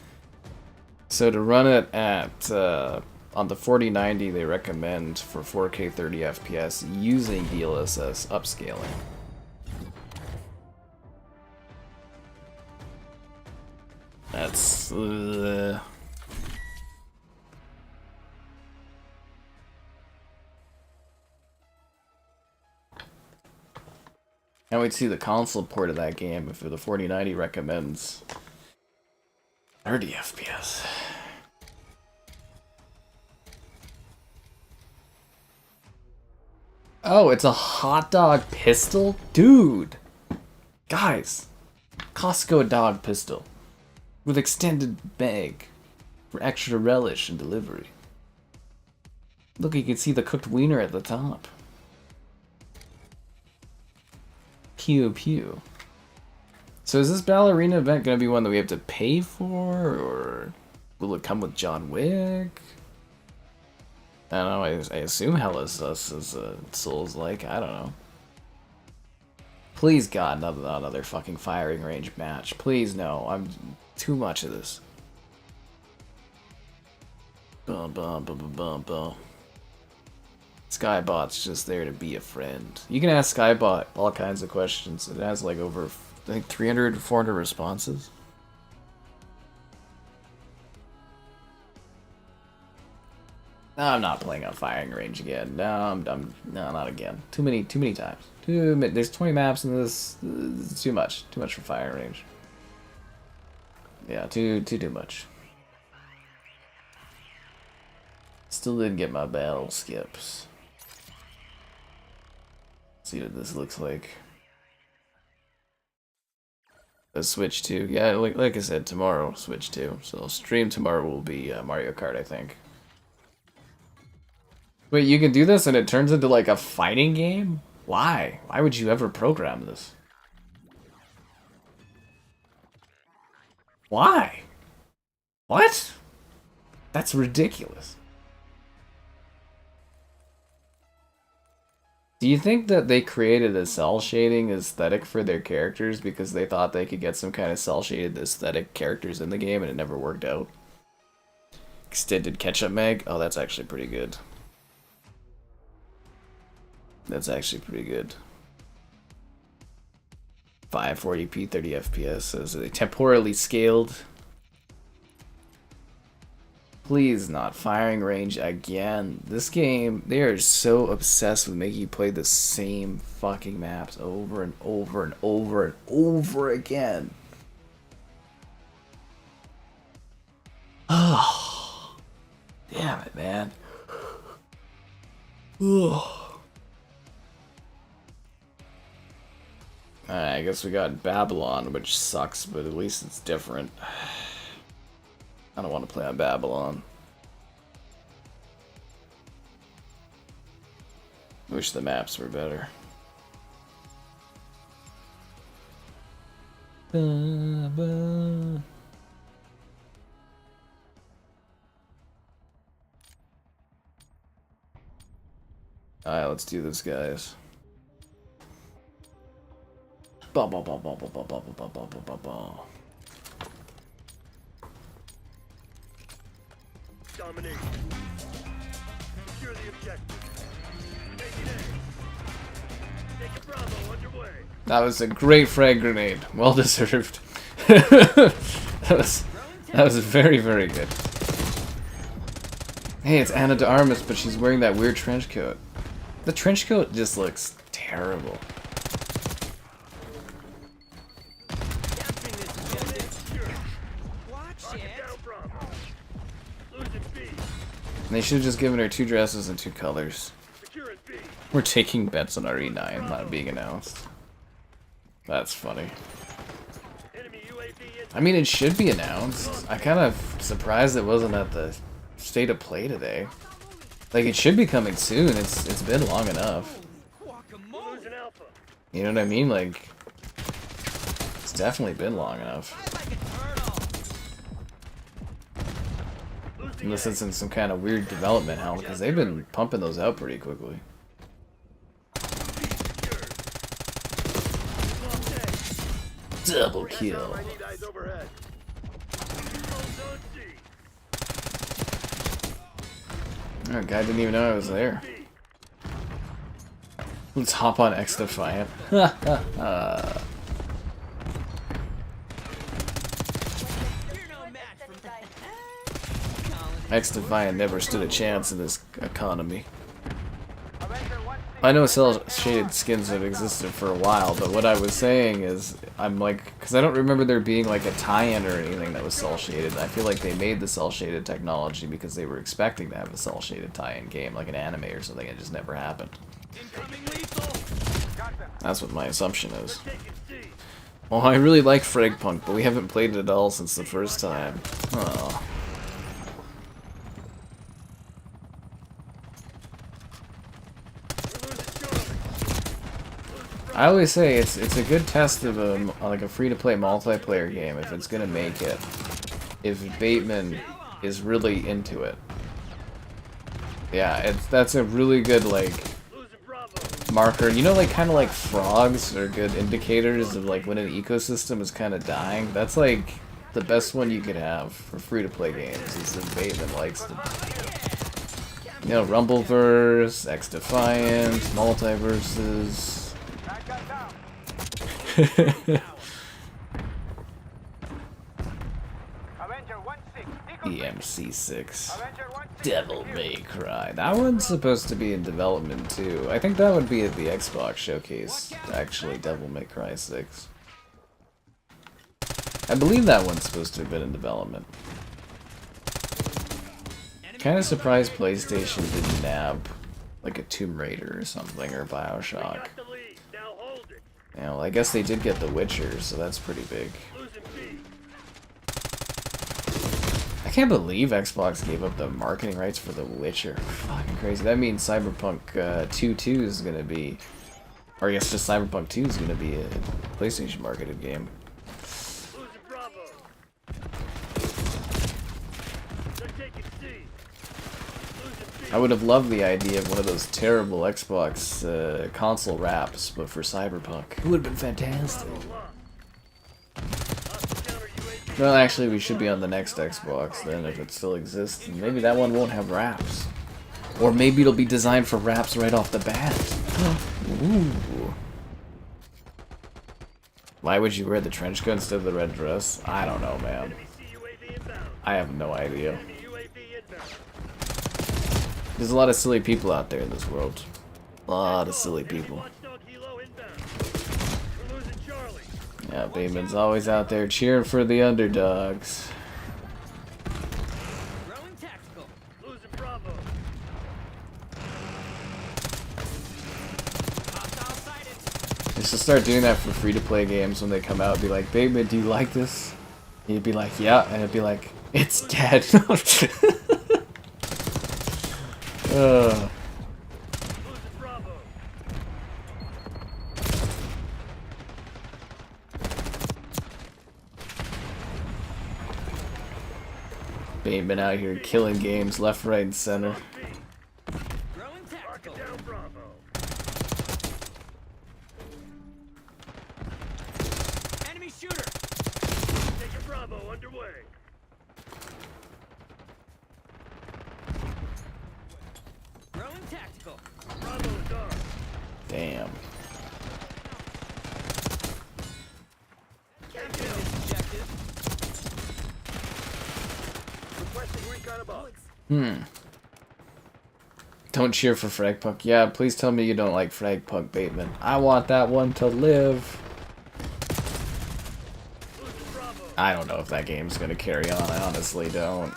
So to run it at on the 4090, they recommend for 4K 30 FPS using DLSS upscaling. That's Can't wait to see the console port of that game if the 4090 recommends 30 FPS. Oh, it's a hot dog pistol? Dude! Guys, Costco dog pistol with extended bag for extra relish and delivery. Look, you can see the cooked wiener at the top. Pew pew. So is this ballerina event going to be one that we have to pay for, or will it come with John Wick? I don't know, I assume Hell Is Us is Souls-like, I don't know. Please God, another fucking firing range match. Please no, I'm too much of this. Bum bum bum bum bum bum. Skybot's just there to be a friend. You can ask Skybot all kinds of questions. It has like over, I think, 300 to 400 responses. No, I'm not playing on firing range again. No, no, not again. Too many times. There's 20 maps in this. It's too much. Too much for firing range. Yeah, too much. Still didn't get my battle skips. See what this looks like. A Switch 2. Yeah, like I said, tomorrow, Switch 2. So stream tomorrow will be Mario Kart, I think. Wait, you can do this and it turns into like a fighting game? Why? Why would you ever program this? Why? What? That's ridiculous. Do you think that they created a cell shading aesthetic for their characters because they thought they could get some kind of cell shaded aesthetic characters in the game and it never worked out? Extended ketchup mag? Oh, that's actually pretty good. That's actually pretty good. 540p 30 FPS as a temporally scaled. Please not firing range again. This game, they are so obsessed with making you play the same fucking maps over and over and over and over again. Oh, damn it, man. Oh. Alright, I guess we got Babylon, which sucks, but at least it's different. I don't want to play on Babylon. Wish the maps were better. Alright, let's do this, guys. Domination. Secure the objective. Taking aim. Take a Bravo underway. That was a great frag grenade. Well deserved. that was very, very good. Hey, it's Anna de Armas, but she's wearing that weird trench coat. The trench coat just looks terrible. They should have just given her 2 dresses and 2 colors. We're taking bets on RE9 not being announced. That's funny. I mean, it should be announced. I'm kind of surprised it wasn't at the state of play today. Like, it should be coming soon. It's been long enough. You know what I mean? Like, it's definitely been long enough. Unless it's in some kind of weird development hell, because they've been pumping those out pretty quickly. Double kill. Oh, guy didn't even know I was there. Let's hop on X Defiant. X Defiant never stood a chance in this economy. I know cel-shaded skins have existed for a while, but what I was saying is, I'm like, because I don't remember there being like a tie-in or anything that was cel-shaded. I feel like they made the cel-shaded technology because they were expecting to have a cel-shaded tie-in game, like an anime or something. It just never happened. That's what my assumption is. Well, I really like Fragpunk, but we haven't played it at all since the first time. Oh. I always say it's a good test of a free-to-play multiplayer game if it's gonna make it. If Bateman is really into it. Yeah, that's a really good like marker. You know, like kind of like frogs are good indicators of like when an ecosystem is kind of dying. That's like the best one you could have for free-to-play games. Is that Bateman likes to. You know, Rumbleverse, X Defiant, Multiverses. EMC6. Devil May Cry. That one's supposed to be in development too. I think that would be at the Xbox showcase, actually, Devil May Cry 6. I believe that one's supposed to have been in development. Kind of surprised PlayStation didn't nab like a Tomb Raider or something, or Bioshock. Yeah, well, I guess they did get The Witcher, so that's pretty big. I can't believe Xbox gave up the marketing rights for The Witcher. Fucking crazy. That means Cyberpunk 2 is gonna be, or I guess just Cyberpunk 2 is gonna be a PlayStation marketed game. I would have loved the idea of one of those terrible Xbox console wraps, but for Cyberpunk. It would have been fantastic. Well, actually, we should be on the next Xbox then, if it still exists. And maybe that one won't have wraps. Or maybe it'll be designed for wraps right off the bat. Ooh. Why would you wear the trench coat instead of the red dress? I don't know, man. I have no idea. There's a lot of silly people out there in this world. A lot of silly people. Yeah, Bateman's always out there cheering for the underdogs. They should start doing that for free-to-play games when they come out. Be like, Bateman, do you like this? And you'd be like, yeah. And it'd be like, it's dead. Bateman out here killing games left, right, and center. Enemy shooter. Take a Bravo underway. Growing tactical. Bravo is on. Damn. Don't cheer for Fragpunk. Yeah, please tell me you don't like Fragpunk, Bateman. I want that one to live. I don't know if that game's gonna carry on. I honestly don't.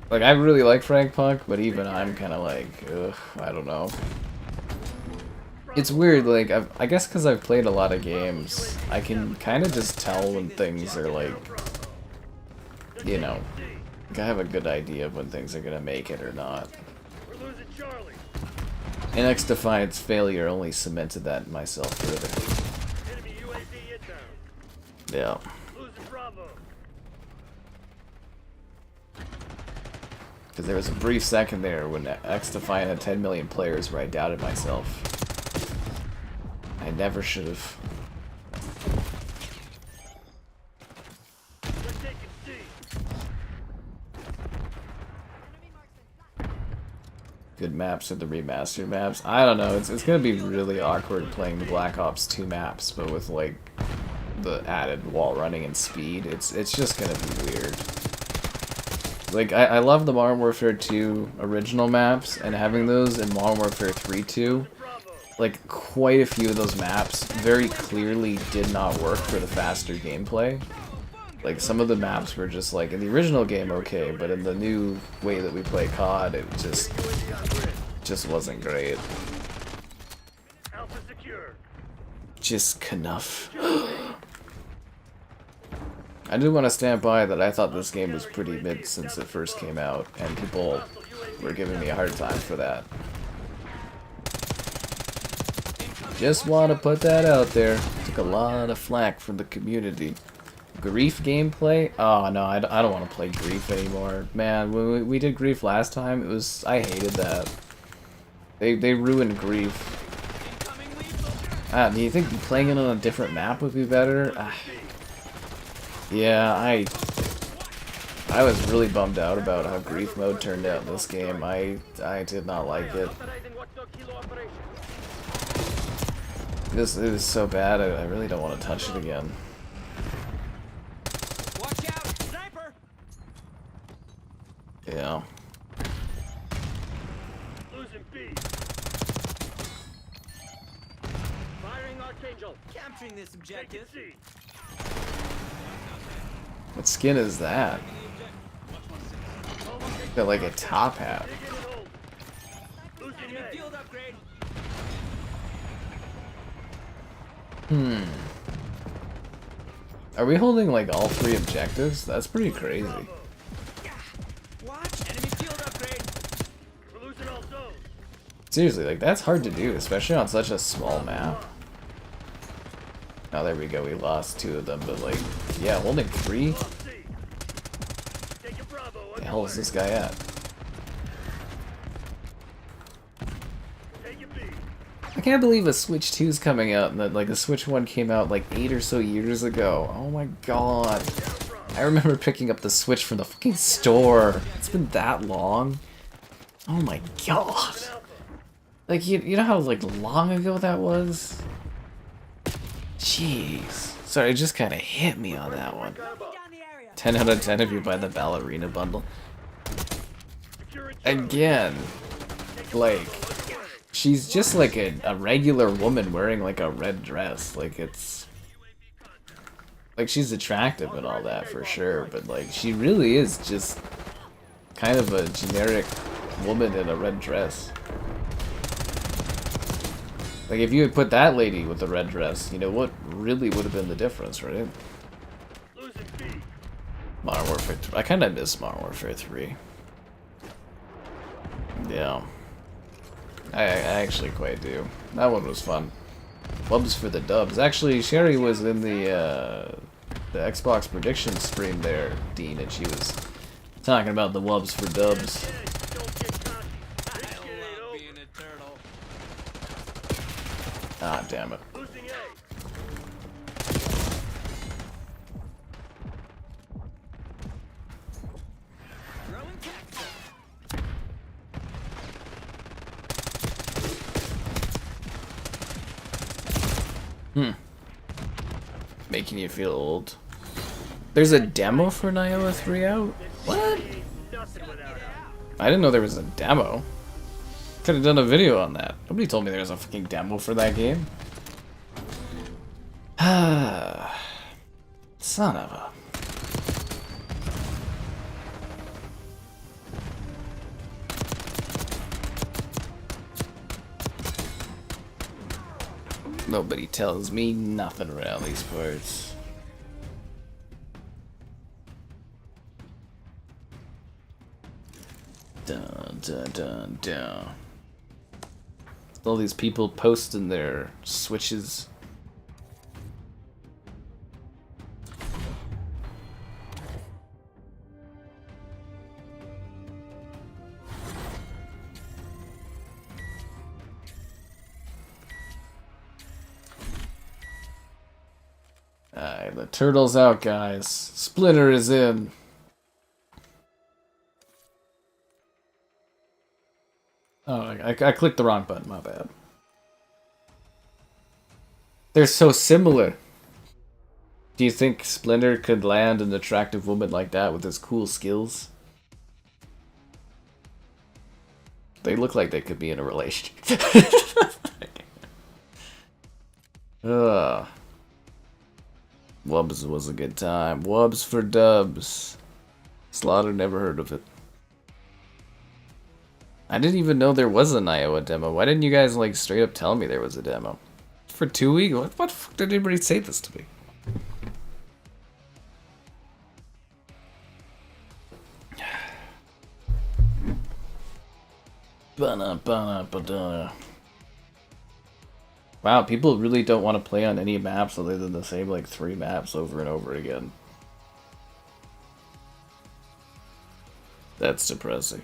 Like, I really like Fragpunk, but even I'm kind of like, ugh, I don't know. It's weird, like, I guess because I've played a lot of games, I can kind of just tell when things are like, you know, like I have a good idea of when things are gonna make it or not. And X Defiant's failure only cemented that in myself further. Yeah. Because there was a brief second there when X Defiant had 10 million players where I doubted myself. I never should have. Good maps are the remastered maps. I don't know. It's gonna be really awkward playing the Black Ops 2 maps, but with like the added wall running and speed, it's just gonna be weird. Like I love the Modern Warfare 2 original maps, and having those in Modern Warfare 3 too. Like, quite a few of those maps very clearly did not work for the faster gameplay. Like, some of the maps were just like, in the original game, okay, but in the new way that we play COD, it just wasn't great. Just enough. I do want to stand by that I thought this game was pretty mid since it first came out, and people were giving me a hard time for that. Just want to put that out there. Took a lot of flack from the community. Grief gameplay? Oh no, I don't want to play Grief anymore. Man, when we did Grief last time, I hated that. They ruined Grief. Do you think playing it on a different map would be better? Yeah, I was really bummed out about how Grief mode turned out in this game. I did not like it. It was so bad, I really don't want to touch it again. Watch out, sniper! Yeah. Losing B. Firing Archangel. Capturing this objective. C. What skin is that? Got like a top hat. Enemy field upgrade. Are we holding like all 3 objectives? That's pretty crazy. Watch, enemy field upgrade. We're losing all zones. Seriously, like that's hard to do, especially on such a small map. Oh, there we go. We lost 2 of them, but like, yeah, holding 3? C. Take a Bravo. The hell is this guy at? Take a B. I can't believe a Switch 2 is coming out, and that like the Switch 1 came out like 8 or so years ago. Oh my god. I remember picking up the Switch from the fucking store. It's been that long. Oh my god. Like, you know how like long ago that was? Jeez. Sorry, it just kind of hit me on that one. 10 out of 10 if you buy the Ballerina bundle. Again, like, she's just like a regular woman wearing like a red dress. Like, it's like she's attractive and all that for sure, but like she really is just kind of a generic woman in a red dress. Like, if you had put that lady with the red dress, you know what really would have been the difference, right? Losing B. Modern Warfare 3. I kind of miss Modern Warfare 3. Yeah. I actually quite do. That one was fun. Wubs for the dubs. Actually, Sherry was in the Xbox prediction stream there, Dean, and she was talking about the wubs for dubs. Don't get cocky. I This shit ain't love over. being a turtle. Ah, damn it. Losing A. Throwing tactical. Making you feel old. There's a demo for Nioh 3 out? What? Ain't nothing without her. I didn't know there was a demo. Could have done a video on that. Nobody told me there was a fucking demo for that game. Son of a... Nobody tells me nothing around these parts. Dun dun dun dun. All these people posting their switches. Alright, the turtle's out, guys. Splinter is in. Oh, I clicked the wrong button, my bad. They're so similar. Do you think Splinter could land an attractive woman like that with his cool skills? They look like they could be in a relationship. Ugh. Wubs was a good time. Wubs for dubs. Slaughter never heard of it. I didn't even know there was an Iowa demo. Why didn't you guys like straight up tell me there was a demo? For 2 weeks? What the fuck did anybody say this to me? Wow, people really don't want to play on any maps other than the same like 3 maps over and over again. That's depressing.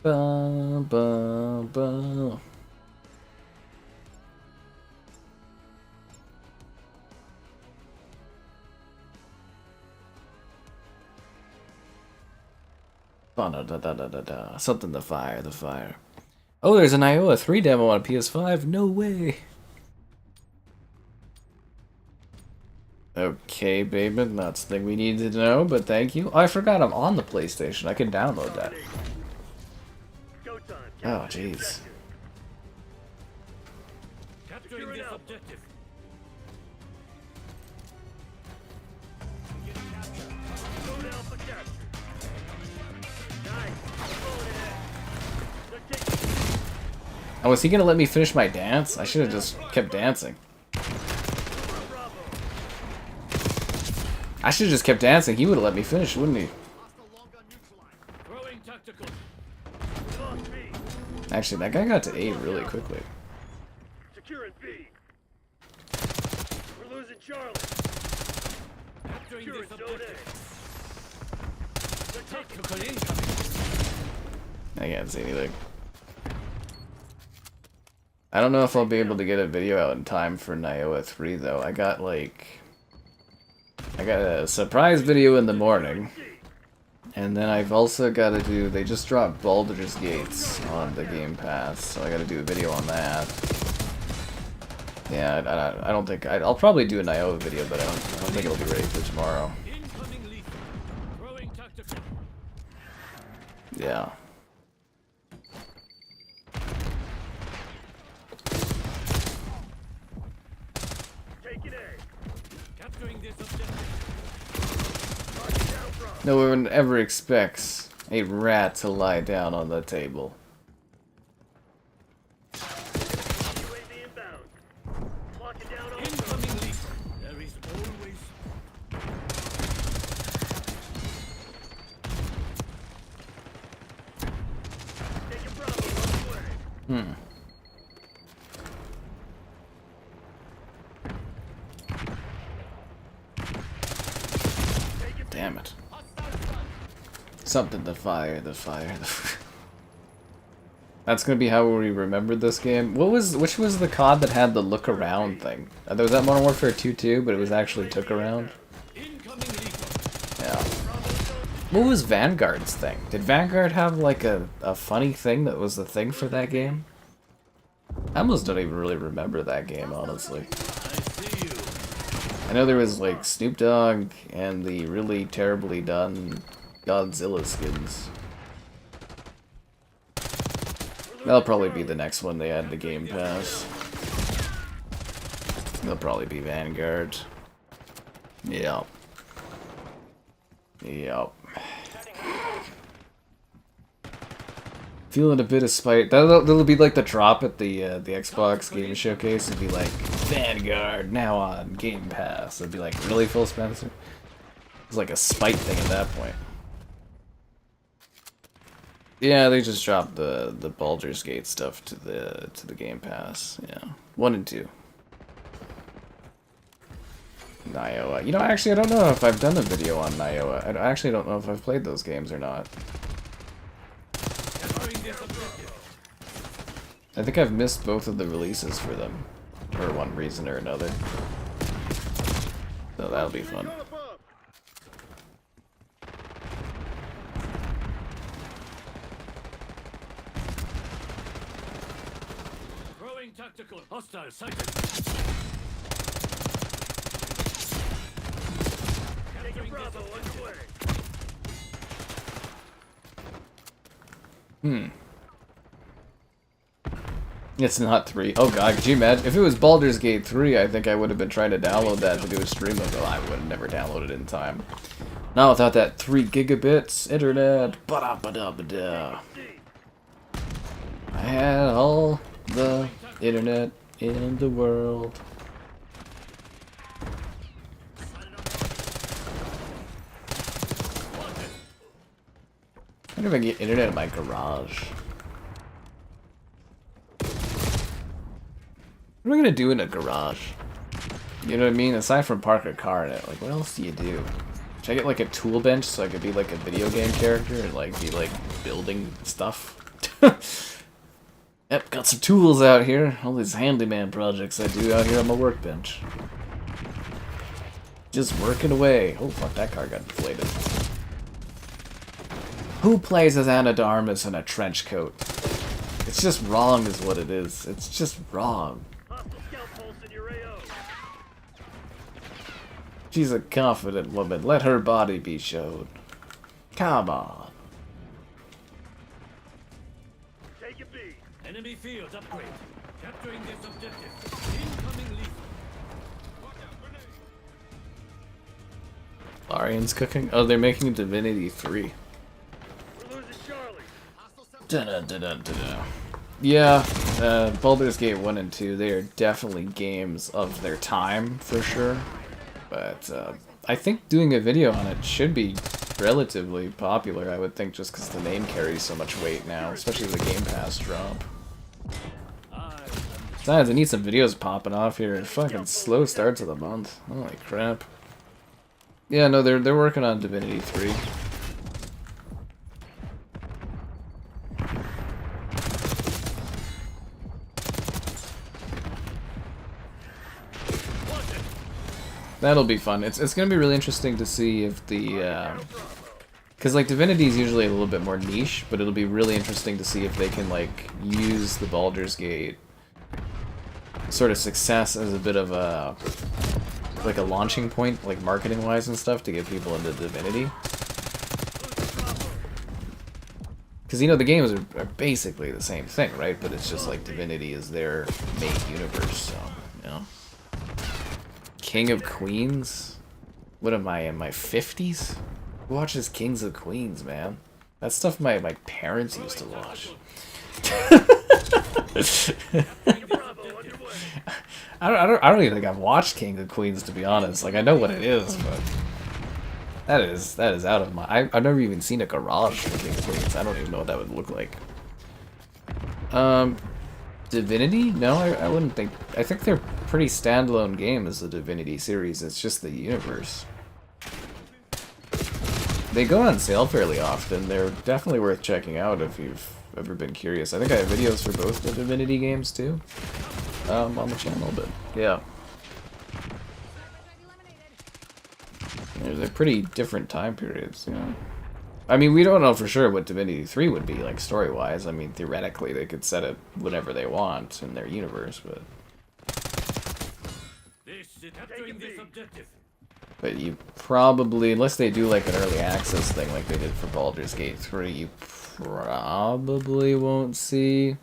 Ba, ba, ba. Ba, da, da, da, da, da. Something the fire, the fire. Oh, there's an Iowa 3 demo on PS5? No way. Okay, baby, that's the thing we need to know, but thank you. Oh, I forgot I'm on the PlayStation. I can download that. Oh, jeez. Capturing this objective. Go down for capture. Nice. Oh, was he gonna let me finish my dance? I should have just kept dancing. I should have just kept dancing. He would have let me finish, wouldn't he? Throwing tactical. Actually, that guy got to A really quickly. Securing B. We're losing Charlie. Capturing this objective. They're tactical incoming. I can't see anything. I don't know if I'll be able to get a video out in time for Nioa 3 though. I got a surprise video in the morning. And then I've also got to do, they just dropped Baldur's Gates on the Game Pass, so I got to do a video on that. Yeah, I don't think, I'll probably do a Nioa video, but I don't think it'll be ready for tomorrow. Yeah. No one ever expects a rat to lie down on the table. UAV inbound. Lock it down on incoming leak. There is always taking Bravo on the way. Damn it. Something the fire, the fire, the fire. That's gonna be how we remembered this game. Which was the COD that had the look around thing? There was that Modern Warfare 2 too, but it was actually took around. Yeah. What was Vanguard's thing? Did Vanguard have like a funny thing that was the thing for that game? I almost don't even really remember that game, honestly. I know there was like Snoop Dogg and the really terribly done Godzilla skins. That'll probably be the next one they add to Game Pass. They'll probably be Vanguard. Yep. Yep. Feeling a bit of spite. That'll be like the drop at the Xbox Game Showcase. It'd be like, Vanguard, now on Game Pass. It'd be like, really, Phil Spencer? It's like a spite thing at that point. Yeah, they just dropped the Baldur's Gate stuff to the Game Pass. Yeah, 1 and 2. Nioa. You know, actually, I don't know if I've done a video on Nioa. I actually don't know if I've played those games or not. I think I've missed both of the releases for them, for one reason or another. So that'll be fun. Throwing tactical hostile sighted. Taking Bravo underway. It's not 3. Oh god, could you imagine? If it was Baldur's Gate 3, I think I would have been trying to download that to do a stream of it. I would have never downloaded it in time. Not without that 3 gigabits internet. Ba-da-ba-da-ba-da. I had all the internet in the world. I wonder if I can get internet in my garage. What am I gonna do in a garage? You know what I mean? Aside from park a car in it, like what else do you do? Should I get like a tool bench so I could be like a video game character and like be like building stuff? Yep, got some tools out here. All these handyman projects I do out here on my workbench. Just working away. Oh fuck, that car got deflated. Who plays as Anna de Armas in a trench coat? It's just wrong is what it is. It's just wrong. She's a confident woman. Let her body be showed. Come on. Take a B. Enemy field upgrade. Capturing this objective. Incoming lethal. Larian's cooking? Oh, they're making Divinity 3. We're losing Charlie. Da-da-da-da-da-da. Yeah, Baldur's Gate 1 and 2, they are definitely games of their time, for sure. But I think doing a video on it should be relatively popular, I would think, just because the name carries so much weight now, especially the Game Pass drop. Besides, I need some videos popping off here. Fucking slow start to the month. Holy crap. Yeah, no, they're working on Divinity 3. That'll be fun. It's gonna be really interesting to see if the because like Divinity is usually a little bit more niche, but it'll be really interesting to see if they can like use the Baldur's Gate sort of success as a bit of a like a launching point, like marketing wise and stuff, to get people into Divinity. Because, you know, the games are basically the same thing, right? But it's just like Divinity is their main universe, so, you know. King of Queens? What am I, in my 50s? Who watches Kings of Queens, man? That stuff my parents used to watch. I don't even think I've watched King of Queens, to be honest. Like, I know what it is, but that is out of my... I've never even seen a garage for King of Queens. I don't even know what that would look like. Divinity? No, I wouldn't think... I think they're pretty standalone games, the Divinity series. It's just the universe. They go on sale fairly often. They're definitely worth checking out if you've ever been curious. I think I have videos for both the Divinity games, too. On the channel, but yeah. They're pretty different time periods, you know. I mean, we don't know for sure what Divinity 3 would be like story-wise. I mean, theoretically, they could set it whatever they want in their universe, but... But you probably, unless they do like an early access thing like they did for Baldur's Gate 3, you probably won't see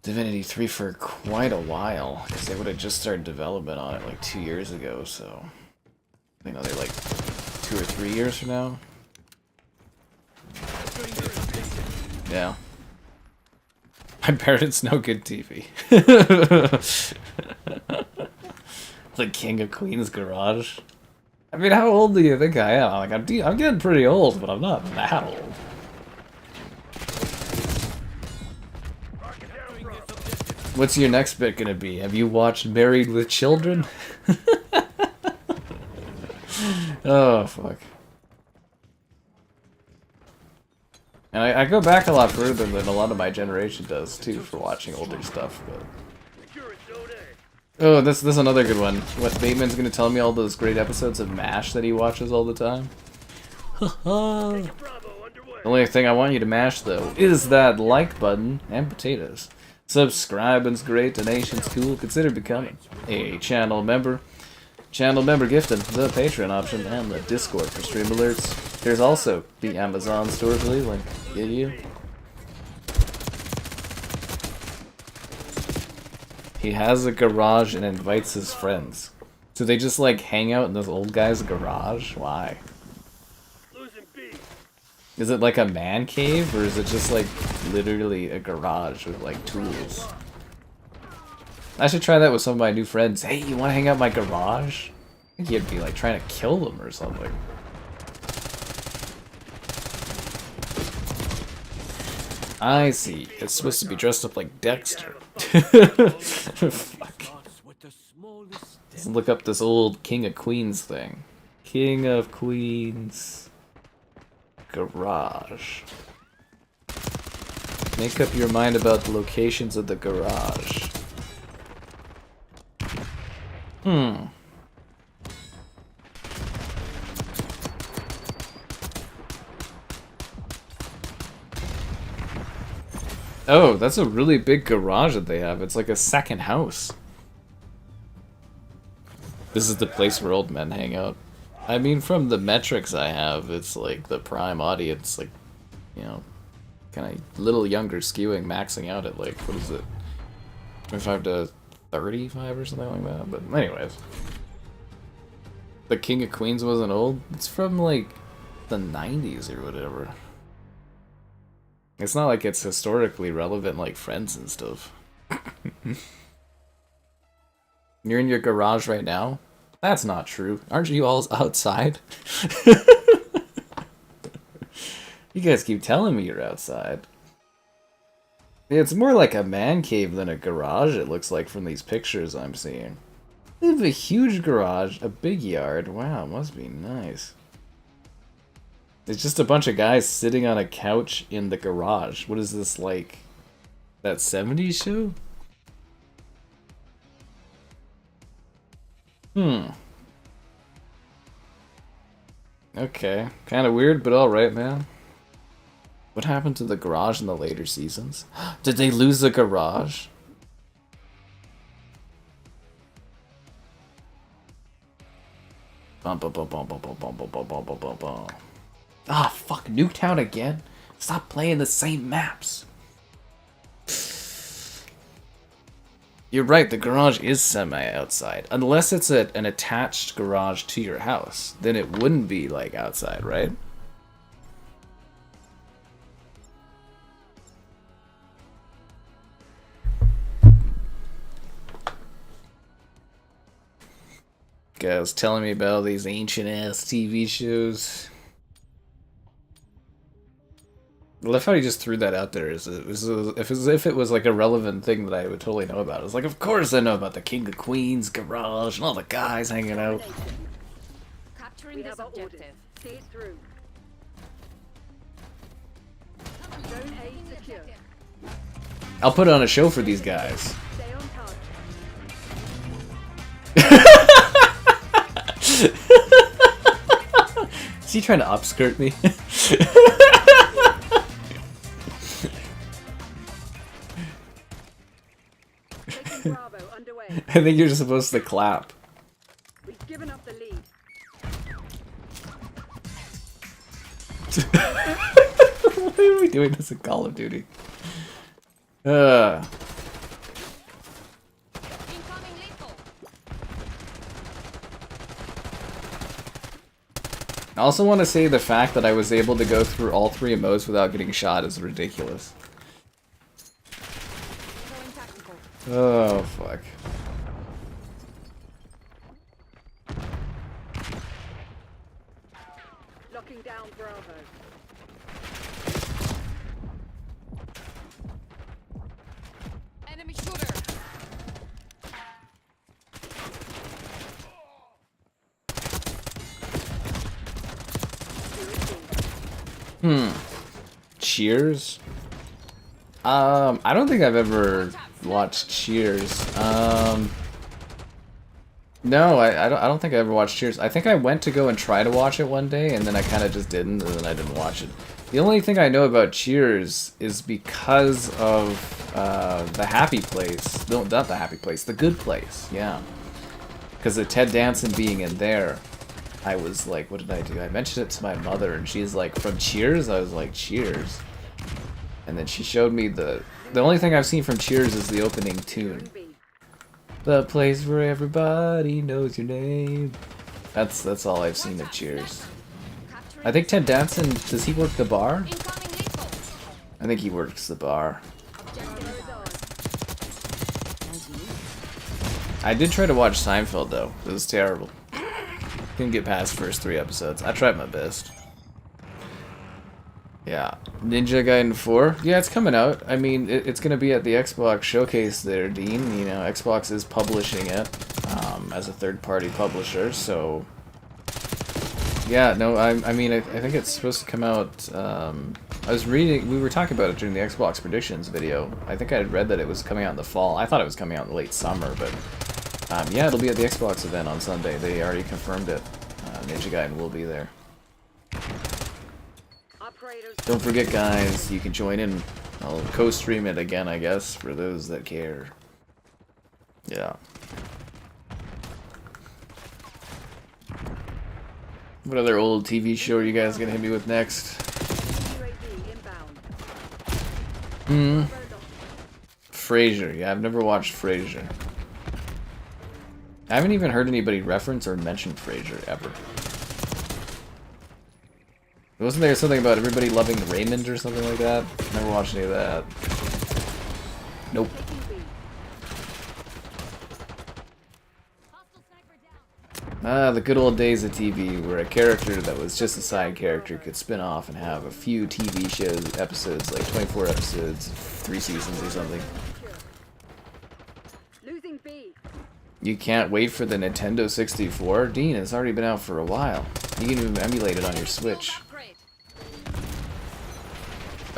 Divinity 3 for quite a while, because they would have just started development on it like 2 years ago, so I know they're like 2 or 3 years from now. Yeah. My parents know good TV. The King of Queens garage. I mean, how old do you think I am? Like, I'm getting pretty old, but I'm not that old. What's your next bit gonna be? Have you watched Married with Children? Oh, fuck. And I go back a lot further than a lot of my generation does, too, for watching older stuff, but... Oh, this is another good one. What, Bateman's gonna tell me all those great episodes of MASH that he watches all the time? The only thing I want you to mash, though, is that like button and potatoes. Subscribing's great, donation's cool, consider becoming a channel member. Channel member gifting, the Patreon option, and the Discord for stream alerts. There's also the Amazon store for the link. Yeah. He has a garage and invites his friends. So they just like hang out in this old guy's garage? Why? Is it like a man cave, or is it just like literally a garage with like tools? I should try that with some of my new friends. Hey, you want to hang out in my garage? I think he'd be like trying to kill them or something. I see. It's supposed to be dressed up like Dexter. Fuck. Let's look up this old King of Queens thing. King of Queens garage. Make up your mind about the locations of the garage. Oh, that's a really big garage that they have. It's like a second house. This is the place where old men hang out. I mean, from the metrics I have, it's like the prime audience, like, you know, kind of little younger skewing, maxing out at like, what is it? 25 to 35 or something like that. But anyways. The King of Queens wasn't old. It's from like the 90s or whatever. It's not like it's historically relevant like Friends and stuff. You're in your garage right now? That's not true. Aren't you all outside? You guys keep telling me you're outside. It's more like a man cave than a garage, it looks like from these pictures I'm seeing. They have a huge garage, a big yard. Wow, must be nice. It's just a bunch of guys sitting on a couch in the garage. What is this, like, that 70s show? Okay, kind of weird, but alright, man. What happened to the garage in the later seasons? Did they lose the garage? Ah, fuck, Nuketown again? Stop playing the same maps. You're right, the garage is semi-outside. Unless it's an attached garage to your house. Then it wouldn't be, like, outside, right? Guys telling me about these ancient-ass TV shows. I love how he just threw that out there as if it was like a relevant thing that I would totally know about. It's like, of course I know about the King of Queens garage and all the guys hanging out. Capturing this objective. See it through. Zone A secure. I'll put on a show for these guys. Stay on target. Is he trying to upskirt me? Bravo underway. I think you're supposed to clap. We've given up the Why are we doing this in Call of Duty? Incoming lethal. I also want to say the fact that I was able to go through all 3 modes without getting shot is ridiculous. Going tactical. Oh, fuck. Locking down Bravo. Enemy shooter. Cheers? I don't think I've ever watched Cheers. No, I don't think I ever watched Cheers. I think I went to go and try to watch it one day, and then I kind of just didn't, and then I didn't watch it. The only thing I know about Cheers is because of the Happy Place. No, not the Happy Place, the Good Place, yeah. Because of Ted Danson being in there, I was like, what did I do? I mentioned it to my mother, and she's like, from Cheers? I was like, Cheers. And then she showed me the only thing I've seen from Cheers is the opening tune. The place where everybody knows your name. That's all I've seen of Cheers. I think Ted Danson, does he work the bar? Incoming lethal. I think he works the bar. Objective is ours. I did try to watch Seinfeld though. It was terrible. Couldn't get past the first 3 episodes. I tried my best. Yeah. Ninja Gaiden 4? Yeah, it's coming out. I mean, it's going to be at the Xbox showcase there, Dean. You know, Xbox is publishing it as a third-party publisher, so... Yeah, no, I mean, I think it's supposed to come out... I was reading... We were talking about it during the Xbox predictions video. I think I had read that it was coming out in the fall. I thought it was coming out in late summer, but... yeah, it'll be at the Xbox event on Sunday. They already confirmed it. Ninja Gaiden will be there. Don't forget, guys, you can join in. I'll co-stream it again, I guess, for those that care. Yeah. What other old TV show are you guys gonna hit me with next? Frasier. Yeah, I've never watched Frasier. I haven't even heard anybody reference or mention Frasier ever. Wasn't there something about everybody loving Raymond or something like that? Never watched any of that. Nope. Ah, the good old days of TV, where a character that was just a side character could spin off and have a few TV shows, episodes, like 24 episodes, 3 seasons or something. Losing B. You can't wait for the Nintendo 64? Dean, it's already been out for a while. You can even emulate it on your Switch.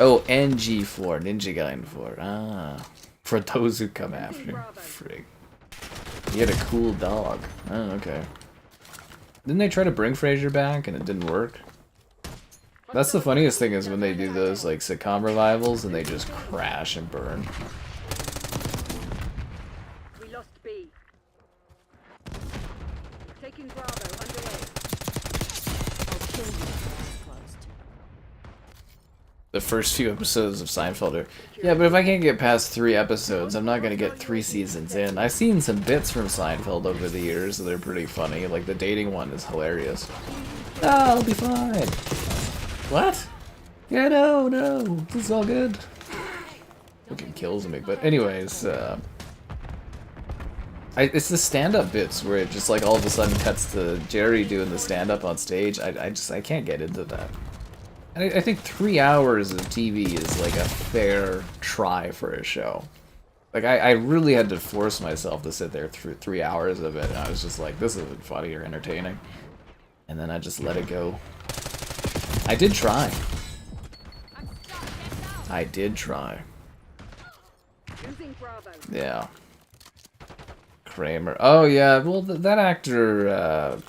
Oh, NG4, Ninja Gaiden 4. Ah, for those who come after. Frig. He had a cool dog. Oh, okay. Didn't they try to bring Frasier back and it didn't work? That's the funniest thing is when they do those like sitcom revivals and they just crash and burn. We lost B. Taking Bravo underway. I'll kill you. Closed. The first few episodes of Seinfeld are... Yeah, but if I can't get past 3 episodes, I'm not gonna get 3 seasons in. I've seen some bits from Seinfeld over the years, and they're pretty funny. Like, the dating one is hilarious. Ah, I'll be fine. What? Yeah, no, this is all good. Fucking kills me. But anyways, it's the stand-up bits where it just, like, all of a sudden cuts to Jerry doing the stand-up on stage. I can't get into that. I think 3 hours of TV is like a fair try for a show. Like, I really had to force myself to sit there through 3 hours of it, and I was just like, this isn't funny or entertaining. And then I just let it go. I did try. I did try. Losing Bravo. Yeah. Kramer. Oh, yeah, well, that actor,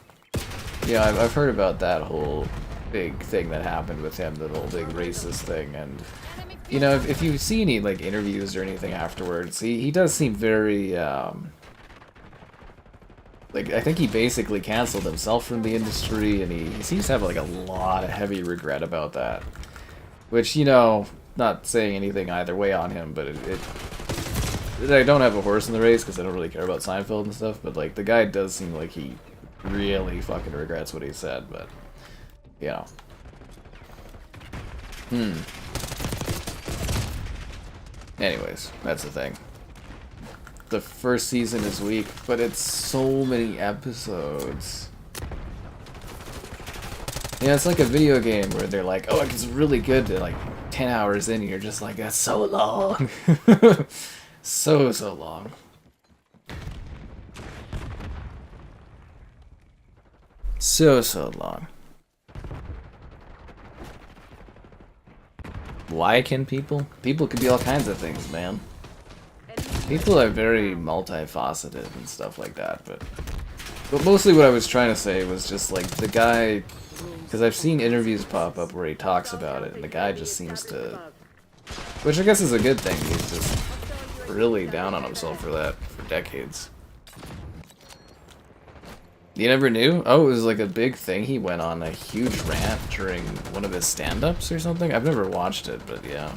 yeah, I've heard about that whole big thing that happened with him, that whole big racist thing, and you know, if you see any like interviews or anything afterwards, he does seem very like, I think he basically canceled himself from the industry, and he seems to have like a lot of heavy regret about that. Which, you know, not saying anything either way on him, but I don't have a horse in the race because I don't really care about Seinfeld and stuff, but like the guy does seem like he really fucking regrets what he said, but you know. Anyways, that's the thing. The first season is weak, but it's so many episodes. Yeah, it's like a video game where they're like, oh, it's really good to like 10 hours in, and you're just like, that's so long. So long. So long. Why can people? People could be all kinds of things, man. People are very multifaceted and stuff like that, but mostly what I was trying to say was just like the guy, because I've seen interviews pop up where he talks about it, and the guy just seems to, which I guess is a good thing, he's just really down on himself for that for decades. You never knew? Oh, it was like a big thing. He went on a huge rant during one of his stand-ups or something. I've never watched it, but yeah.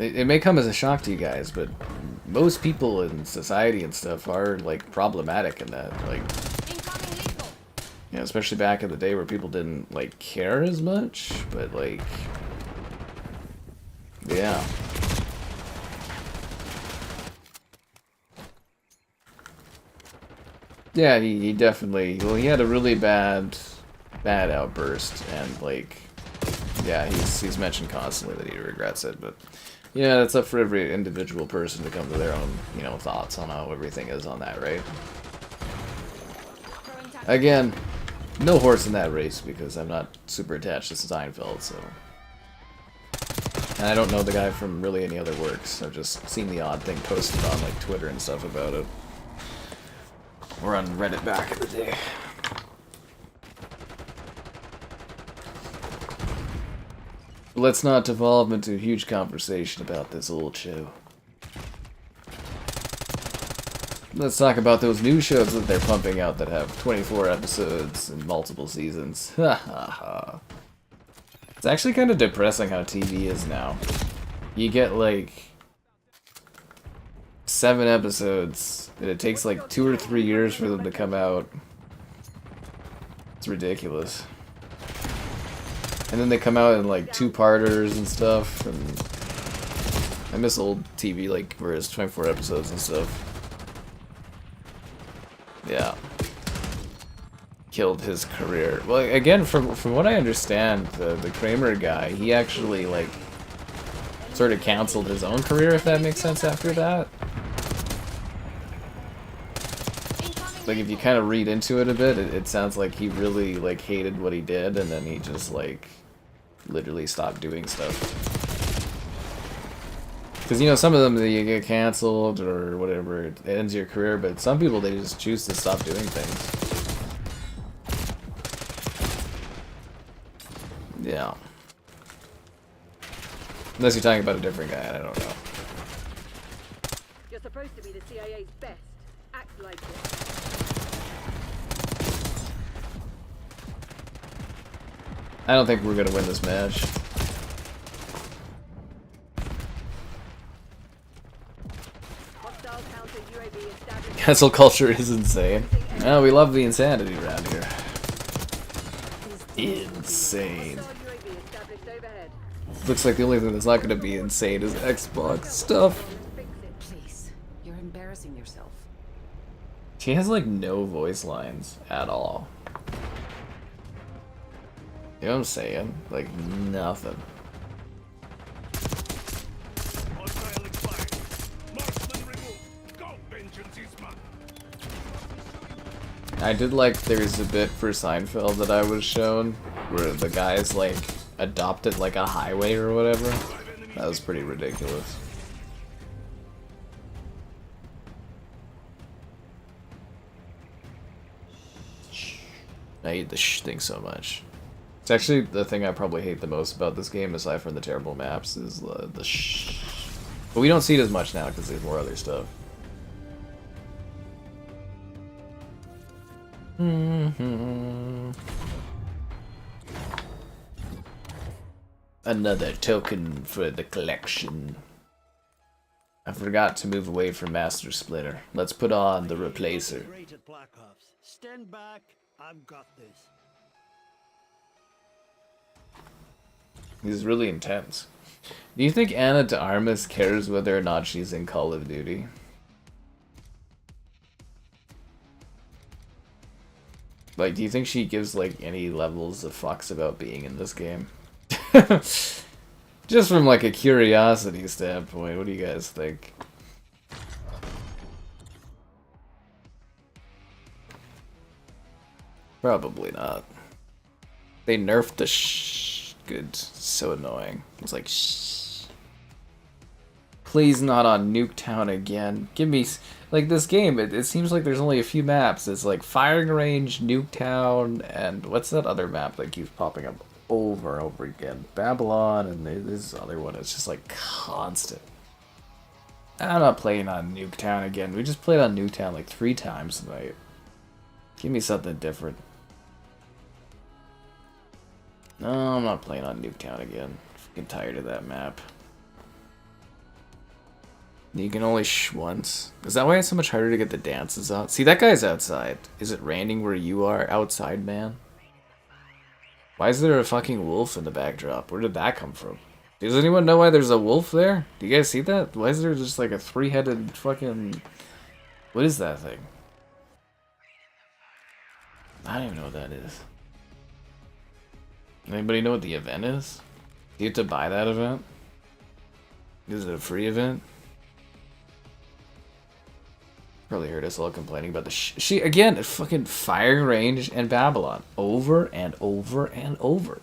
It may come as a shock to you guys, but most people in society and stuff are like problematic in that, like, yeah, especially back in the day where people didn't like care as much, but like, yeah. Yeah, he definitely, well, he had a really bad outburst, and like, yeah, he's mentioned constantly that he regrets it, but yeah, it's up for every individual person to come to their own, you know, thoughts on how everything is on that, right? Again, no horse in that race because I'm not super attached to Seinfeld, so. And I don't know the guy from really any other works. I've just seen the odd thing posted on like Twitter and stuff about it. Or on Reddit back in the day. Let's not devolve into a huge conversation about this old show. Let's talk about those new shows that they're pumping out that have 24 episodes and multiple seasons. Ha ha ha. It's actually kind of depressing how TV is now. You get like 7 episodes, and it takes like 2 or 3 years for them to come out. It's ridiculous. And then they come out in like 2-parters and stuff, and I miss old TV like where it's 24 episodes and stuff. Yeah. Killed his career. Well, again, from what I understand, the Kramer guy, he actually like sort of canceled his own career, if that makes sense, after that. Like, if you kind of read into it a bit, it sounds like he really like hated what he did, and then he just like literally stopped doing stuff. Because, you know, some of them, you get canceled or whatever, it ends your career, but some people, they just choose to stop doing things. Yeah. Unless you're talking about a different guy, I don't know. You're supposed to be the CIA's best. Act like it. I don't think we're gonna win this match. Cancel culture is insane. Oh, we love the insanity around here. Insane. Looks like the only thing that's not going to be insane is Xbox stuff. Please, you're embarrassing yourself. She has like no voice lines at all. You know what I'm saying? Like nothing. I did like there's a bit for Seinfeld that I was shown where the guys like adopted like a highway or whatever. That was pretty ridiculous. I hate the thing so much. It's actually the thing I probably hate the most about this game, aside from the terrible maps, is the shh. But we don't see it as much now because there's more other stuff. Another token for the collection. I forgot to move away from Master Splinter. Let's put on the replacer. Great at Black Ops. Stand back. I've got this. He's really intense. Do you think Ana de Armas cares whether or not she's in Call of Duty? Like, do you think she gives, like, any levels of fucks about being in this game? Just from, like, a curiosity standpoint, what do you guys think? Probably not. They nerfed the good. So annoying. It's like, shh. Please not on Nuketown again. Give me... Like, this game, it seems like there's only a few maps. It's like Firing Range, Nuketown, and what's that other map that keeps popping up over and over again? Babylon, and this other one. It's just like constant. I'm not playing on Nuketown again. We just played on Nuketown like 3 times tonight. Give me something different. No, I'm not playing on Nuketown again. Fucking tired of that map. You can only once. Is that why it's so much harder to get the dances out? See, that guy's outside. Is it raining where you are, outside man? Why is there a fucking wolf in the backdrop? Where did that come from? Does anyone know why there's a wolf there? Do you guys see that? Why is there just like a 3-headed fucking... What is that thing? I don't even know what that is. Anybody know what the event is? Do you have to buy that event? Is it a free event? Probably heard us all complaining about the she again, fucking Firing Range and Babylon. Over and over and over.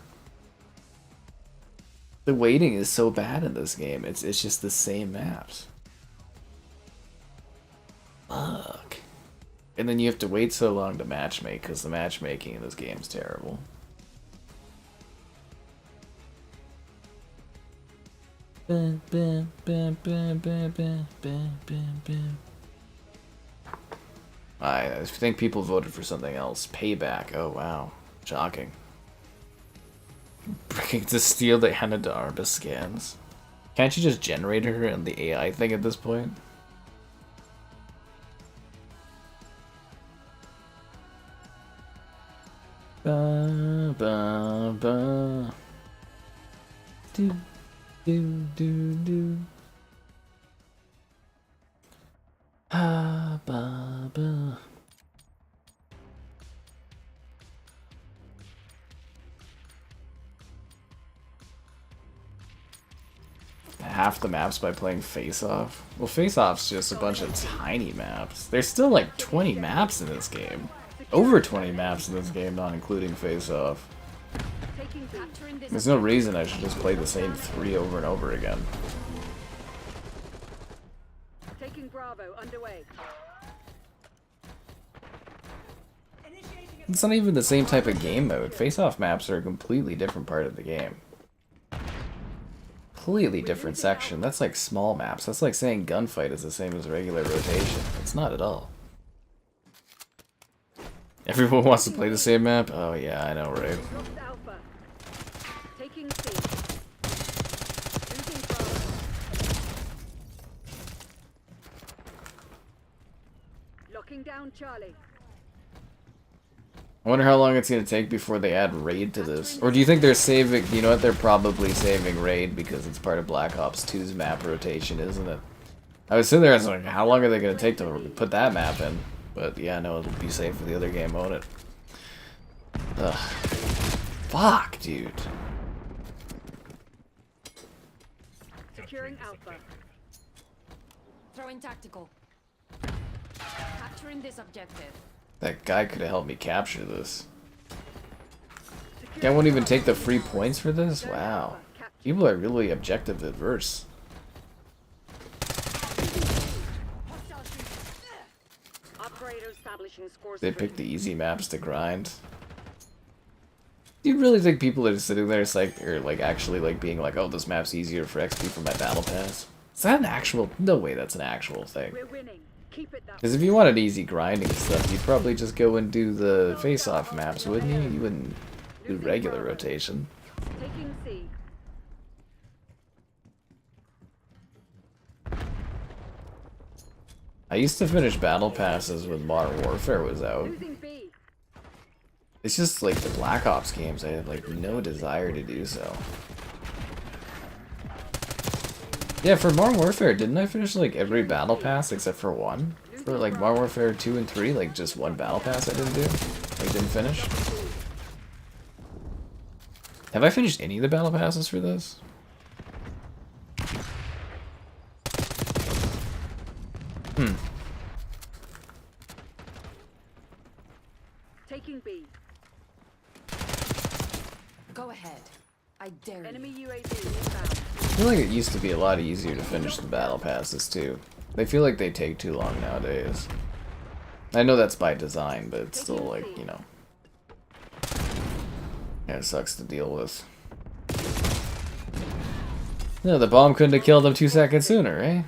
The waiting is so bad in this game. It's just the same maps. Fuck. And then you have to wait so long to matchmake because the matchmaking in this game is terrible. Bam, bam, bam, bam, bam, bam, bam, bam, bam. I think people voted for something else. Payback. Oh wow, shocking. Breaking to steal the Ana de Armas scans. Can't you just generate her in the AI thing at this point? Ba ba ba. Do do do do. Ah, ba, ba. Half the maps by playing Face Off. Well, Face Off's just a bunch of tiny maps. There's still like 20 maps in this game. Over 20 maps in this game, not including Face Off. There's no reason I should just play the same 3 over and over again. Bravo underway. It's not even the same type of game mode. Face-off maps are a completely different part of the game. Completely different section. That's like small maps. That's like saying gunfight is the same as regular rotation. It's not at all. Everyone wants to play the same map? Oh yeah, I know, right? Taking C. Locking down Charlie. I wonder how long it's going to take before they add raid to this. Or do you think they're saving... You know what? They're probably saving raid because it's part of Black Ops 2's map rotation, isn't it? I was sitting there, I was like, how long are they going to take to put that map in? But yeah, no, it'll be safe for the other game, won't it? Ugh. Fuck, dude. Securing Alpha. Throwing tactical. Capturing this objective. That guy could have helped me capture this. Guy won't even take the free points for this? Wow. People are really objective adverse. Operator establishing scores. They pick the easy maps to grind. Do you really think people are just sitting there, like actually like being like, oh, this map's easier for XP for my battle pass? Is that an actual? No way, that's an actual thing. We're winning. Keep it that Because if you wanted easy grinding stuff, you'd probably just go and do the face-off maps, wouldn't you? You wouldn't do regular rotation. Taking C. I used to finish battle passes when Modern Warfare was out. Losing B. It's just like the Black Ops games, I have like no desire to do so. Yeah, for Modern Warfare, didn't I finish like every battle pass except for one? For like Modern Warfare 2 and 3, like just one battle pass I didn't do? Like didn't finish? Have I finished any of the battle passes for this? Taking B. Go ahead. I dare you. Enemy UAV inbound. I feel like it used to be a lot easier to finish the battle passes too. They feel like they take too long nowadays. I know that's by design, but it's still like, you know. Yeah, it sucks to deal with. No, the bomb couldn't have killed him 2 seconds sooner, eh?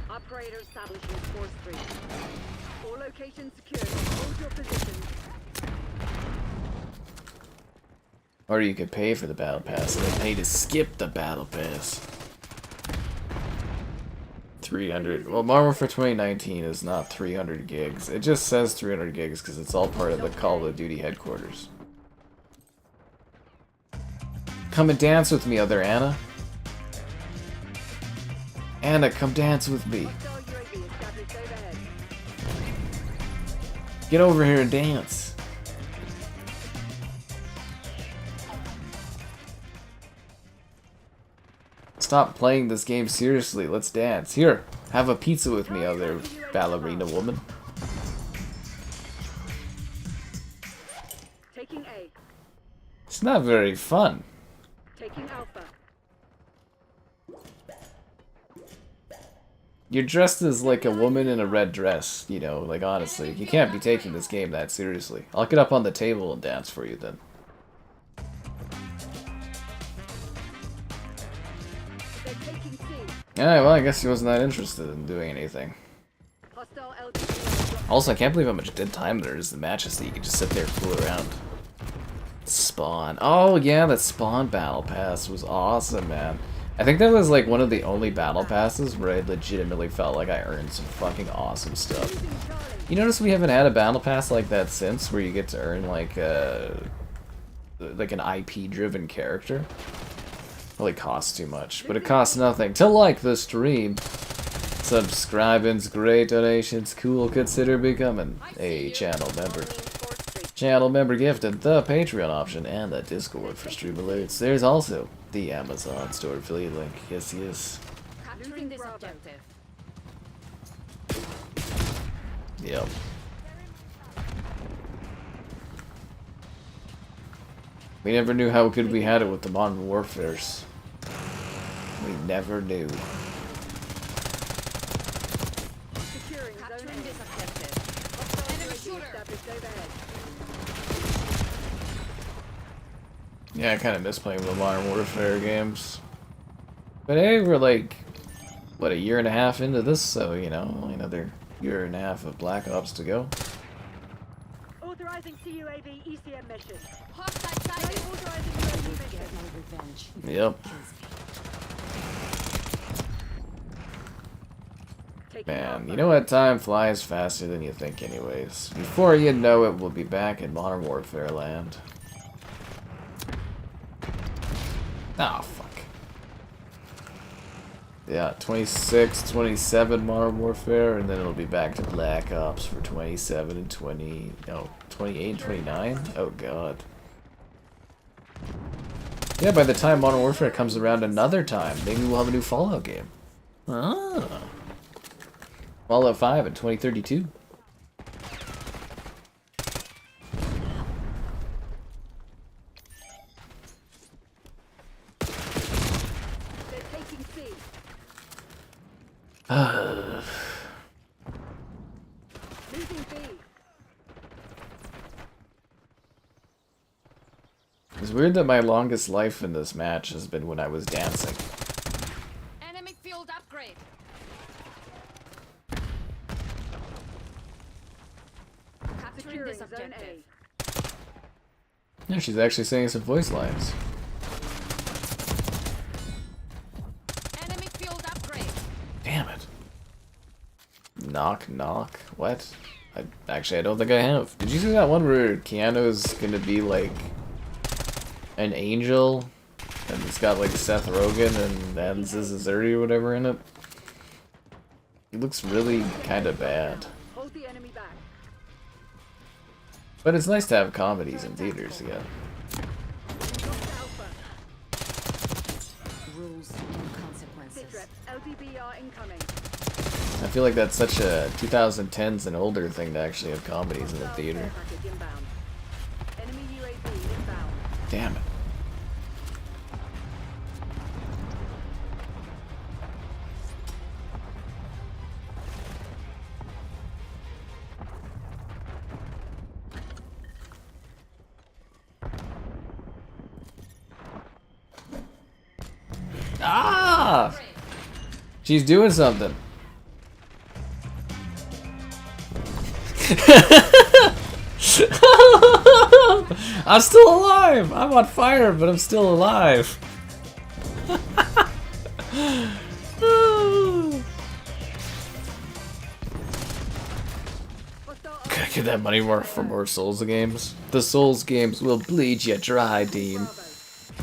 Operator establishing force 3. All locations secured. Hold your position. Or you could pay for the battle pass and then pay to skip the battle pass. 300. Well, Modern Warfare 2019 is not 300 gigs. It just says 300 gigs because it's all part of the Call of Duty headquarters. Come and dance with me, other Anna. Anna, come dance with me. Hostile UAV established overhead. Get over here and dance. Stop playing this game seriously. Let's dance. Here, have a pizza with me, other ballerina woman. Taking A. It's not very fun. Taking Alpha. You're dressed as like a woman in a red dress, you know, like honestly. You can't be taking this game that seriously. I'll get up on the table and dance for you then. They're taking C. Alright, well, I guess he wasn't that interested in doing anything. Hostile LTV. Also, I can't believe how much dead time there is in matches that you can just sit there and fool around. Spawn. Oh, yeah, that Spawn battle pass was awesome, man. I think that was like one of the only battle passes where I legitimately felt like I earned some fucking awesome stuff. You notice we haven't had a battle pass like that since, where you get to earn like an IP-driven character. Probably costs too much, but it costs nothing to like the stream. Subscribing's great, donations cool. Consider becoming a channel member. Channel member gifted, the Patreon option, and the Discord for stream alerts. There's also the Amazon store affiliate link. Yes, yes. Capturing this objective. Yep. We never knew how good we had it with the Modern Warfares. We never knew. Securing zone Capturing A. this objective. Hostile Enemy UAV shooter. established overhead. Yeah, I kind of miss playing the Modern Warfare games. But hey, we're like, what, a year and a half into this, so, you know, only another year and a half of Black Ops to go. Authorizing CUAV ECM mission. Hostile sighted. Authorizing UAV mission. Get my revenge. Yep. Taking Man, Alpha. you know what? Time flies faster than you think anyways. Before you know it, we'll be back in Modern Warfare land. Ah, fuck. Yeah, 26, 27 Modern Warfare, and then it'll be back to Black Ops for 27 and 20... No, 28 and 29? Oh, God. Yeah, by the time Modern Warfare comes around another time, maybe we'll have a new Fallout game. Ah. Fallout 5 in 2032. They're taking C. Losing B. It's weird that my longest life in this match has been when I was dancing. Enemy field upgrade. Capturing Securing this zone objective. Yeah, she's actually saying some voice lines. Enemy field upgrade. Damn it. Knock, knock. What? I don't think I have. Did you see that one where Keanu's gonna be like an angel? And it's got like Seth Rogen and Aziz Ansari or whatever in it? It looks really kind of bad. Hold the enemy back. But it's nice to have comedies in theaters again. Lost Alpha. Rules and consequences. Sit reps. LDBR incoming. I feel like that's such a 2010s and older thing to actually have comedies in the Hostile theater. care package inbound. Enemy UAV inbound. Damn it. Ah! She's doing something. I'm still alive! I'm on fire, but I'm still alive. Gotta get that money more for more Souls games. The Souls games will bleed you dry, Dean.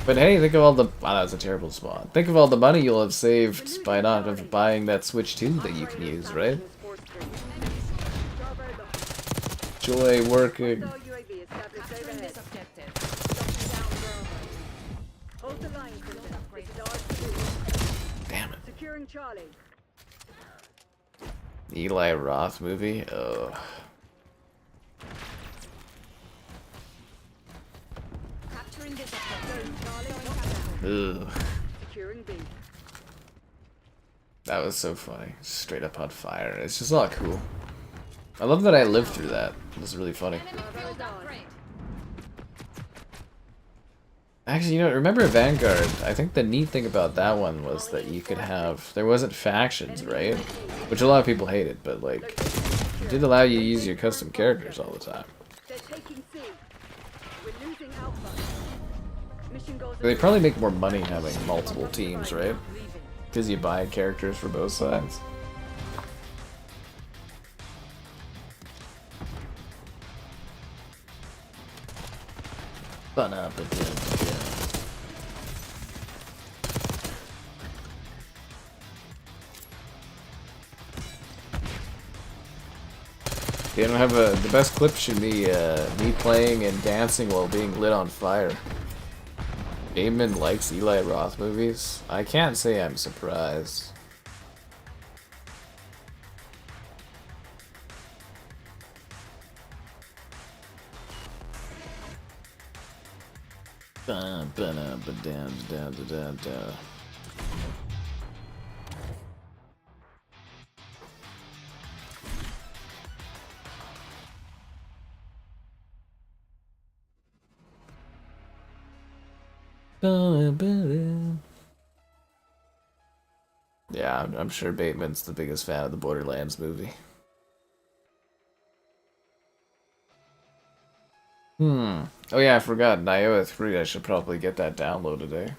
But hey, think of all the... Wow, that was a terrible spot. Think of all the money you'll have saved by not of buying that Switch 2 that you can use, right? Joy working. Hostile UAV established Capturing overhead. this objective. Shutting down Bravo. Hold the line, Crimson. This is ours to do. Damn it. Securing Charlie. Eli Roth movie? Oh. Capturing this objective. Charlie. Ugh. Securing B. That was so funny. Straight up on fire. It's just all cool. I love that I lived through that. It was really funny. Enemy field upgrade. Actually, you know, remember Vanguard? I think the neat thing about that one was that you could have... There wasn't factions, right? Which a lot of people hated, but like... It did allow you to use your custom characters all the time. They're taking C. We're losing Alpha. Mission goals. They probably make more money having multiple teams, right? Because you buy characters for both sides. Fun up again. They don't have the best clip should be me playing and dancing while being lit on fire. Eamon likes Eli Roth movies. I can't say I'm surprised. Yeah, I'm sure Bateman's the biggest fan of the Borderlands movie. Oh yeah, I forgot. Nioh 3, I should probably get that download today.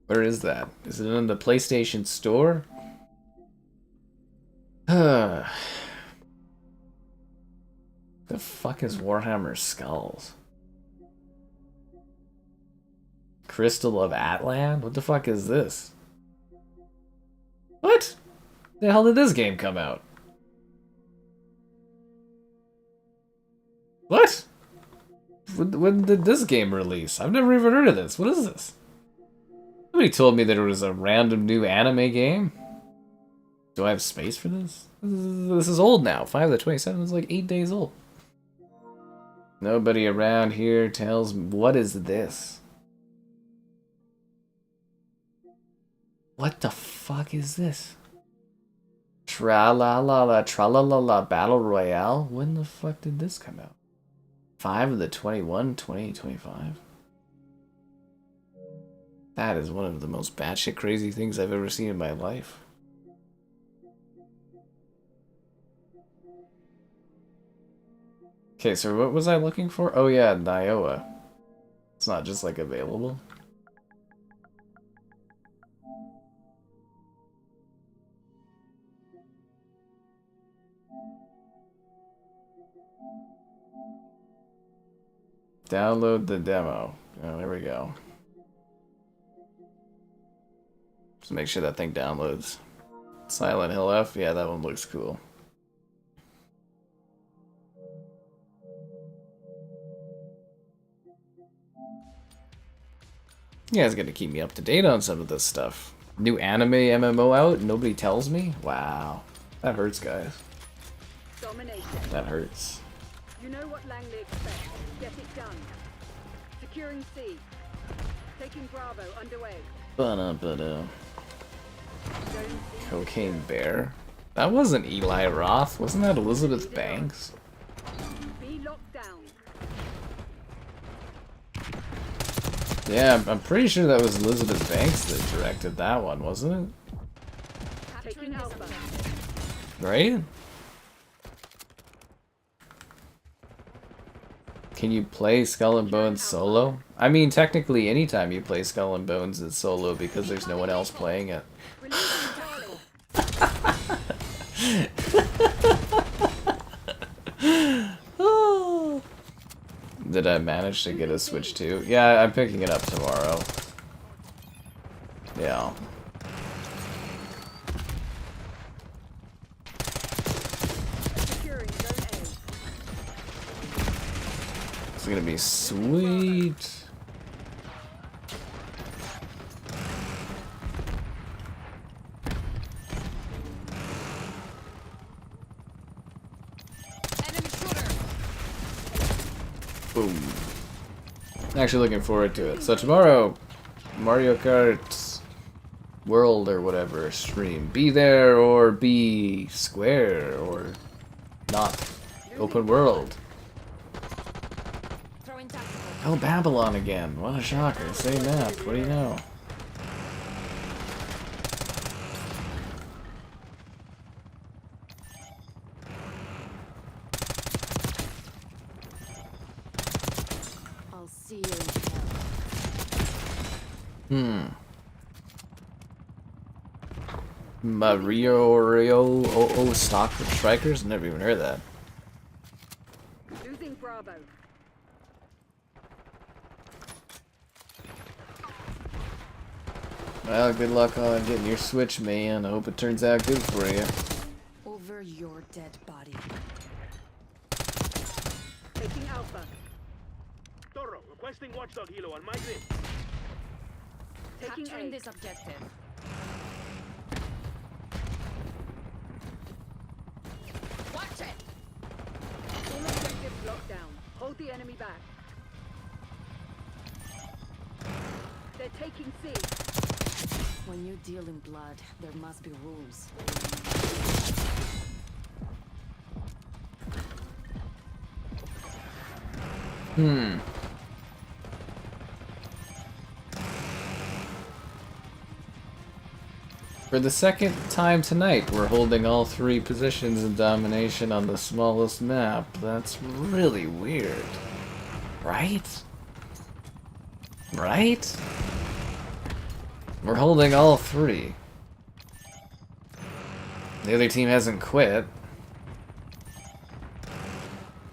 Where is that? Is it in the PlayStation Store? The fuck is Warhammer Skulls? Crystal of Atlan? What the fuck is this? What? The hell did this game come out? What? When did this game release? I've never even heard of this. What is this? Somebody told me that it was a random new anime game. Do I have space for this? This is old now. 5 to 27 is like 8 days old. Nobody around here tells me. What is this? What the fuck is this? Tra-la-la-la, Battle Royale? When the fuck did this come out? 5 of the 21, 2025? That is one of the most batshit crazy things I've ever seen in my life. Okay, so what was I looking for? Oh yeah, Nioa. It's not just like available. Download the demo. Oh, there we go. Just make sure that thing downloads. Silent Hill F, yeah, that one looks cool. You guys gotta keep me up to date on some of this stuff. New anime MMO out, nobody tells me? Wow. That hurts, guys. Domination. That hurts. You know what Langley expects. Get it done. Securing C. Taking Bravo underway. Ba-da-ba-da. Cocaine Bear? That wasn't Eli Roth. Wasn't that Elizabeth Banks? Be locked down. Yeah, I'm pretty sure that was Elizabeth Banks that directed that one, wasn't Taking Alpha. it? Right? Can you play Skull and Bones solo? I mean, technically, anytime you play Skull and Bones is solo because there's no one else playing it. Did I manage to get a Switch too? Yeah, I'm picking it up tomorrow. Yeah. Securing Zone A. It's gonna be sweet. Boom. Actually looking forward to it. So tomorrow, Mario Kart World or whatever stream. Be there or be square or not. Open world. Oh, Babylon again. What a shocker. Same map. What do you know? I'll see you in hell. Mario stock for strikers? Never even heard that. Losing Bravo. Well, good luck on getting your Switch, man. I hope it turns out good for you. Over your dead body. Taking Alpha. Toro, requesting watchdog helo on my grid. Taking Capturing A. this objective. Watch it! All objectives locked down. Hold the enemy back. They're taking C. When you deal in blood, there must be rules. For the second time tonight, we're holding all 3 positions in domination on the smallest map. That's really weird. Right? Right? We're holding all 3. The other team hasn't quit.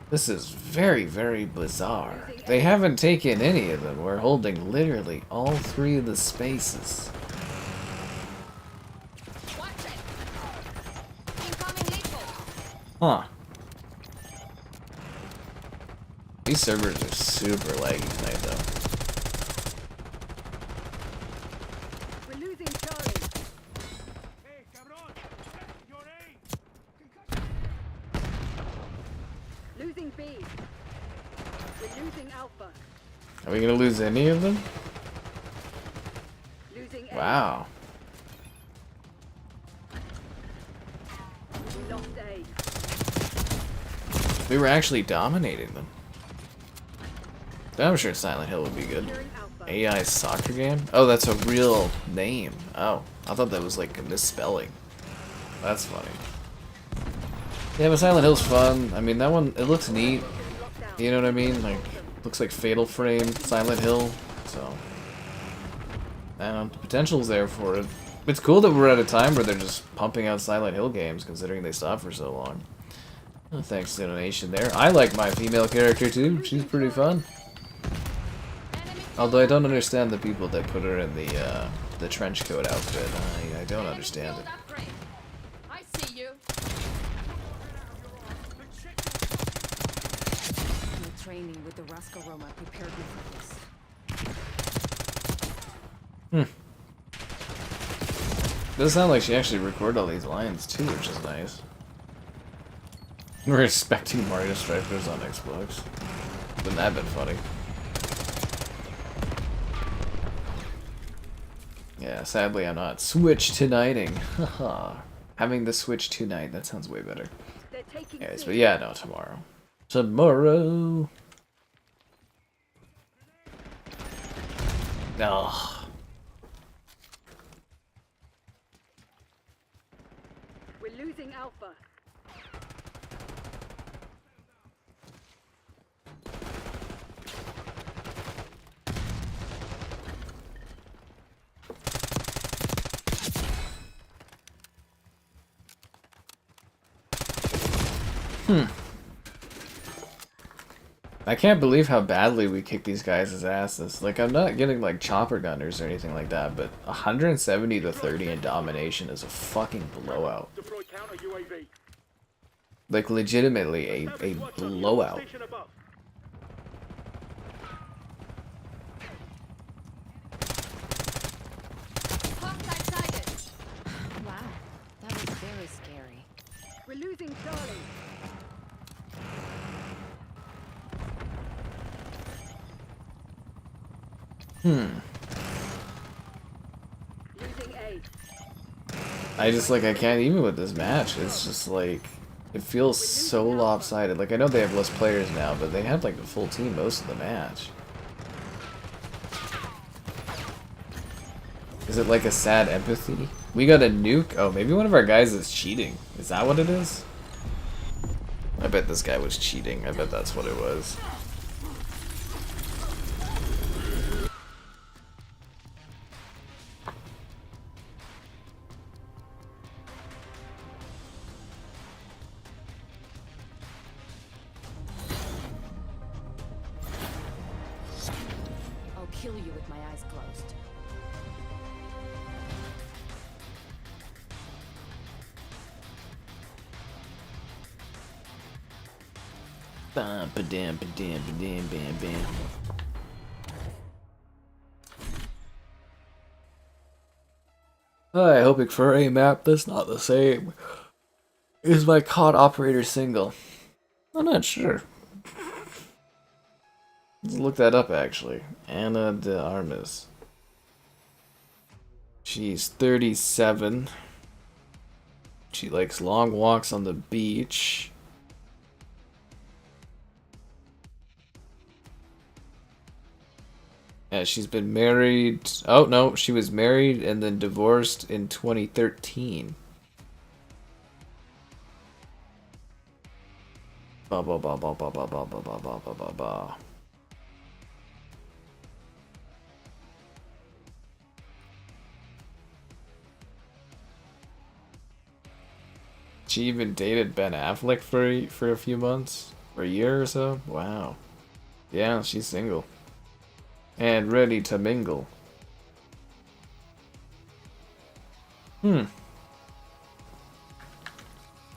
This is very, very bizarre. They haven't taken any of them. We're holding literally all 3 of the spaces. Watch it! Incoming lethal! Huh. These servers are super laggy tonight, though. We're losing Charlie. Hey, cabron! Your aim! Losing B. We're losing Alpha. Are we gonna lose any of them? Losing A. Wow. We lost A. We were actually dominating them. I'm sure Silent Hill would be good. Securing Alpha. AI soccer game? Oh, that's a real name. Oh, I thought that was like a misspelling. That's funny. Yeah, but Silent Hill's fun. I mean, that one, it looks neat. You know what I mean? Like, looks like Fatal Frame, Silent Hill. So, I don't know, the potential's there for it. It's cool that we're at a time where they're just pumping out Silent Hill games, considering they stopped for so long. Oh, thanks to donation there. I like my female character too. She's pretty fun. Although I don't understand the people that put her in the trench coat outfit. I don't understand it. I see you. My training with the Rascaroma prepared me for this. Does sound like she actually recorded all these lines too, which is nice. We're expecting Mario Strikers on Xbox. Wouldn't that have been funny? Yeah, sadly I'm not Switch tonighting. Haha. Having the Switch tonight, that sounds way better. They're taking Anyways, C. but yeah, no, tomorrow. Tomorrow. No. We're losing Alpha. I can't believe how badly we kick these guys' asses. Like, I'm not getting, like, chopper gunners or anything like that, but 170 to 30 in Domination is a fucking blowout. Deploy counter UAV. Like, legitimately a blowout. Station above. Hostile sighted. Wow, that was very scary. We're losing Charlie. Losing A. I can't even with this match. It's just, like, it feels so lopsided. Like, I know they have less players now, but they had, like, a full team most of the match. Is it like a sad empathy? We got a nuke? Oh, maybe one of our guys is cheating. Is that what it is? I bet this guy was cheating. I bet that's what it was. I'll kill you with my eyes closed. Bam, ba-dam, ba-dam, ba-dam, bam, bam. I hoping for a map that's not the same. Is my COD operator single? I'm not sure. Let's look that up actually. Anna de Armas. She's 37. She likes long walks on the beach. Yeah, she's been married. Oh no, she was married and then divorced in 2013. Ba ba ba ba ba ba ba ba ba ba ba ba ba. She even dated Ben Affleck for a few months, for a year or so. Wow. Yeah, she's single. And ready to mingle. No,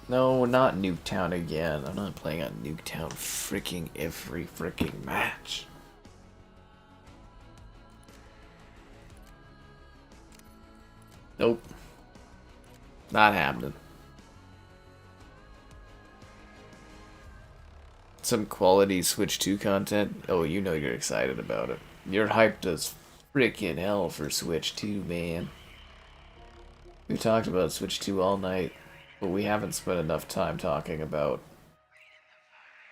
not Nuketown again. I'm not playing on Nuketown freaking every freaking match. Nope. Not happening. Some quality Switch 2 content. Oh, you know you're excited about it. You're hyped as freaking hell for Switch 2, man. We talked about Switch 2 all night, but we haven't spent enough time talking about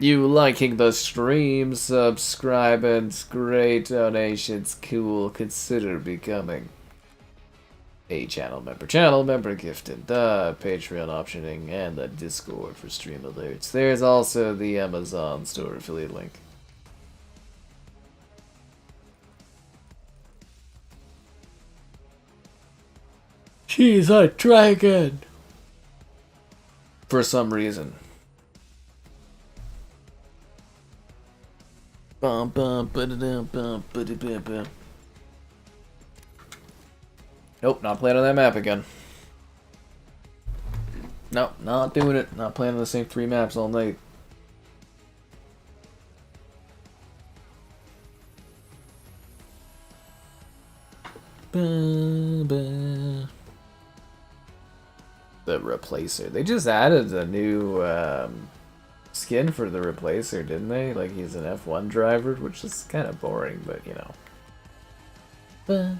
You liking the stream, subscribing, great donations, cool, consider becoming a channel member gifted, the Patreon optioning, and the Discord for stream alerts. There's also the Amazon store affiliate link. She's a dragon! For some reason. Bum bum ba-da-dum bum ba-da-bum-bum. Nope, not playing on that map again. Nope, not doing it. Not playing on the same 3 maps all night. Ba-ba. The Replacer. They just added a new skin for the Replacer, didn't they? Like, he's an F1 driver, which is kind of boring, but you know.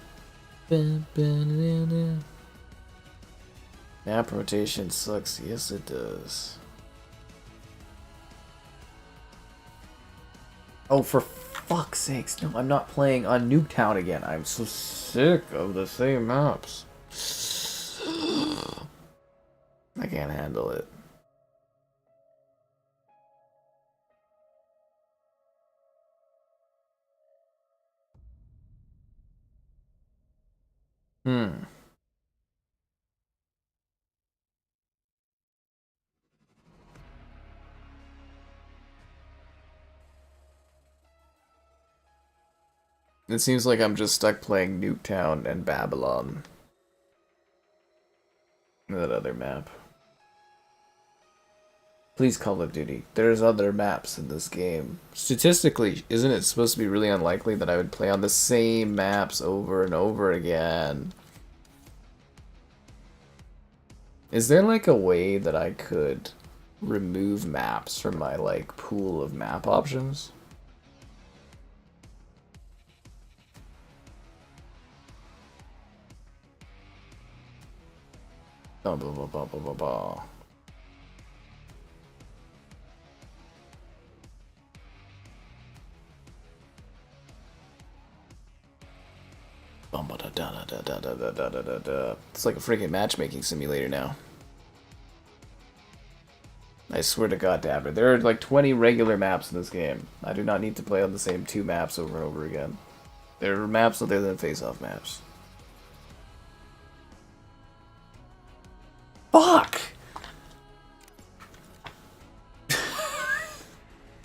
Map rotation sucks. Yes, it does. Oh, for fuck's sakes. No, I'm not playing on Nuketown again. I'm so sick of the same maps. I can't handle it. It seems like I'm just stuck playing Nuketown and Babylon. That other map. Please, Call of Duty. There's other maps in this game. Statistically, isn't it supposed to be really unlikely that I would play on the same maps over and over again? Is there like a way that I could remove maps from my like pool of map options? Blah, blah, blah, blah, blah, blah, blah. It's like a freaking matchmaking simulator now. I swear to God, Dabber, there are like 20 regular maps in this game. I do not need to play on the same 2 maps over and over again. There are maps other than face-off maps. Fuck!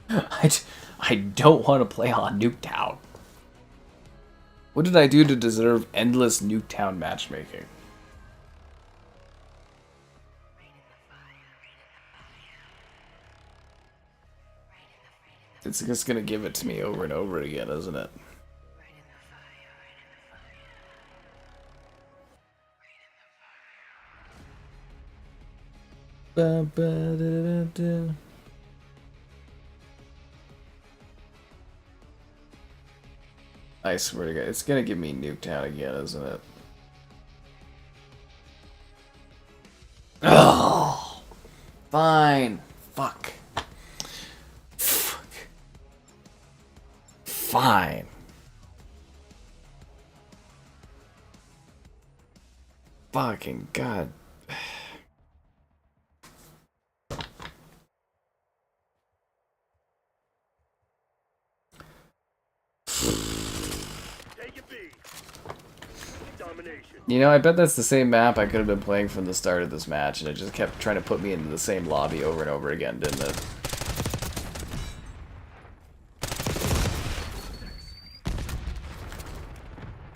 I don't want to play on Nuketown. What did I do to deserve endless Nuketown matchmaking? It's just gonna give it to me over and over again, isn't it? I swear to God, it's gonna give me Nuketown again, isn't it? Oh, fine. Fuck. Fuck. Fine. Fucking God. You know, I bet that's the same map I could have been playing from the start of this match, and it just kept trying to put me into the same lobby over and over again, didn't it?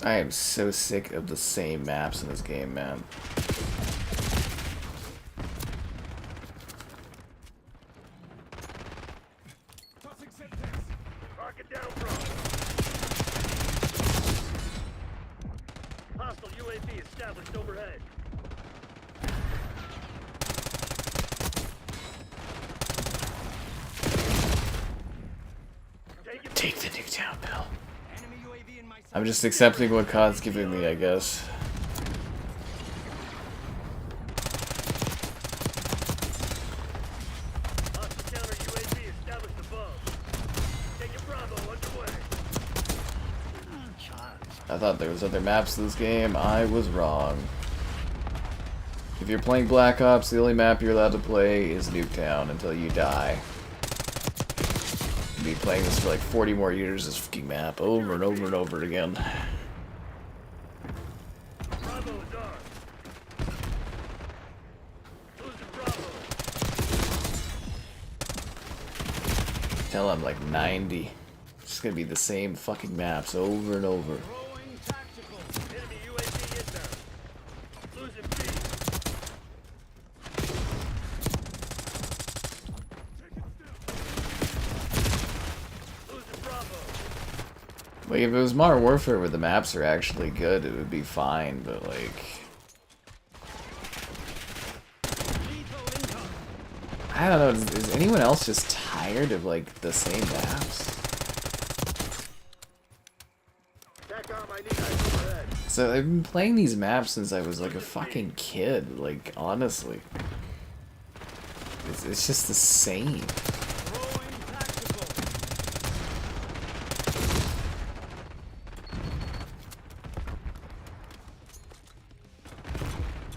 I am so sick of the same maps in this game, man. Take the Nuketown pill. I'm just accepting what COD's giving me, I guess. thought there was other maps to this game. I was wrong. If you're playing Black Ops, the only map you're allowed to play is Nuketown until you die. You'll be playing this for like 40 more years, this fucking map, over and over and over again. Bravo is armed. Losing Bravo. Tell I'm like 90. It's gonna be the same fucking maps over and over. Throwing tactical. Enemy UAV inbound. Losing B. Losing Bravo. Like, if it was Modern Warfare where the maps are actually good, it would be fine, but like... I don't know, is anyone else just tired of like the same maps? TACOM, I need eyes overhead. So I've been playing these maps since I was like a fucking kid, like honestly. It's just the same. Throwing tactical.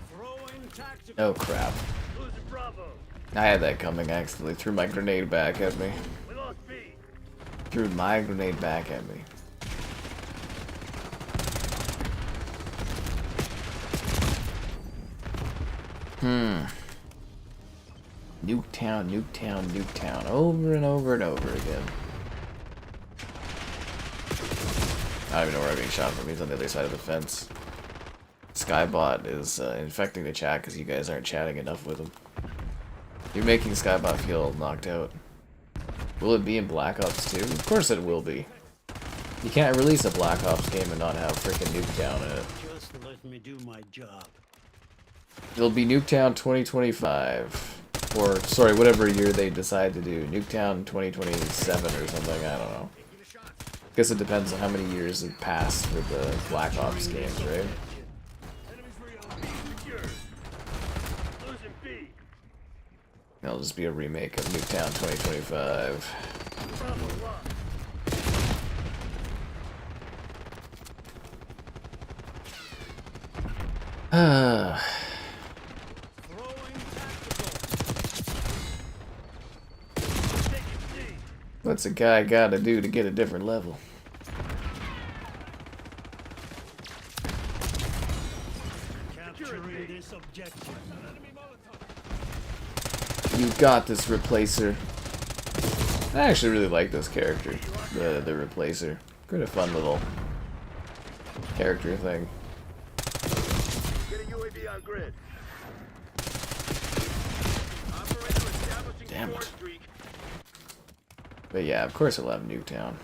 Throwing tactical. Oh crap. Losing Bravo. I had that coming, I accidentally threw my grenade back at me. We lost B. Threw my grenade back at me. Nuketown, Nuketown, Nuketown, over and over and over again. I don't even know where I'm being shot from. He's on the other side of the fence. Skybot is infecting the chat because you guys aren't chatting enough with him. You're making Skybot feel knocked out. Will it be in Black Ops 2? Of course it will be. You can't release a Black Ops game and not have frickin' Nuketown in it. Just let me do my job. It'll be Nuketown 2025. Or, sorry, whatever year they decide to do. Nuketown 2027 or something, I don't know. Guess it depends on how many years have passed for the Black Ops games, right? Enemies real. B secured. Losing B. It'll just be a remake of Nuketown 2025. Bravo locked. Throwing tactical. Taking C. What's a guy gotta do to get a different level? Capturing this objective. You got this, Replacer. I actually really like this character, the Replacer. Kind of fun little character thing. Get a UAV on grid. Operator establishing Damn score it. streak. But yeah, of course it'll have Nuketown.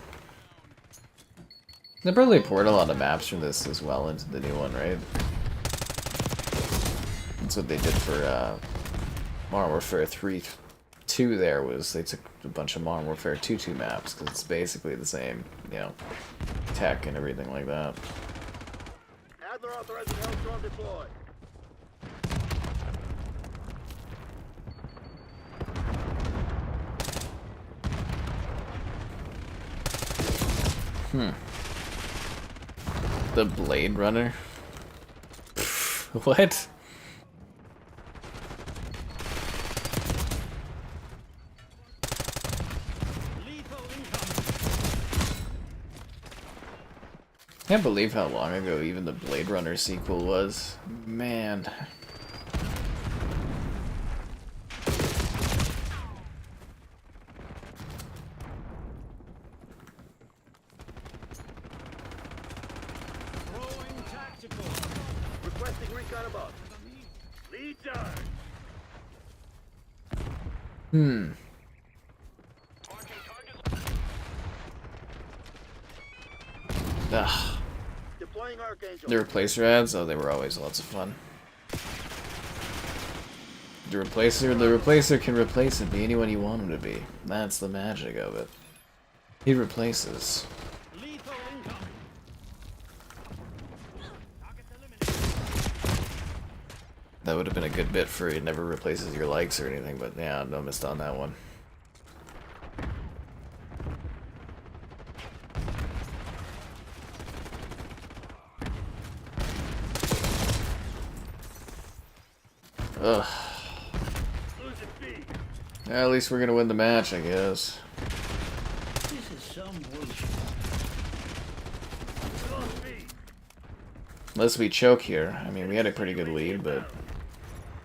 They'll probably port a lot of maps from this as well into the new one, right? That's what they did for Modern Warfare 3.2 there, was they took a bunch of Modern Warfare 2.2 maps, because it's basically the same, you know, tech and everything like that. Adler authorizing Hellstorm deploy. The Blade Runner? What? Lethal incoming. Can't believe how long ago even the Blade Runner sequel was. Man. Throwing tactical. Requesting recon above. Lead dart. Ugh. Deploying Archangel. The Replacer ads? Oh, they were always lots of fun. The Replacer can replace and be anyone you want him to be. That's the magic of it. He replaces. Lethal incoming. That would have been a good bit for it never replaces your likes or anything, but yeah, no missed on that one. Ugh. Losing B. At least we're gonna win the match, I guess. This is some bullshit. Lost B. Unless we choke here. I mean, we had a pretty good lead, but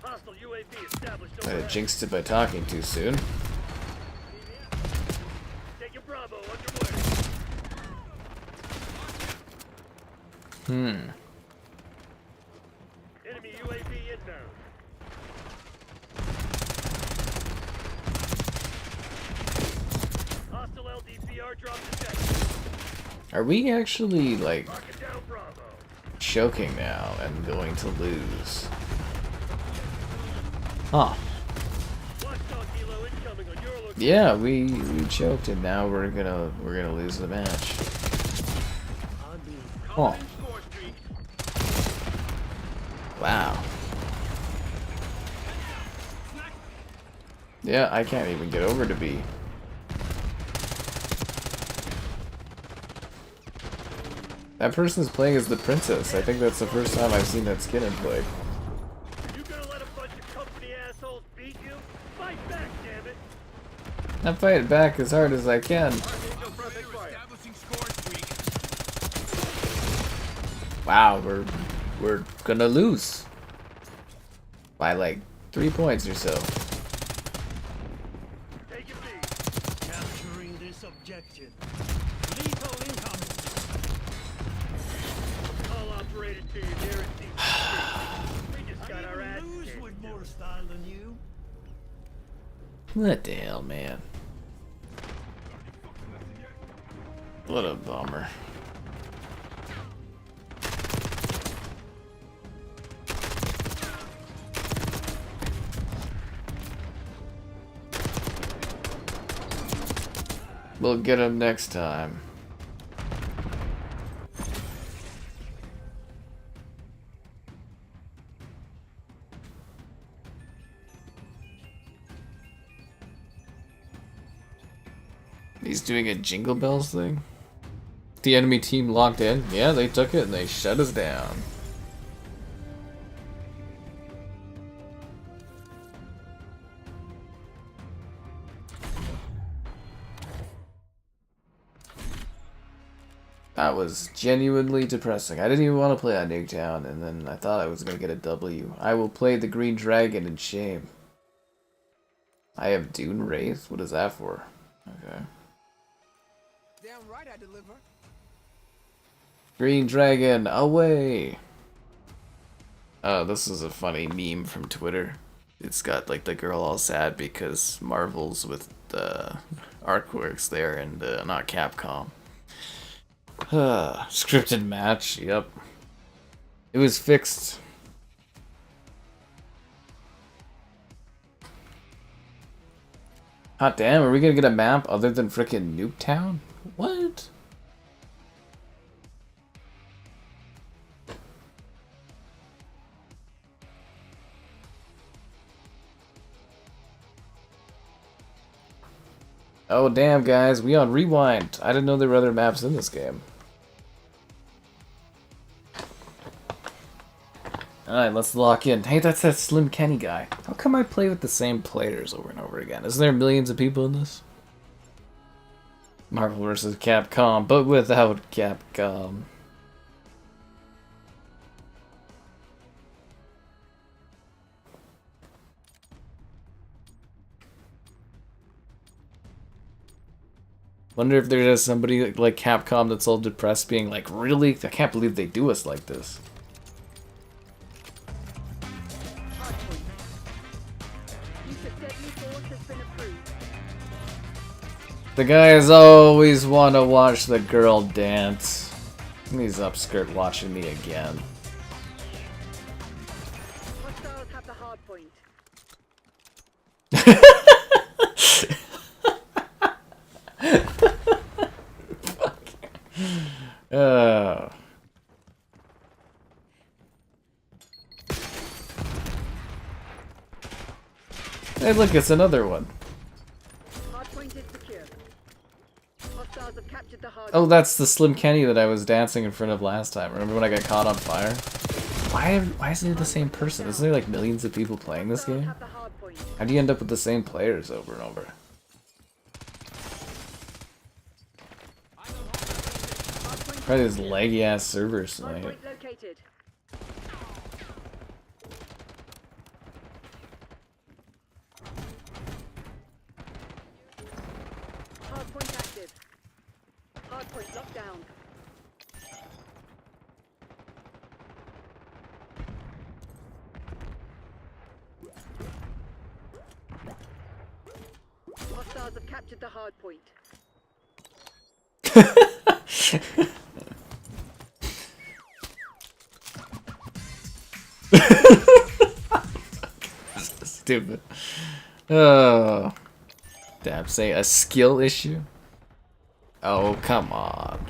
Hostile UAV established I overhead. jinxed it by talking too soon. Taking Bravo underway. Hmm. Enemy UAV inbound. Hostile LDPR drop detected. Are we actually, like, Marking down Bravo. choking now and going to lose? Huh. Watchdog helo incoming on your location. Yeah, we choked and now we're gonna lose the match. Oh. Score streak. Wow. Yeah, I can't even get over to B. That person's playing as the princess. I think that's the first time I've seen that skin in play. You gonna let a bunch of company assholes beat you? Fight back, damn it! I'm fighting back as hard as I can. Archangel perfect fire. Establishing score streak. Wow, we're gonna lose by like 3 points or so. Take it B. Capturing this objective. Lethal incoming. All operated to your nearest team. We just got our I ass even lose kicked. with more style than you. What the hell, man? What a bummer. We'll get him next time. He's doing a Jingle Bells thing? The enemy team locked in? Yeah, they took it and they shut us down. That was genuinely depressing. I didn't even want to play on Nuketown, and then I thought I was going to get a W. I will play the Green Dragon in shame. I have Dune Wraith? What is that for? Okay. Damn right I deliver. Green Dragon, away! Oh, this is a funny meme from Twitter. It's got like the girl all sad because Marvel's with the Artworks there and not Capcom. Scripted match, yep. It was fixed. Hot damn, are we gonna get a map other than frickin' Nuketown? What? Oh damn guys, we on Rewind. I didn't know there were other maps in this game. Alright, let's lock in. Hey, that's that Slim Kenny guy. How come I play with the same players over and over again? Isn't there millions of people in this? Marvel vs. Capcom, but without Capcom. Wonder if there's somebody like Capcom that's all depressed being like, really? I can't believe they do us like this. Use of deadly force has been approved. The guys always want to watch the girl dance. He's upskirt watching me again. Hostiles have the hard point. Oh. Hey, look, it's another one. Hard point is secure. Hostiles have captured the hard Oh, that's the Slim Kenny that I was dancing in front of last time. Remember when I got caught on fire? Why isn't it the same person? Isn't there like millions of people playing this game? Have the hard point. How do you end up with the same players over and over? Probably this laggy ass servers Hard tonight. point located. Hard point active. Hard point locked down. Hostiles have captured the hard point. Stupid. Oh. Damn, say a skill issue? Oh, come on.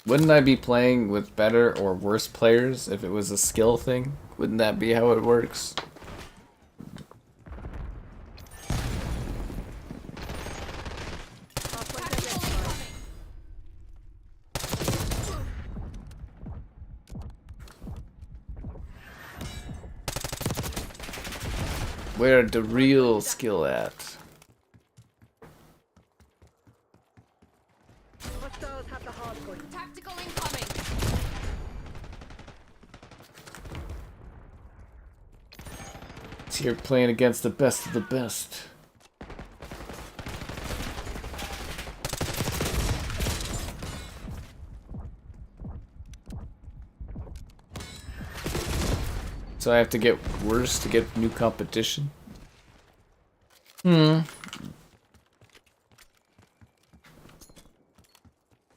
Wouldn't I be playing with better or worse players if it was a skill thing? Wouldn't that be how it works? Where the real skill at? Hostiles have the hard point. Tactical incoming. So you're playing against the best of the best. So I have to get worse to get new competition?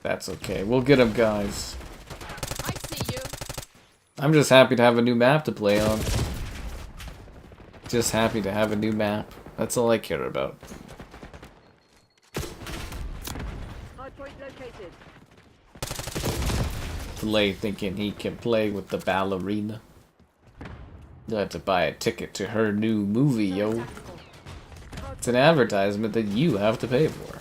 That's okay. We'll get them, guys. I see you. I'm just happy to have a new map to play on. Just happy to have a new map. That's all I care about. Hard point located. Play thinking he can play with the ballerina. You'll have to buy a ticket to her new movie, yo. It's an advertisement that you have to pay for.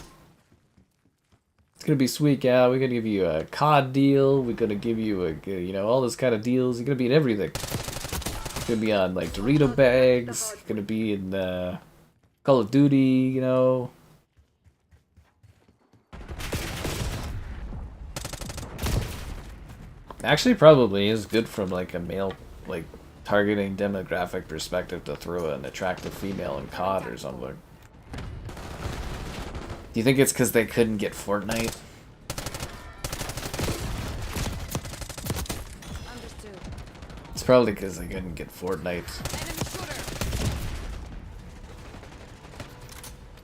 It's gonna be sweet, gal. We're gonna give you a COD deal. We're gonna give you a, you know, all this kind of deals. You're gonna be in everything. It's gonna be on like Dorito bags. It's gonna be in Call of Duty, you know. Actually, probably is good from like a male, like targeting demographic perspective to throw an attractive female in COD or something. Do you think it's because they couldn't get Fortnite? Understood. It's probably because they couldn't get Fortnite. Enemy shooter.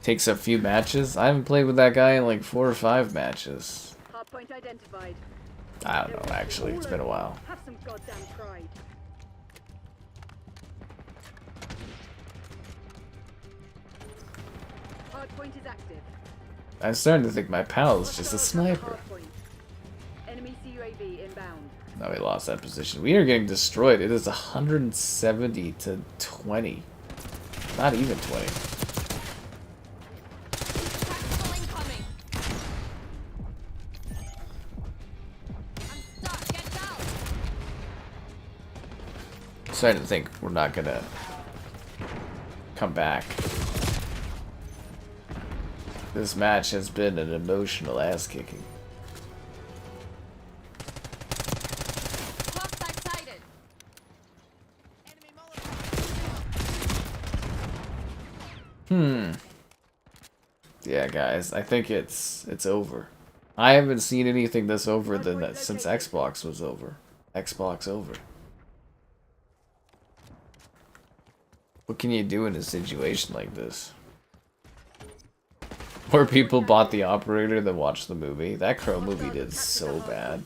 Takes a few matches. I haven't played with that guy in like 4 or 5 matches. Hard point identified. I don't know, actually. It's been a while. Have some goddamn pride. Hard point is active. I'm starting to think my pal is just a sniper. Enemy CUAV inbound. No, we lost that position. We are getting destroyed. It is 170 to 20. Not even 20. Tactical incoming. I'm stuck. Get down. Starting to think we're not gonna come back. This match has been an emotional ass kicking. Clock sighted. Yeah, guys, I think it's over. I haven't seen anything this over than that since Xbox was over. Xbox over. What can you do in a situation like this? More people bought the operator than watched the movie. That Crow movie did so bad.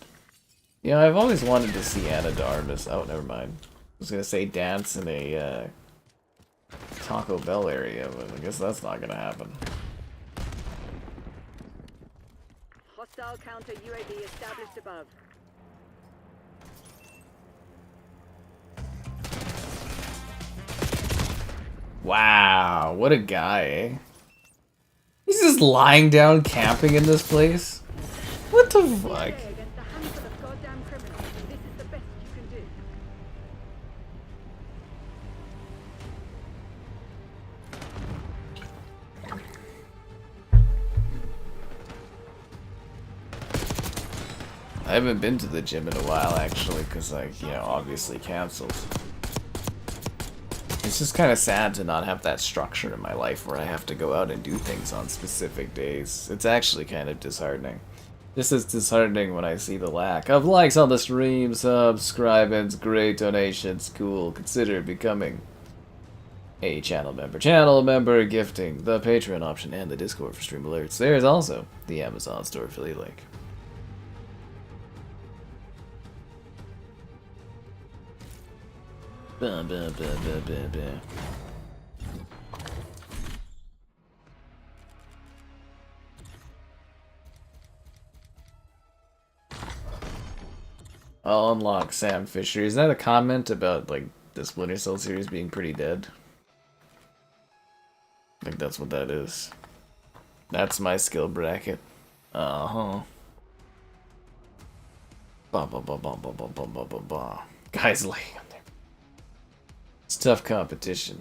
You know, I've always wanted to see Anna de Armas. Oh, never mind. I was gonna say dance in a Taco Bell area, but I guess that's not gonna happen. Hostile counter UAV established above. Wow, what a guy, eh? He's just lying down camping in this place. What the Be fuck? against a handful of goddamn criminals, and this is the best you can do. I haven't been to the gym in a while, actually, because, like, you know, obviously canceled. It's just kind of sad to not have that structure in my life where I have to go out and do things on specific days. It's actually kind of disheartening. This is disheartening when I see the lack of likes on the stream, subscribers, great donations, cool. Consider becoming a channel member. Channel member gifting, the Patreon option, and the Discord for stream alerts. There's also the Amazon store affiliate link. Bah, bah, bah, bah, bah, bah. I'll unlock Sam Fisher. Is that a comment about, like, the Splinter Cell series being pretty dead? I think that's what that is. That's my skill bracket. Uh-huh. Ba ba ba ba ba ba ba ba ba ba. Guys laying on there. It's tough competition.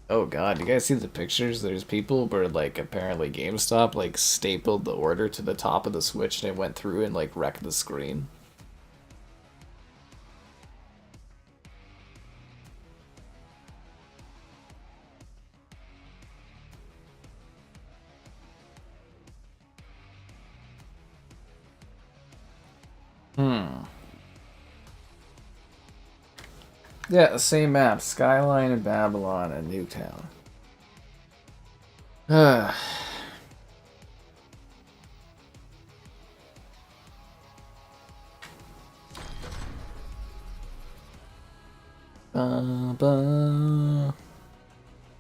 Oh god, you guys see the pictures? There's people where, like, apparently GameStop, like, stapled the order to the top of the Switch and it went through and, like, wrecked the screen. Yeah, same map. Skyline and Babylon and Nuketown.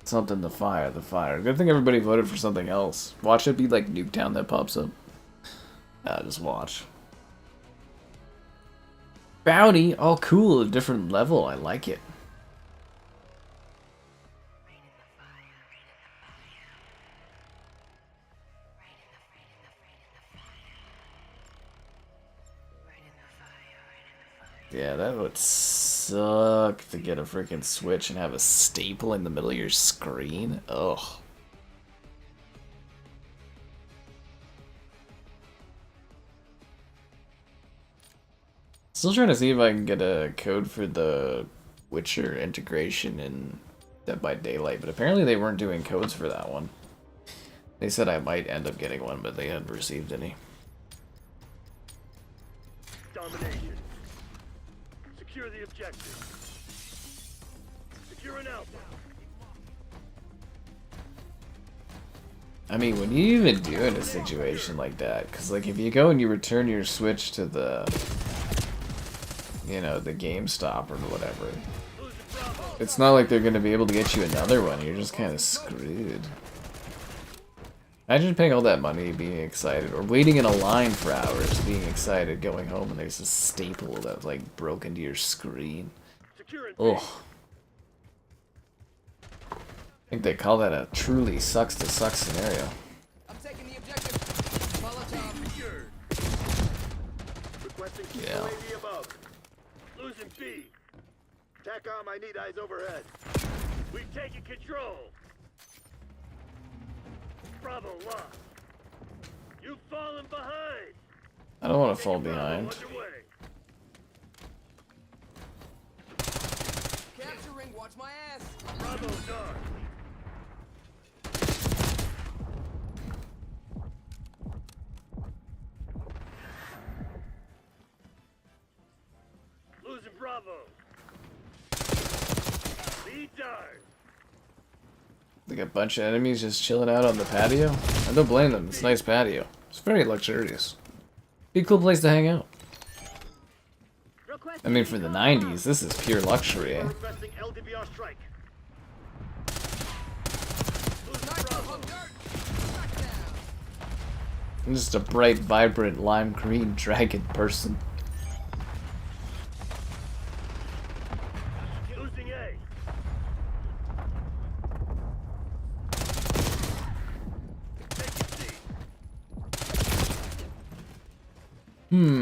Something the fire. Good thing everybody voted for something else. Watch it be like Nuketown that pops up. Just watch. Bounty? Oh, cool. A different level. I like it. Yeah, that would suck to get a freaking Switch and have a staple in the middle of your screen. Ugh. Still trying to see if I can get a code for the Witcher integration in Dead by Daylight, but apparently they weren't doing codes for that one. They said I might end up getting one, but they hadn't received any. Domination. Secure the objective. Secure an outpost. I mean, when you even do in a situation like that, because, like, if you go and you return your Switch to the, you know, the GameStop or whatever, it's not like they're going to be able to get you another one. You're just kind of screwed. Imagine paying all that money, being excited, or waiting in a line for hours, being excited, going home, and there's a staple that, like, broke into your screen. Ugh. I think they call that a truly sucks to suck scenario. I'm taking the objective. Molotov. Secured. Requesting Yeah. UAV above. Losing B. TACOM, I need eyes overhead. We've taken control. Bravo lost. You've fallen behind. I don't want to fall behind. Underway. Capturing. Watch my ass. Bravo dark. Losing Bravo. Lead dark. Like a bunch of enemies just chilling out on the patio. I don't blame them. It's a nice patio. It's very luxurious. Be a cool place to hang out. I mean, for the 90s, this is pure luxury, eh? Requesting LDBR strike. I'm just a bright, vibrant, lime green dragon person. Losing A. Taking C. Losing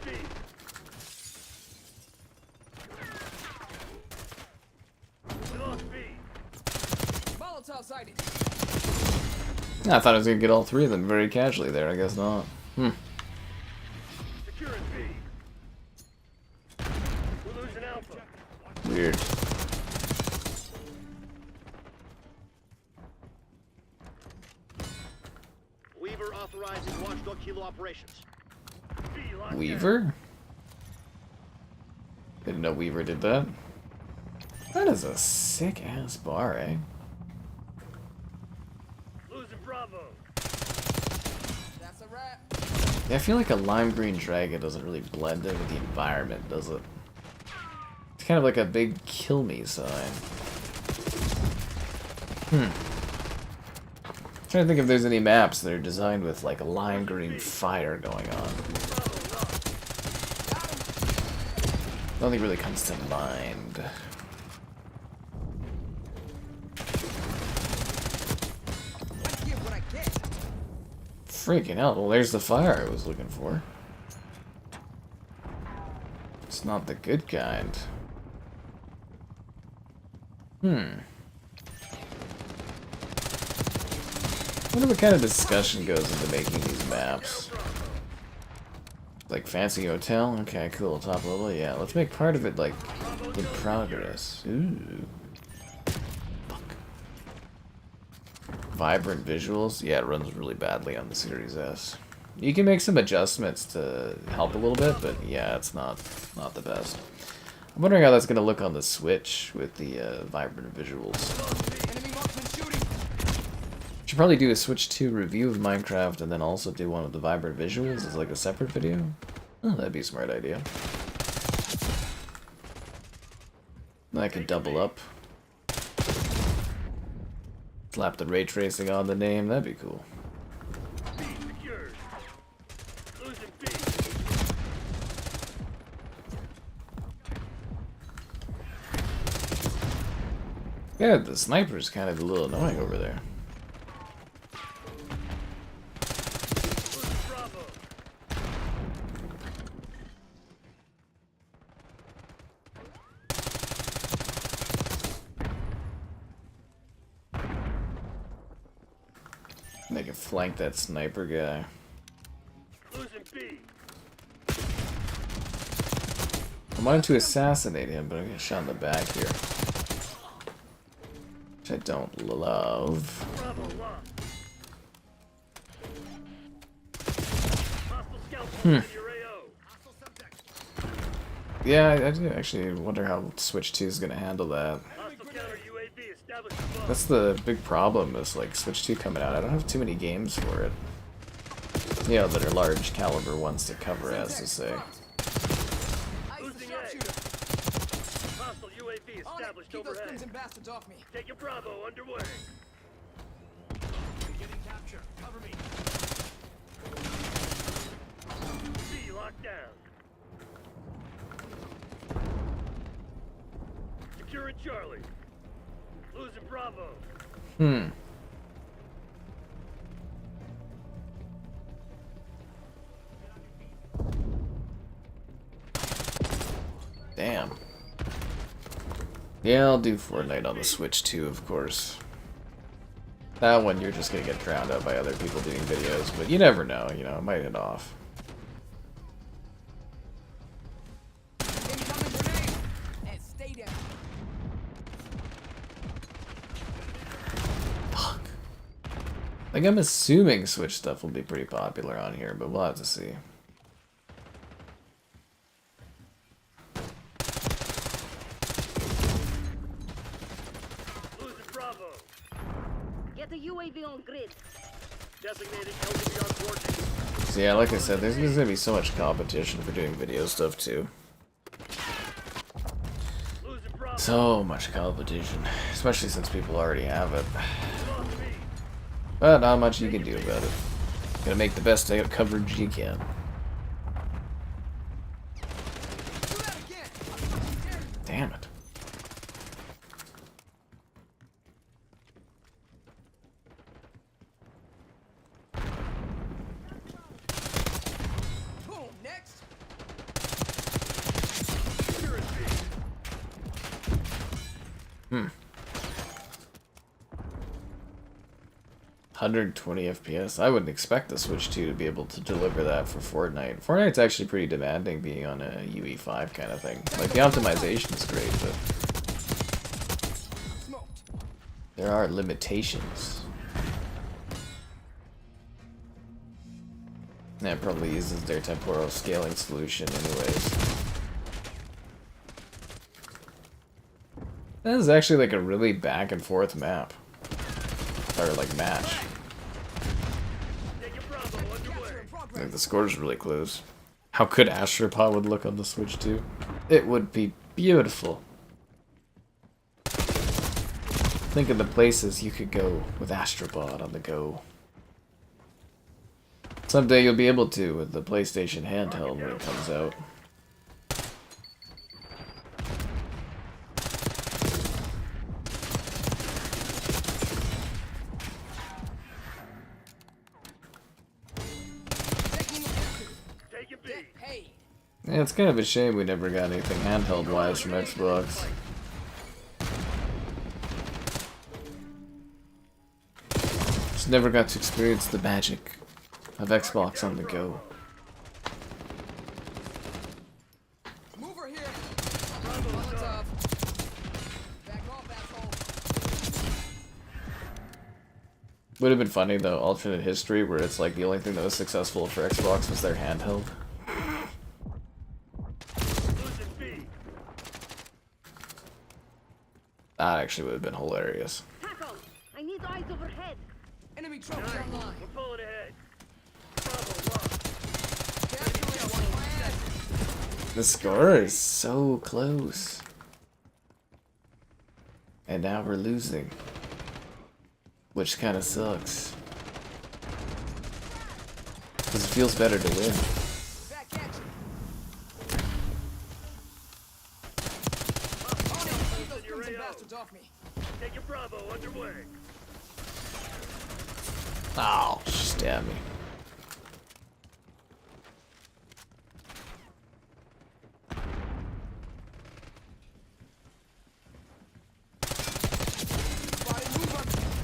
B. We lost B. Molotov sighted. I thought I was gonna get all three of them very casually there. I guess not. Securing B. We're losing Alpha. Weird. Weaver authorizing Watchdog Kilo operations. B locked down. Weaver? Didn't know Weaver did that. That is a sick ass bar, eh? Losing Bravo. That's a wrap. Yeah, I feel like a lime green dragon doesn't really blend in with the environment, does it? It's kind of like a big kill me sign. Trying to think if there's any maps that are designed with like a lime green fire going on. Nothing really comes to mind. I give what I get. Freaking hell, well there's the fire I was looking for. It's not the good kind. I wonder what kind of discussion goes into making these maps. Like fancy hotel? Okay, cool. Top level? Yeah, let's make part of it like in progress. Ooh. Fuck. Vibrant visuals? Yeah, it runs really badly on the Series S. You can make some adjustments to help a little bit, but yeah, it's not the best. I'm wondering how that's gonna look on the Switch with the vibrant visuals. Enemy marksman shooting. Should probably do a Switch 2 review of Minecraft and then also do one of the vibrant visuals as like a separate video. Oh, that'd be a smart idea. Then I could double up. Slap the ray tracing on the name, that'd be cool. B secured. Losing B. Yeah, the sniper's kind of a little annoying over there. Losing Bravo. They can flank that sniper guy. Losing B. I wanted to assassinate him, but I get shot in the back here. Which I don't love. Bravo lost. Hostile scout Hmm. in your AO. Hostile subject. Yeah, I do actually wonder how Switch 2 is going to handle that. Hostile counter UAV established above. That's the big problem is like Switch 2 coming out. I don't have too many games for it. You know, that are large caliber ones to cover, as to say. Ice the Losing A. sharpshooter. Hostile UAV On it. established Keep those overhead. crimson bastards off me. Taking Bravo underway. Beginning capture. Cover me. B locked down. Securing Charlie. Losing Bravo. Damn. Yeah, I'll do Fortnite on the Switch too, of course. That one you're just gonna get drowned out by other people doing videos, but you never know, you know, it might hit off. Incoming grenade. And stay down. Fuck. Like, I'm assuming Switch stuff will be pretty popular on here, but we'll have to see. Losing Bravo. Get the UAV on grid. Designated LTV on coordinates. So yeah, like I said, there's gonna be so much competition for doing video stuff too. Losing Bravo. So much competition, especially since people already have it. Lost B. But not much you can do about it. Gotta make the best coverage you can. Do that again. I'm fucking scared. Damn it. 120 FPS. I wouldn't expect the Switch 2 to be able to deliver that for Fortnite. Fortnite's actually pretty demanding being on a UE5 kind of thing. Like, the optimization is great, but there are limitations. That probably uses their temporal scaling solution anyways. That is actually like a really back and forth map. Or like match. Like the score's really close. How good Astropod would look on the Switch 2? It would be beautiful. Think of the places you could go with Astropod on the go. Someday you'll be able to with the PlayStation handheld when it comes out. Yeah, it's kind of a shame we never got anything handheld-wise from Xbox. Just never got to experience the magic of Xbox on the go. Mover here. Molotov. Back off, asshole. Would have been funny though, alternate history, where it's like the only thing that was successful for Xbox was their handheld. That actually would have been hilarious. Tackle! I need eyes overhead. Enemy trophy online. We're pulling ahead. Bravo, locked. The score is so close. And now we're losing. Which kind of sucks. Because it feels better to win. Back at you. Keep those crimson bastards off me. Taking Bravo underway. Oh, stab me.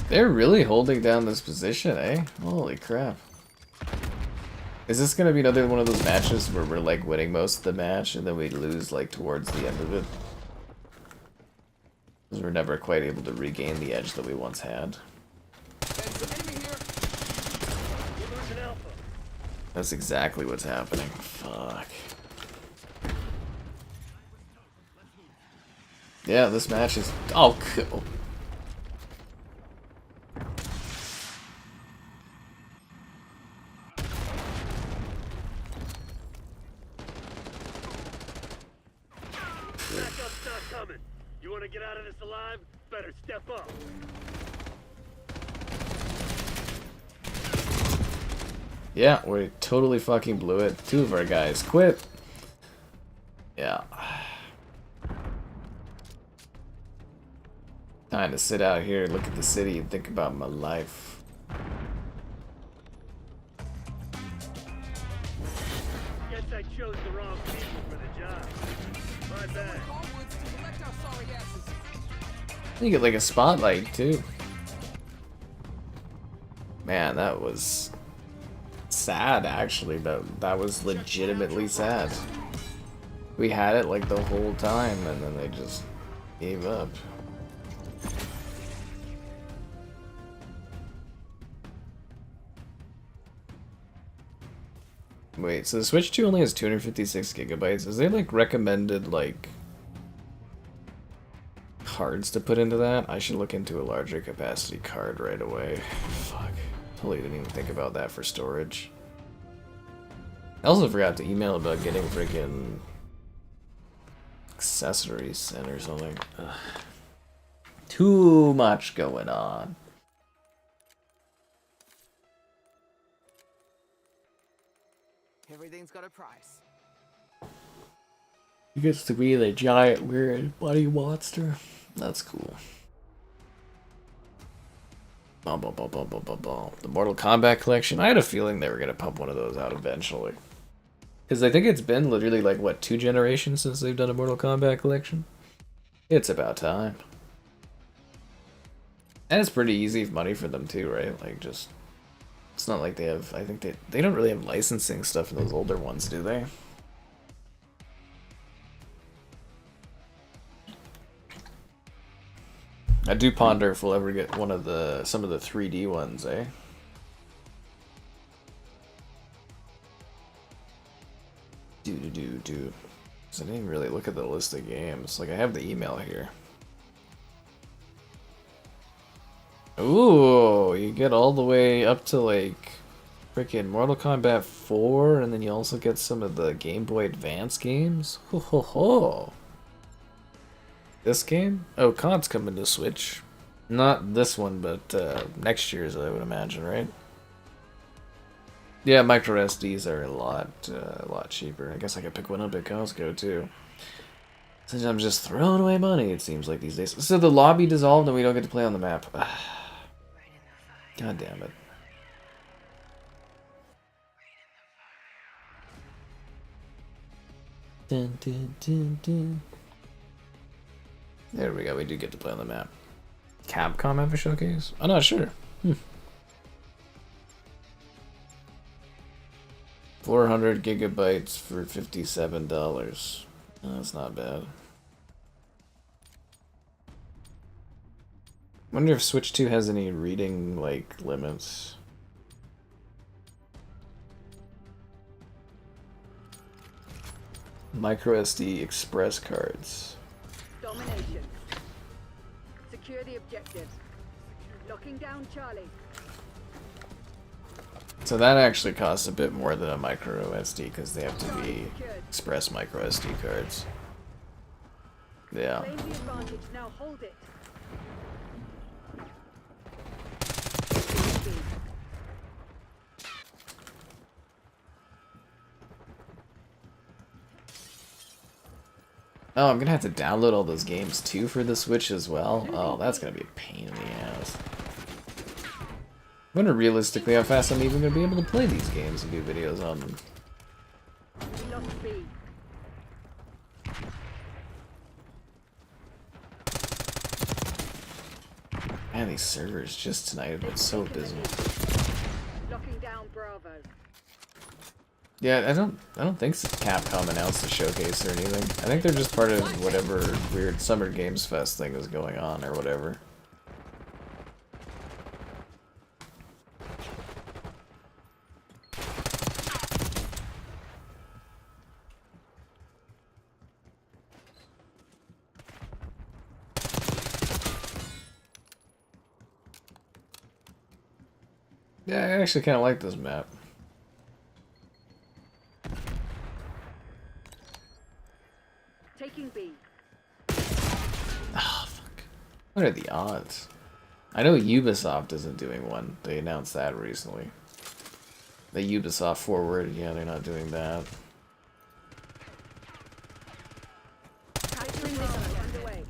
They're really holding down this position, eh? Holy crap. Is this gonna be another one of those matches where we're like winning most of the match and then we lose like towards the end of it? Because we're never quite able to regain the edge that we once had. Enemy here. We're losing Alpha. That's exactly what's happening. Fuck. Yeah, this match is... Oh, cool. Backup's not coming. You want to get out of this alive? Better step up. Yeah, we totally fucking blew it. Two of our guys quit. Yeah. Time to sit out here, look at the city, and think about my life. Guess I chose the wrong people for the job. My bad. Onwards to collect our sorry asses. You get like a spotlight too. Man, that was sad actually. That was legitimately sad. We had it like the whole time and then they just gave up. Wait, so the Switch 2 only has 256 gigabytes. Is there like recommended like cards to put into that? I should look into a larger capacity card right away. Fuck. Totally didn't even think about that for storage. I also forgot to email about getting freaking accessories sent or something. Ugh. Too much going on. Everything's got a price. He gets to be the giant weird buddy monster. That's cool. The Mortal Kombat collection. I had a feeling they were gonna pump one of those out eventually. Because I think it's been literally like, what, 2 generations since they've done a Mortal Kombat collection? It's about time. And it's pretty easy money for them too, right? Like, just... It's not like they have... I think they don't really have licensing stuff in those older ones, do they? I do ponder if we'll ever get one of some of the 3D ones, eh? Do. So I didn't even really look at the list of games. Like, I have the email here. Ooh, you get all the way up to, like, freaking Mortal Kombat 4, and then you also get some of the Game Boy Advance games. Ho ho ho. This game? Oh, COD's coming to Switch. Not this one, but next year's, I would imagine, right? Yeah, micro SDs are a lot cheaper. I guess I could pick one up at Costco too. Since I'm just throwing away money, it seems like these days. So the lobby dissolved and we don't get to play on the map. God damn it. Dun, dun, dun, dun. There we go, we do get to play on the map. Capcom have a showcase? I'm not sure. 400 gigabytes for $57. That's not bad. Wonder if Switch 2 has any reading, like, limits. Micro SD express cards. Domination. Secure the objective. Locking down Charlie. So that actually costs a bit more than a micro SD because they have to be express micro SD cards. Yeah. Claim the advantage, now hold it. Oh, I'm gonna have to download all those games too for the Switch as well. Oh, that's gonna be a pain in the ass. I wonder realistically how fast I'm even gonna be able to play these games and do videos on them. We lost B. Man, these servers just tonight have been so abysmal. Locking down Bravo. Yeah, I don't think Capcom announced a showcase or anything. I think they're just part of whatever weird Summer Games Fest thing is going on or whatever. Yeah, I actually kind of like this map. Taking B. Oh, fuck. What are the odds? I know Ubisoft isn't doing one. They announced that recently. The Ubisoft Forward, yeah, they're not doing that. Capturing Bravo underway.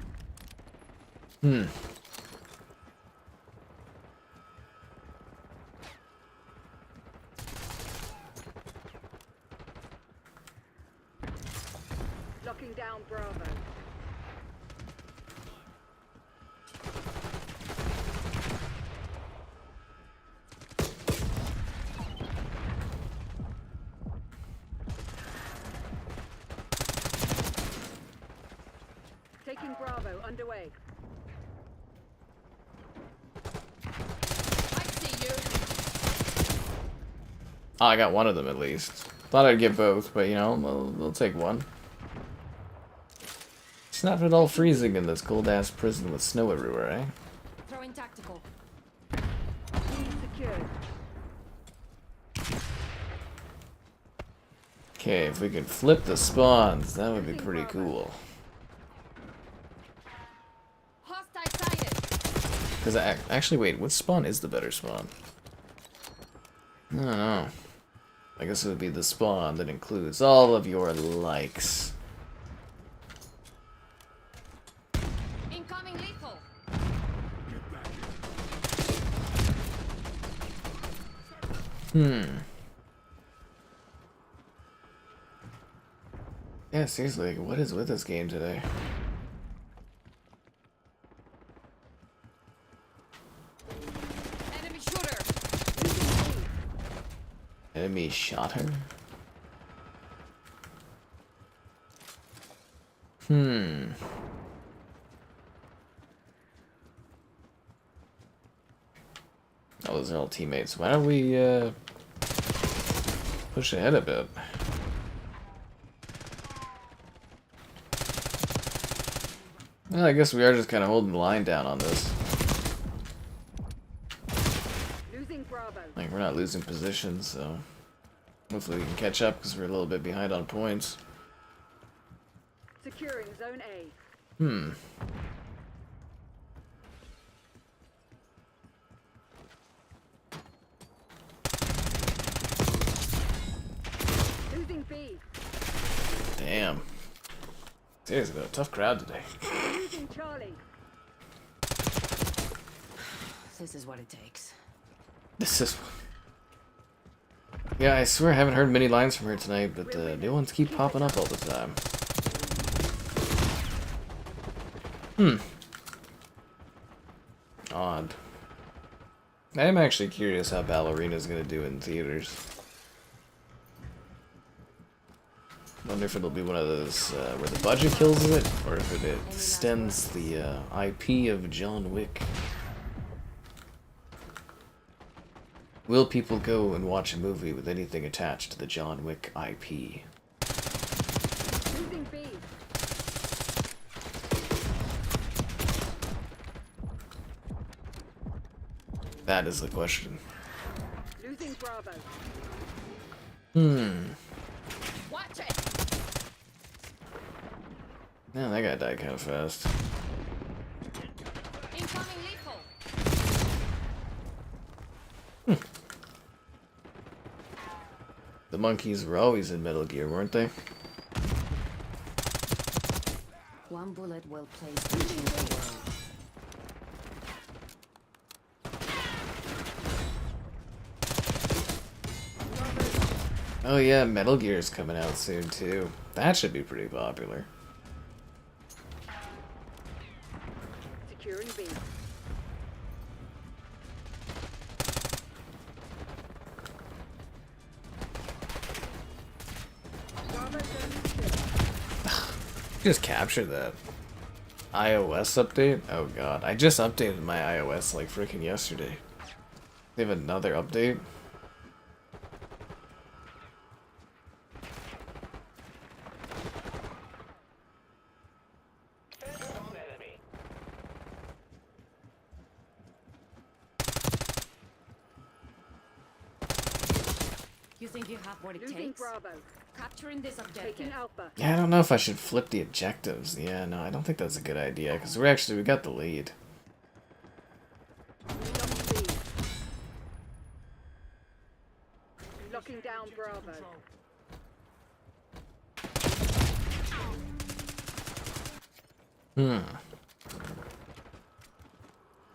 Locking down Bravo. Taking Bravo underway. I see you. Oh, I got one of them at least. Thought I'd get both, but you know, we'll take one. It's not at all freezing in this cold-ass prison with snow everywhere, eh? Throwing tactical. B secured. Okay, if we could flip the spawns, that would be pretty cool. Hostile sighted. Because actually, wait, what spawn is the better spawn? I don't know. I guess it would be the spawn that includes all of your likes. Incoming lethal. Yeah, seriously, what is with this game today? enemy shot her? Oh, those are all teammates. Why don't we push ahead a bit? Well, I guess we are just kind of holding the line down on this. Losing Bravo. Like, we're not losing positions, so hopefully we can catch up because we're a little bit behind on points. Securing Zone A. Losing B. Damn. Seriously, though, tough crowd today. Losing Charlie. This is what it takes. This is... Yeah, I swear I haven't heard many lines from her tonight, but new ones keep popping up all the time. Odd. I am actually curious how Ballerina's gonna do in theaters. Wonder if it'll be one of those where the budget kills it, or if it extends the IP of John Wick. Will people go and watch a movie with anything attached to the John Wick IP? Losing B. That is the question. Losing Bravo. Watch it! Yeah, that guy died kind of fast. Incoming lethal! The monkeys were always in Metal Gear, weren't they? One bullet will place each in the world. Oh yeah, Metal Gear is coming out soon too. That should be pretty popular. Securing B. Bravo Zone secure. Just capture that. iOS update? Oh god, I just updated my iOS like freaking yesterday. They have another update? You think you have what it Losing takes? Bravo. Capturing this objective. Taking Alpha. Yeah, I don't know if I should flip the objectives. Yeah, no, I don't think that's a good idea, because we got the lead. Locking B. Locking down Bravo.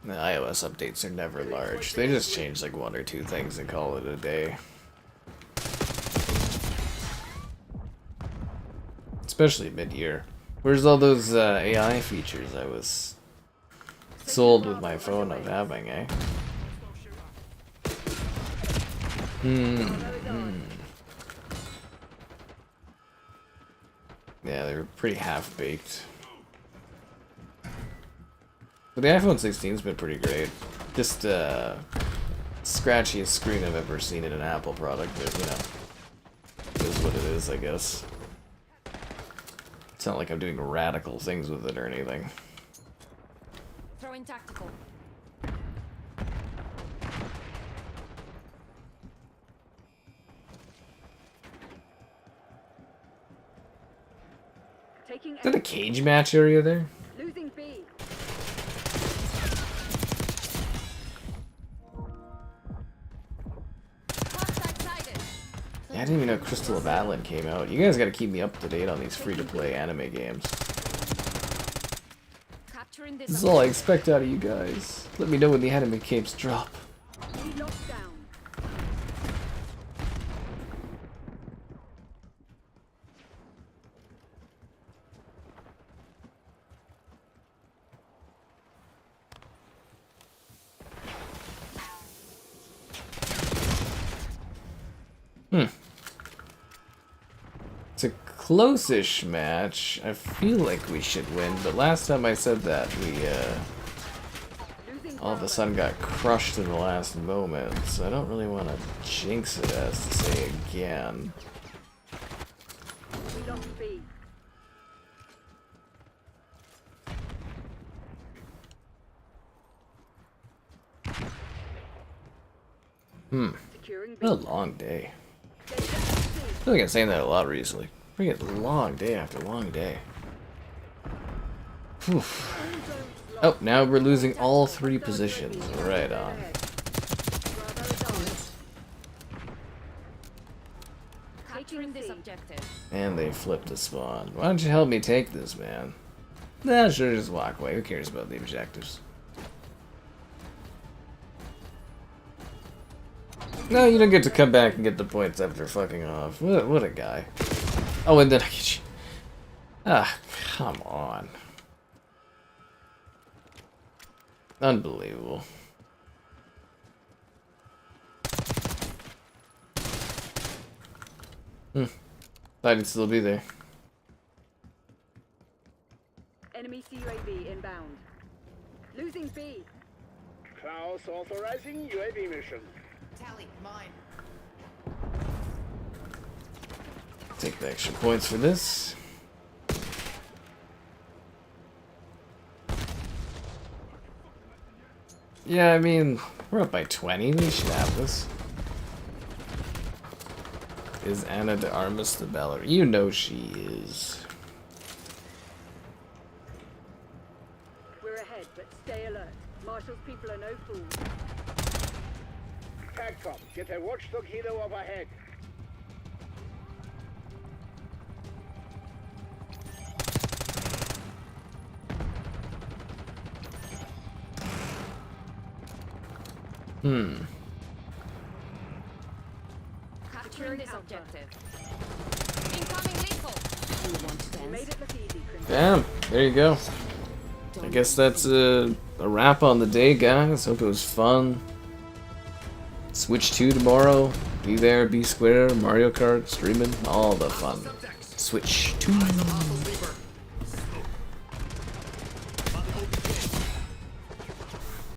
The iOS updates are never large. They just change like one or two things and call it a day. Especially mid-year. Where's all those AI features I was sold with my phone of having, eh? Yeah, they were pretty half-baked. But the iPhone 16's been pretty great. Just scratchiest screen I've ever seen in an Apple product, but you know, it is what it is, I guess. It's not like I'm doing radical things with it or anything. Throwing tactical. Taking Is that a A. cage match area there? Losing B. Hostile sighted. Yeah, I didn't even know Crystal of Atlan came out. You guys gotta keep me up to date on these free-to-play anime games. Capturing this This is all I expect out of you guys. Let me know when the anime capes drop. B locked down. It's a close-ish match. I feel like we should win, but last time I said that, we all of a sudden got crushed in the last moment, so I don't really want to jinx it, as to say again. We lost B. Securing B. What a long day. I feel like I'm saying that a lot recently. Freaking long day after long day. Whew. Oh, now we're losing all 3 positions. Right on. Capturing this objective. And they flipped the spawn. Why don't you help me take this, man? Nah, sure, just walk away. Who cares about the objectives? No, you don't get to come back and get the points after fucking off. What a guy. Oh, and then I get you. Ah, come on. Unbelievable. Thought he'd still be there. Enemy CUAV inbound. Losing B. Klaus authorizing UAV mission. Tally, mine. Take the extra points for this. Yeah, I mean, we're up by 20. We should have this. Is Anna de Armas the ballerina? You know she is. We're ahead, but stay alert. Marshall's people are no fools. TACCOM, get a watchdog helo up ahead. Capturing this objective. Incoming lethal. You want to You made dance? it look easy, Crimson. Damn, there you go. I guess that's a wrap on the day, guys. Hope it was fun. Switch 2 tomorrow. Be there, be square, Mario Kart, streaming, all the fun. Switch 2.